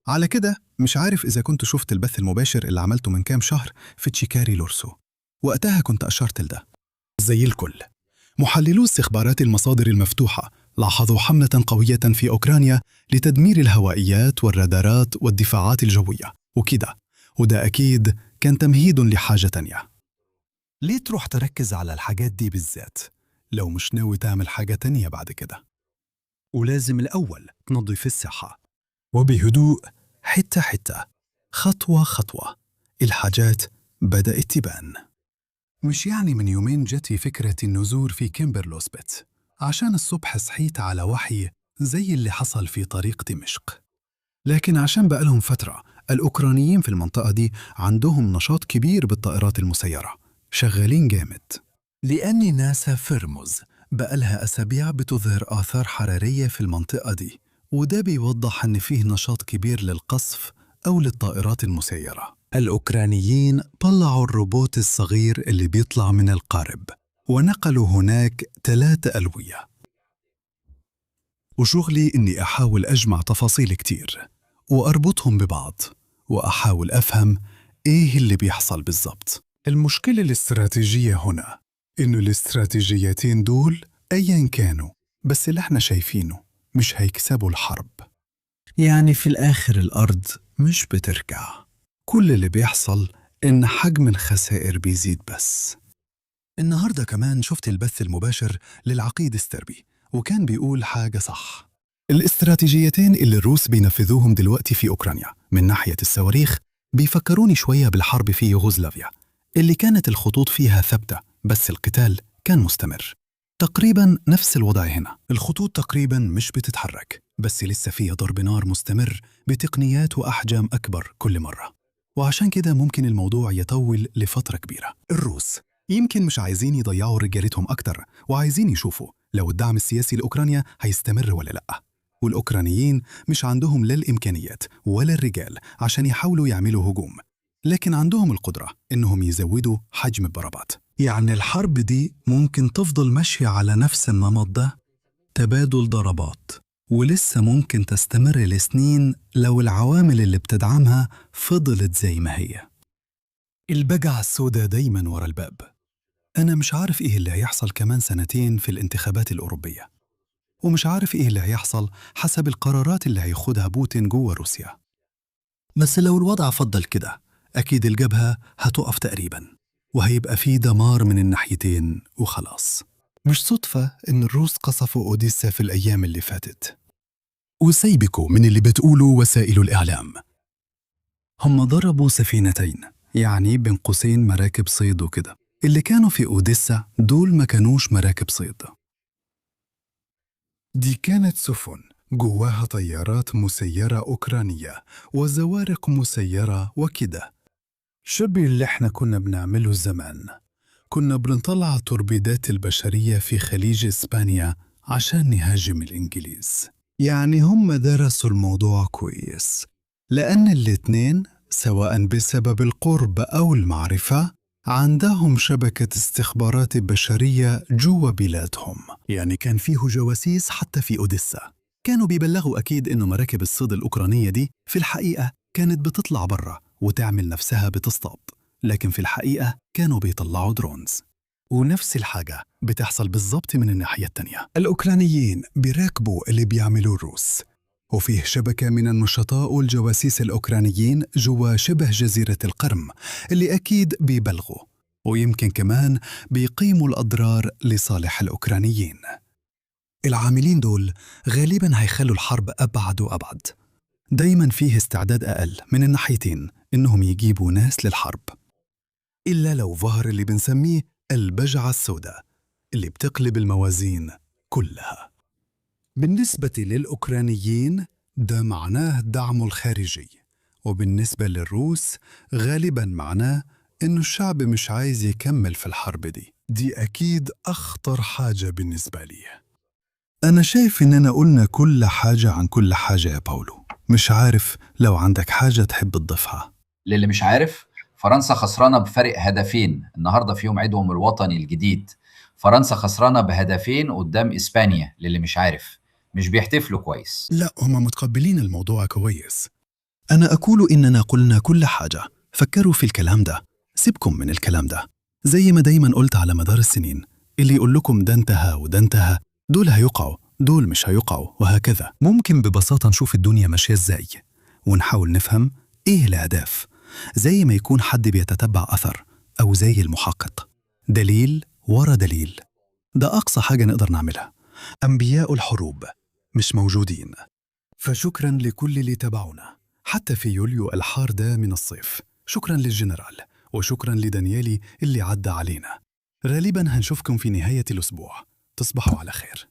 S1: على كده مش عارف إذا كنت شفت البث المباشر اللي عملته من كام شهر في تشيكاري لورسو، وقتها كنت أشرت لده. زي الكل، محللو استخبارات المصادر المفتوحة لاحظوا حملة قوية في أوكرانيا لتدمير الهوائيات والرادارات والدفاعات الجوية وكده، وده أكيد كان تمهيد لحاجة تانية. ليه تروح تركز على الحاجات دي بالذات لو مش ناوي تعمل حاجة تانية بعد كده؟ ولازم الأول تنظف الساحة وبهدوء، حتة حتة، خطوة خطوة. الحاجات بدأت تبان. مش يعني من يومين جتي فكرة النزور في كيمبرلوسبت عشان الصبح صحيت على وحي زي اللي حصل في طريق دمشق، لكن عشان بقالهم فترة الأوكرانيين في المنطقة دي عندهم نشاط كبير بالطائرات المسيرة، شغالين جامد. لأن ناسا فرموز بقالها أسابيع بتظهر آثار حرارية في المنطقة دي، وده بيوضح أن فيه نشاط كبير للقصف أو للطائرات المسيرة. الأوكرانيين طلعوا الروبوت الصغير اللي بيطلع من القارب ونقلوا هناك 3 ألوية، وشغلي إني أحاول أجمع تفاصيل كتير وأربطهم ببعض وأحاول أفهم إيه اللي بيحصل بالضبط. المشكلة الاستراتيجية هنا إنه الاستراتيجيتين دول أياً كانوا، بس اللي احنا شايفينه مش هيكسبوا الحرب. يعني في الآخر الأرض مش بترجع، كل اللي بيحصل إن حجم الخسائر بيزيد بس. النهاردة كمان شفت البث المباشر للعقيد استربي، وكان بيقول حاجة صح. الاستراتيجيتين اللي الروس بينفذوهم دلوقتي في أوكرانيا من ناحية الصواريخ بيفكروني شوية بالحرب في يوغوسلافيا اللي كانت الخطوط فيها ثابتة بس القتال كان مستمر. تقريبا نفس الوضع هنا، الخطوط تقريبا مش بتتحرك بس لسه فيها ضرب نار مستمر بتقنيات وأحجام أكبر كل مرة، وعشان كده ممكن الموضوع يطول لفترة كبيرة. الروس يمكن مش عايزين يضيعوا رجالتهم أكتر، وعايزين يشوفوا لو الدعم السياسي لأوكرانيا هيستمر ولا لأ، والأوكرانيين مش عندهم لا الإمكانيات ولا الرجال عشان يحاولوا يعملوا هجوم، لكن عندهم القدرة إنهم يزودوا حجم الضربات. يعني الحرب دي ممكن تفضل ماشية على نفس النمط ده، تبادل ضربات، ولسه ممكن تستمر لسنين لو العوامل اللي بتدعمها فضلت زي ما هي. البجعة السوداء دايما ورا الباب. أنا مش عارف إيه اللي هيحصل كمان 2 في الانتخابات الأوروبية، ومش عارف إيه اللي هيحصل حسب القرارات اللي هياخدها بوتين جوه روسيا، بس لو الوضع فضل كده أكيد الجبهة هتقف تقريبا، وهيبقى فيه دمار من الناحيتين وخلاص. مش صدفة إن الروس قصفوا أوديسا في الأيام اللي فاتت. وسيبكوا من اللي بتقولوا وسائل الإعلام، هم ضربوا سفينتين، يعني بين قوسين مراكب صيد وكده. اللي كانوا في أوديسا دول ما كانوش مراكب صيد. دي كانت سفن جواها طيارات مسيرة أوكرانية وزوارق مسيرة وكده. شبه اللي احنا كنا بنعمله زمان. كنا بنطلع توربيدات البشرية في خليج إسبانيا عشان نهاجم الإنجليز. يعني هم درسوا الموضوع كويس، لأن الاتنين سواء بسبب القرب أو المعرفة عندهم شبكة استخبارات بشرية جوا بلادهم. يعني كان فيه جواسيس حتى في أوديسا، كانوا بيبلغوا أكيد إنه مراكب الصيد الأوكرانية دي في الحقيقة كانت بتطلع برا وتعمل نفسها بتصطاد، لكن في الحقيقة كانوا بيطلعوا درونز. ونفس الحاجة بتحصل بالضبط من الناحية التانية. الأوكرانيين بيراكبوا اللي بيعملوه الروس، وفيه شبكة من النشطاء والجواسيس الأوكرانيين جوا شبه جزيرة القرم اللي أكيد بيبلغوا، ويمكن كمان بيقيموا الأضرار لصالح الأوكرانيين. العاملين دول غالباً هيخلوا الحرب أبعد وأبعد. دايماً فيه استعداد أقل من الناحيتين إنهم يجيبوا ناس للحرب، إلا لو ظهر اللي بنسميه البجعة السوداء اللي بتقلب الموازين كلها. بالنسبة للأوكرانيين ده معناه دعمه الخارجي، وبالنسبة للروس غالباً معناه إنه الشعب مش عايز يكمل في الحرب دي أكيد أخطر حاجة بالنسبة لي. أنا شايف إننا قلنا كل حاجة عن كل حاجة يا باولو، مش عارف لو عندك حاجة تحب تضيفها.
S5: للي مش عارف، فرنسا خسرانة بفرق هدفين النهاردة في يوم عيدهم الوطني الجديد. فرنسا خسرانة بهدفين قدام إسبانيا، للي مش عارف. مش بيحتفلوا كويس.
S1: لا، هما متقبلين الموضوع كويس. أنا أقول إننا قلنا كل حاجة. فكروا في الكلام ده، سيبكم من الكلام ده. زي ما دايما قلت على مدار السنين، اللي يقول لكم ده انتهى وده انتهى، دول هيقعوا، دول مش هيقعوا، وهكذا. ممكن ببساطة نشوف الدنيا ماشية ازاي ونحاول نفهم ايه الأهداف، زي ما يكون حد بيتتبع أثر، أو زي المحقق، دليل ورا دليل. ده أقصى حاجة نقدر نعملها. أنبياء الحروب مش موجودين، فشكراً لكل اللي تابعونا حتى في يوليو الحار ده من الصيف. شكراً للجنرال، وشكراً لدانيالي اللي عدى علينا. غالباً هنشوفكم في نهاية الأسبوع. تصبحوا على خير.